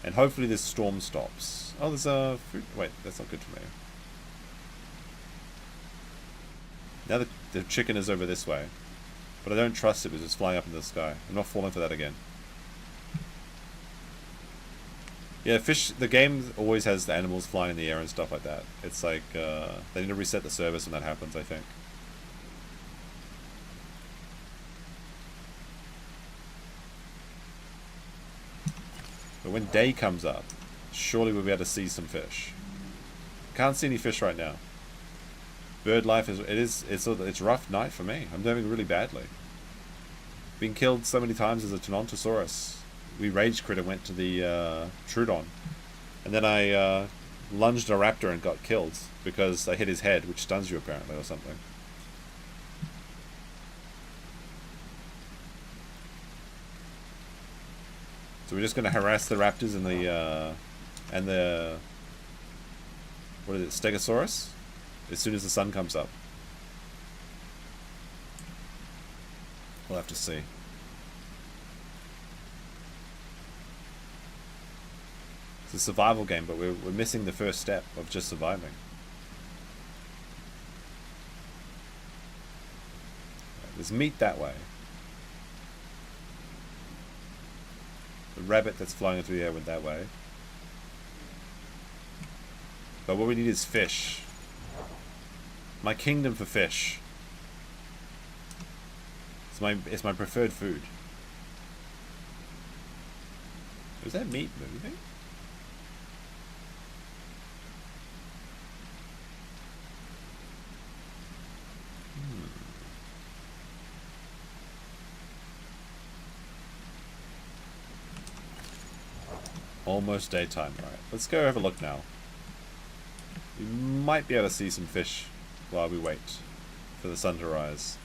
And hopefully this storm stops. Oh, there's a food. Wait, that's not good for me. Now the chicken is over this way. But I don't trust it because it's flying up into the sky. I'm not falling for that again. Yeah, the game always has the animals flying in the air and stuff like that. It's like, they need to reset the service when that happens, I think. But when day comes up, surely we'll be able to see some fish. Can't see any fish right now. Bird life it's a rough night for me. I'm doing really badly. Been killed so many times as a Tenontosaurus. We rage crit and went to the Trudon. And then I lunged a raptor and got killed because I hit his head, which stuns you apparently or something. So we're just going to harass the raptors and the what is it, Stegosaurus, as soon as the sun comes up. We'll have to see. It's a survival game, but we're missing the first step of just surviving. There's meat that way. The rabbit that's flying through the air went that way. But what we need is fish. My kingdom for fish. It's my preferred food. Is that meat moving? Almost daytime. Alright, let's go have a look now. We might be able to see some fish while we wait for the sun to rise.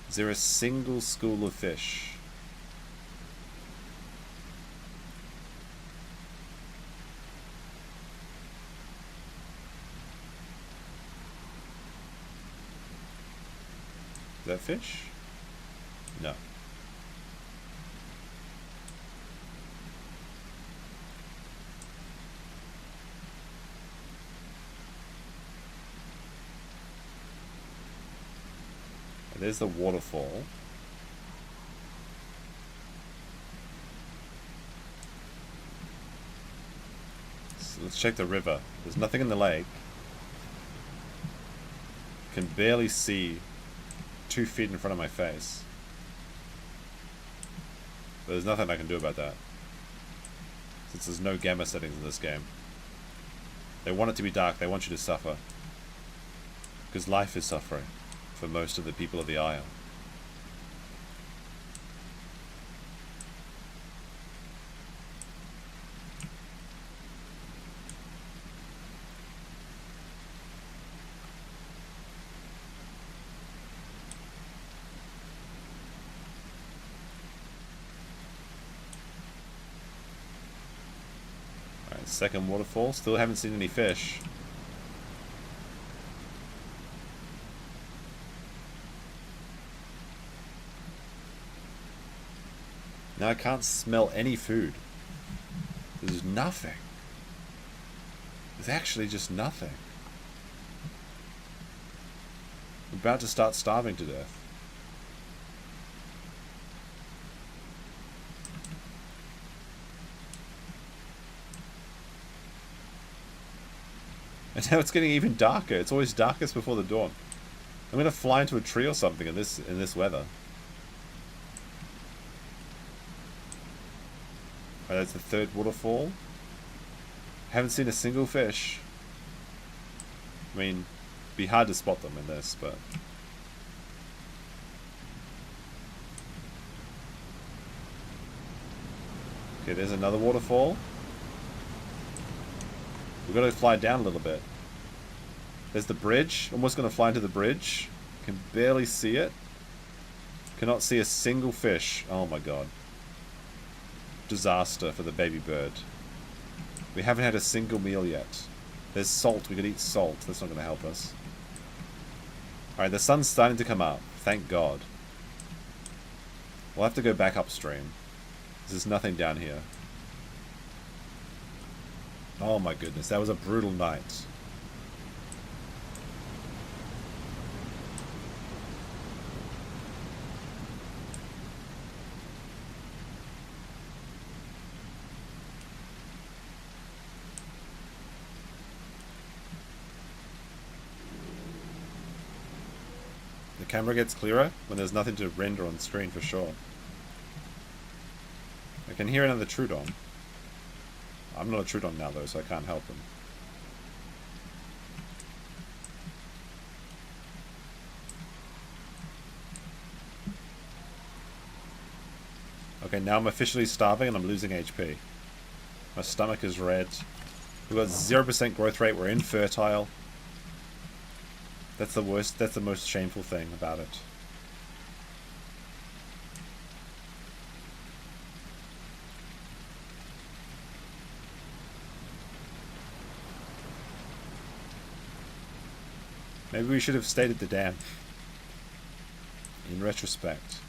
Is there a single school of fish? Is that fish? No. There's the waterfall. So let's check the river. There's nothing in the lake. Can barely see 2 feet in front of my face. But there's nothing I can do about that, since there's no gamma settings in this game. They want it to be dark. They want you to suffer. Because life is suffering for most of the people of the Isle. Alright, second waterfall. Still haven't seen any fish. Now I can't smell any food. There's nothing. There's actually just nothing. I'm about to start starving to death. And now it's getting even darker. It's always darkest before the dawn. I'm gonna fly into a tree or something in this weather. Right, that's the third waterfall. Haven't seen a single fish. I mean, it'd be hard to spot them in this, but... Okay, there's another waterfall. We've got to fly down a little bit. There's the bridge. Almost going to fly into the bridge. Can barely see it. Cannot see a single fish. Oh my god. Disaster for the baby bird. We haven't had a single meal yet. There's salt. We could eat salt. That's not going to help us. Alright, the sun's starting to come up. Thank god. We'll have to go back upstream. There's nothing down here. Oh my goodness, that was a brutal night. The camera gets clearer when there's nothing to render on screen for sure. I can hear another Trudon. I'm not a Trudon now though, so I can't help him. Okay, now I'm officially starving and I'm losing HP. My stomach is red. We've got 0% growth rate. We're infertile. That's the worst. That's the most shameful thing about it. Maybe we should have stayed at the dam. In retrospect.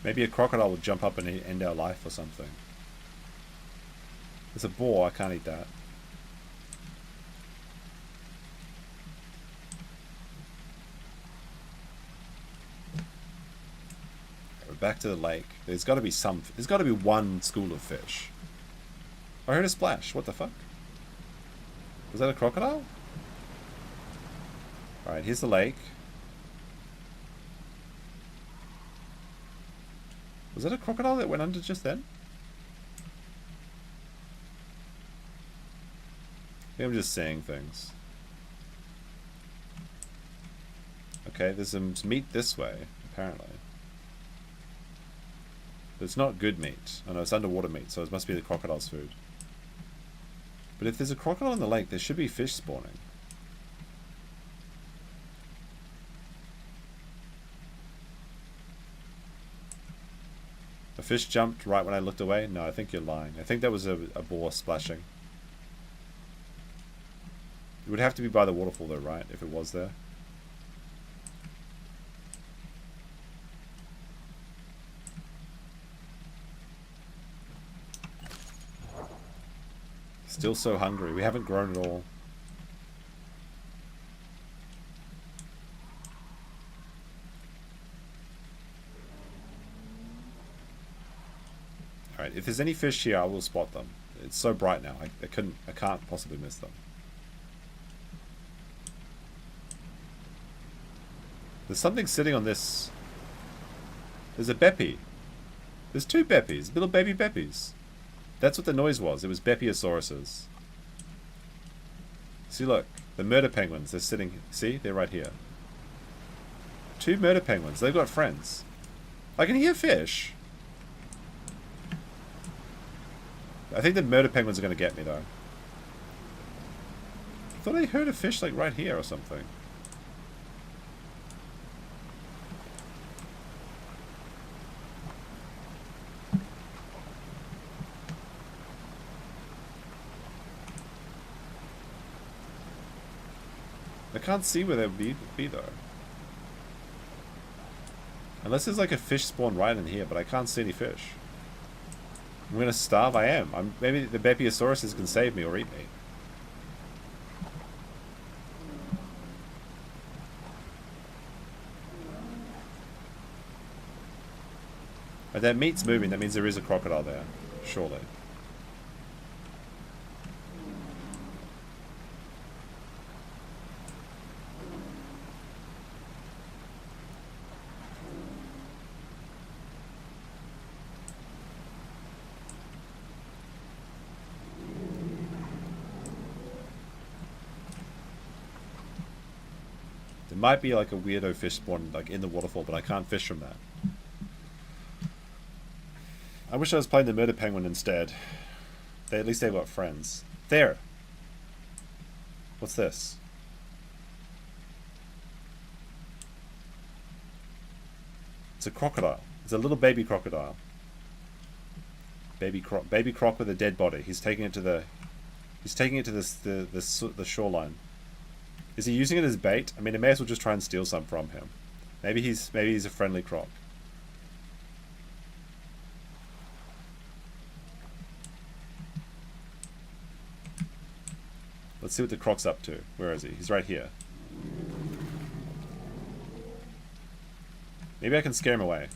Maybe a crocodile will jump up and end our life or something. There's a boar, I can't eat that. We're back to the lake. There's got to be one school of fish. I heard a splash. What the fuck? Was that a crocodile? Alright, here's the lake. Was that a crocodile that went under just then? I think I'm just saying things. Okay, there's some meat this way, apparently. But it's not good meat. Oh no, it's underwater meat, so it must be the crocodile's food. But if there's a crocodile in the lake, there should be fish spawning. A fish jumped right when I looked away? No, I think you're lying. I think that was a boar splashing. It would have to be by the waterfall though, right? If it was there. Still so hungry. We haven't grown at all. Alright, if there's any fish here, I will spot them. It's so bright now. I can't possibly miss them. There's something sitting on this. There's a beppy. There's two beppies, little baby beppies. That's what the noise was. It was bepiosauruses. See, look, the murder penguins. They're sitting. See, they're right here. Two murder penguins. They've got friends. I can hear fish. I think the murder penguins are going to get me, though. I thought I heard a fish, like, right here or something. I can't see where they would be, though. Unless there's, like, a fish spawn right in here, but I can't see any fish. I'm gonna starve. I am. Maybe the bepiosauruses can save me or eat me. But that meat's moving. That means there is a crocodile there. Surely. Might be like a weirdo fish spawn like in the waterfall, but I can't fish from that. I wish I was playing the murder penguin instead. At least they've got friends. There! What's this? It's a crocodile. It's a little baby crocodile. Baby croc with a dead body. He's taking it to the shoreline. Is he using it as bait? I mean, I may as well just try and steal some from him. Maybe he's a friendly croc. Let's see what the croc's up to. Where is he? He's right here. Maybe I can scare him away.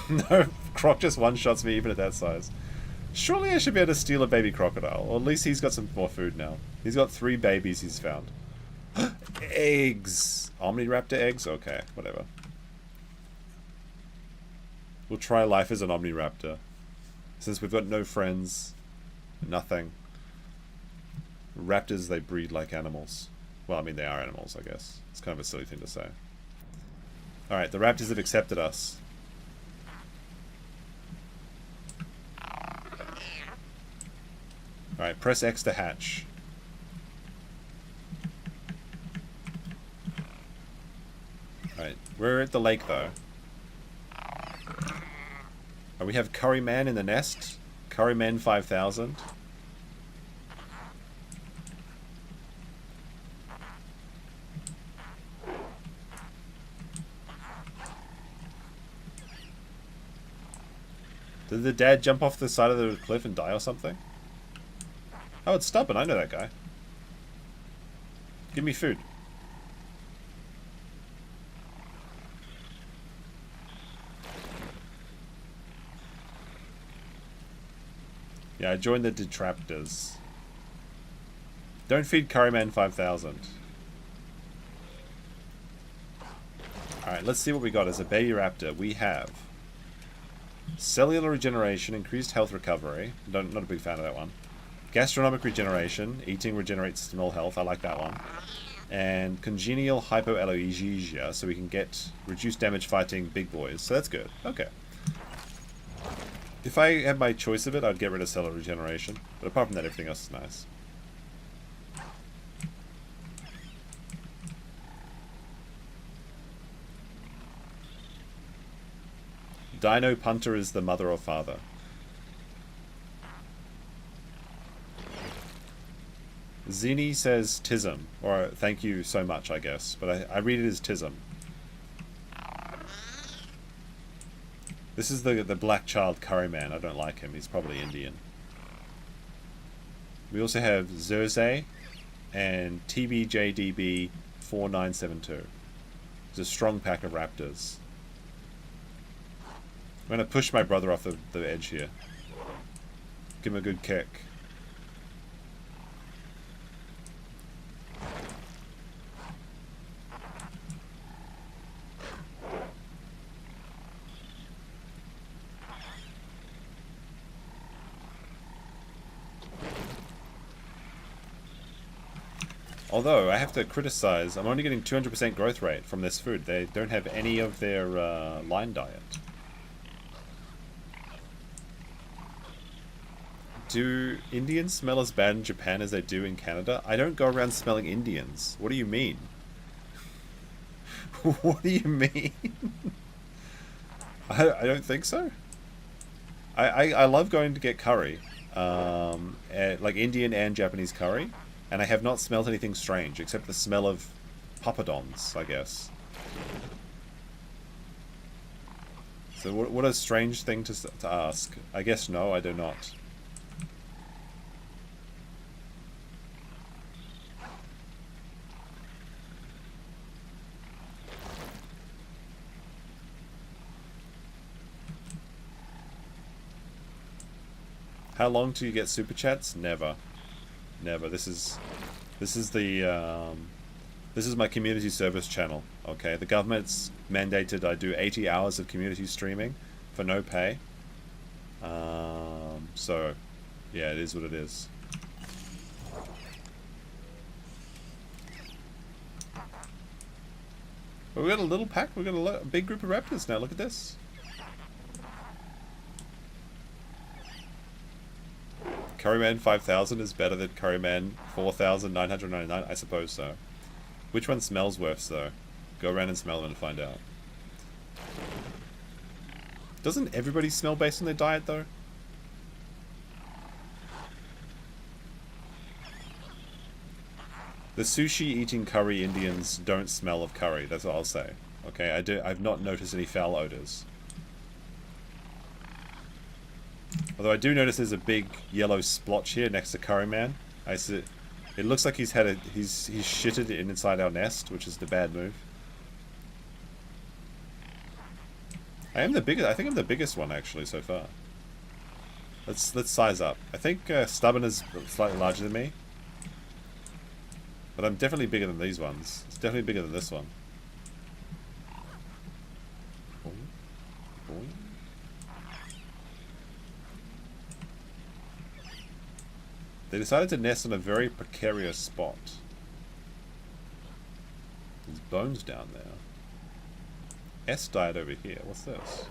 No, croc just one-shots me even at that size. Surely I should be able to steal a baby crocodile. Or at least he's got some more food now. He's got 3 babies he's found. Eggs! Omniraptor eggs? Okay, whatever. We'll try life as an Omniraptor. Since we've got no friends. Nothing. Raptors, they breed like animals. Well, I mean, they are animals, I guess. It's kind of a silly thing to say. Alright, the raptors have accepted us. Alright, press X to hatch. Alright, we're at the lake, though. Oh, we have Curryman in the nest. Curryman 5000. Did the dad jump off the side of the cliff and die or something? Oh, it's Stubborn. I know that guy. Give me food. Yeah, I joined the Detraptors. Don't feed Curryman 5000. Alright, let's see what we got as a baby raptor. We have cellular regeneration, increased health recovery. Not a big fan of that one. Gastronomic regeneration. Eating regenerates small health. I like that one. And congenial hypoallergesia, so we can get reduced damage fighting big boys. So that's good. Okay. If I had my choice of it, I'd get rid of cellular regeneration. But apart from that, everything else is nice. Dino Punter is the mother or father. Zini says Tism, or thank you so much, I guess, but I read it as Tism. This is the black child Curryman. I don't like him. He's probably Indian. We also have Zerze and TBJDB 4972. It's a strong pack of raptors. I'm going to push my brother off the edge here. Give him a good kick. Although, I have to criticize, I'm only getting 200% growth rate from this food. They don't have any of their line diet. Do Indians smell as bad in Japan as they do in Canada? I don't go around smelling Indians. What do you mean? What do you mean? I don't think so. I love going to get curry. Like Indian and Japanese curry. And I have not smelled anything strange, except the smell of poppadons, I guess. So what a strange thing to ask. I guess no, I do not. How long do you get super chats? Never. Never. This is my community service channel. Okay, the government's mandated I do 80 hours of community streaming for no pay. So yeah, it is what it is. But we got a little pack. We got a big group of raptors now. Look at this. Curryman 5000 is better than Curryman 4999? I suppose so. Which one smells worse, though? Go around and smell them and find out. Doesn't everybody smell based on their diet, though? The sushi-eating curry Indians don't smell of curry, that's what I'll say. Okay, I've not noticed any foul odors. Although I do notice there's a big yellow splotch here next to Curryman. I see. It looks like he's shitted inside our nest, which is the bad move. I think I'm the biggest one actually so far. Let's size up. I think Stubborn is slightly larger than me, but I'm definitely bigger than these ones. It's definitely bigger than this one. Boing. Boing. They decided to nest in a very precarious spot. There's bones down there. S died over here. What's this?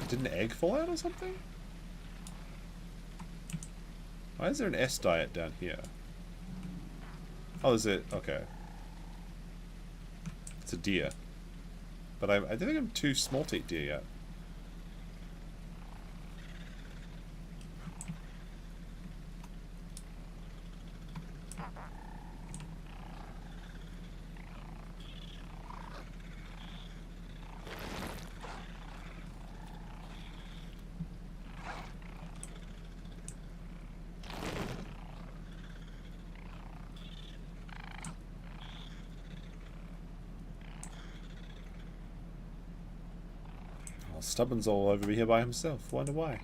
Did an egg fall out or something? Why is there an S diet down here? Oh, is it? Okay. It's a deer. But I don't think I'm too small to eat deer yet. Stubborn's all over here by himself. Wonder why.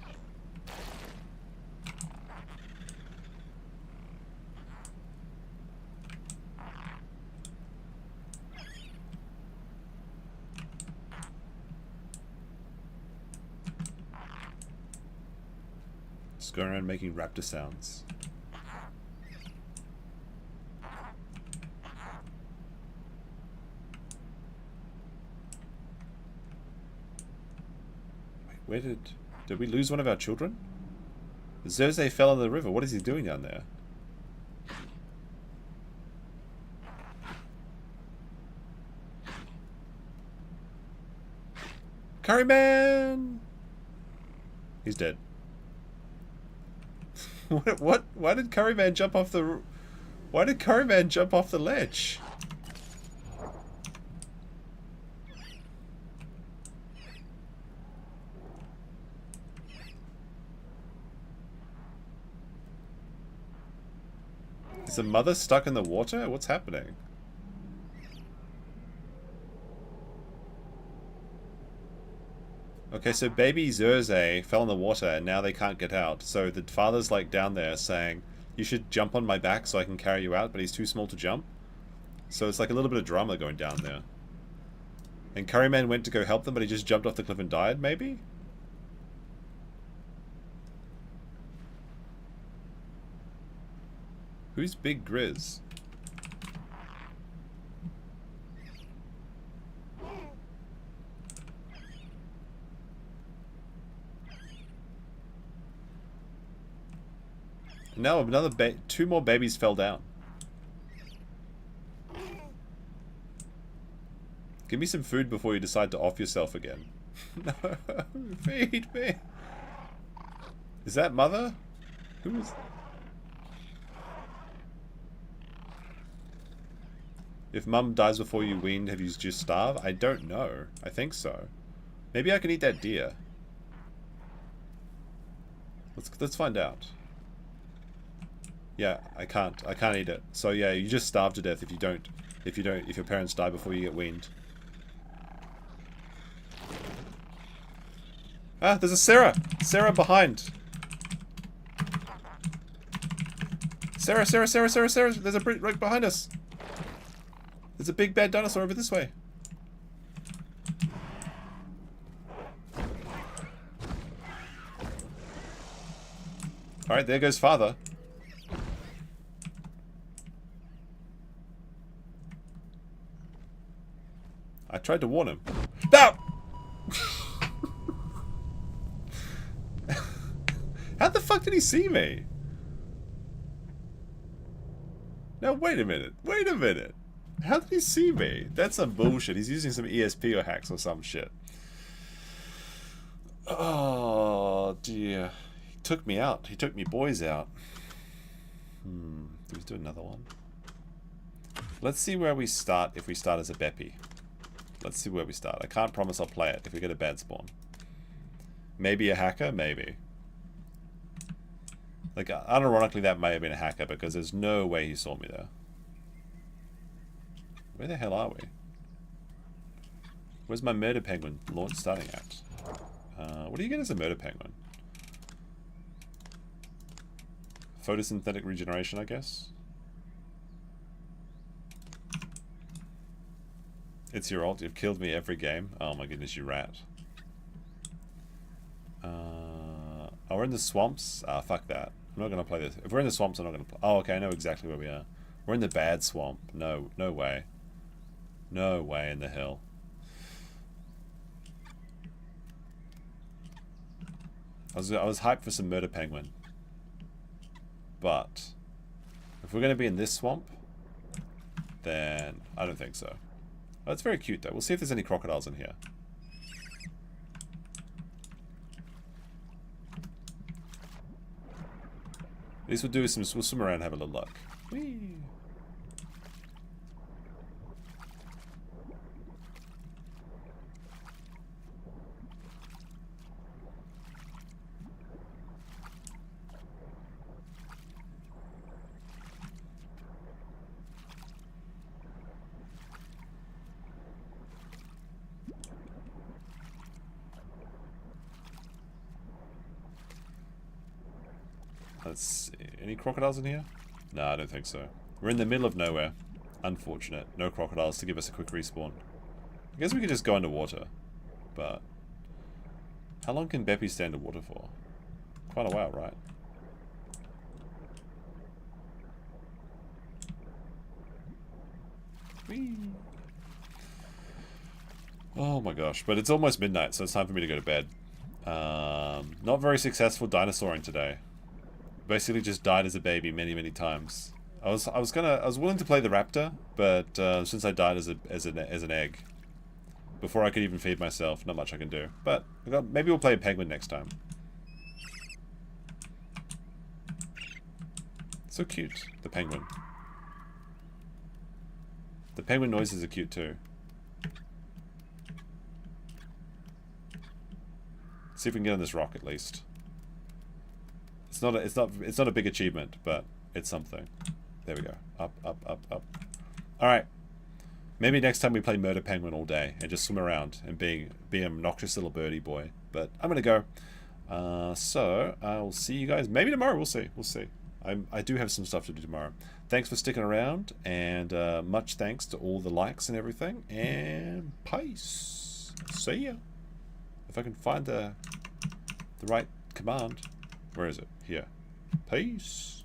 Just going around making raptor sounds. Where did we lose one of our children? Xerxes fell in the river. What is he doing down there? Curryman! He's dead. What? Why did Curryman jump off the... Why did Curryman jump off the ledge? Is the mother stuck in the water? What's happening? Okay, so baby Xerxes fell in the water and now they can't get out. So the father's like down there saying, you should jump on my back so I can carry you out, but he's too small to jump. So it's like a little bit of drama going down there. And Curryman went to go help them, but he just jumped off the cliff and died, maybe? Who's Big Grizz? No, two more babies fell down. Give me some food before you decide to off yourself again. No, feed me. Is that mother? Who is... If mum dies before you weaned, have you just starved? I don't know. I think so. Maybe I can eat that deer. Let's find out. Yeah, I can't eat it. So yeah, you just starve to death if your parents die before you get weaned. Ah, there's a Sarah! Sarah behind! Sarah! There's a Brit right behind us! There's a big bad dinosaur over this way. Alright, there goes father. I tried to warn him. No! How the fuck did he see me? No, wait a minute. Wait a minute. How did he see me? That's some bullshit. He's using some ESP or hacks or some shit. Oh, dear. He took me out. He took me boys out. Let's do another one. Let's see where we start if we start as a Beppy. Let's see where we start. I can't promise I'll play it if we get a bad spawn. Maybe a hacker? Maybe. Like, unironically, that may have been a hacker because there's no way he saw me there. Where the hell are we? Where's my murder penguin launch starting at? What do you get as a murder penguin? Photosynthetic regeneration, I guess? It's your ult. You've killed me every game. Oh my goodness, you rat. Oh, Oh, we're in the swamps? Ah, fuck that. I'm not going to play this. If we're in the swamps, I'm not going to play. Oh, okay, I know exactly where we are. We're in the bad swamp. No, no way. No way in the hell. I was hyped for some murder penguin. But if we're going to be in this swamp, then I don't think so. Oh, it's very cute though. We'll see if there's any crocodiles in here. At least we'll swim around and have a little look. Whee! Let's see. Any crocodiles in here? No, I don't think so. We're in the middle of nowhere. Unfortunate. No crocodiles to give us a quick respawn. I guess we could just go underwater. But how long can Beppy stay underwater for? Quite a while, right? Whee! Oh my gosh. But it's almost midnight, so it's time for me to go to bed. Not very successful dinosauring today. Basically just died as a baby many times. I was willing to play the raptor, but since I died as an egg before I could even feed myself, not much I can do. But maybe we'll play a penguin next time. So cute, the penguin. The penguin noises are cute too. Let's see if we can get on this rock at least. It's not a big achievement, but it's something. There we go. Up. Alright. Maybe next time we play Murder Penguin all day and just swim around and be an obnoxious little birdie boy. But I'm gonna go. So I'll see you guys maybe tomorrow. We'll see. I do have some stuff to do tomorrow. Thanks for sticking around, and much thanks to all the likes and everything. And peace. See ya. If I can find the right command. Where is it? Here. Peace.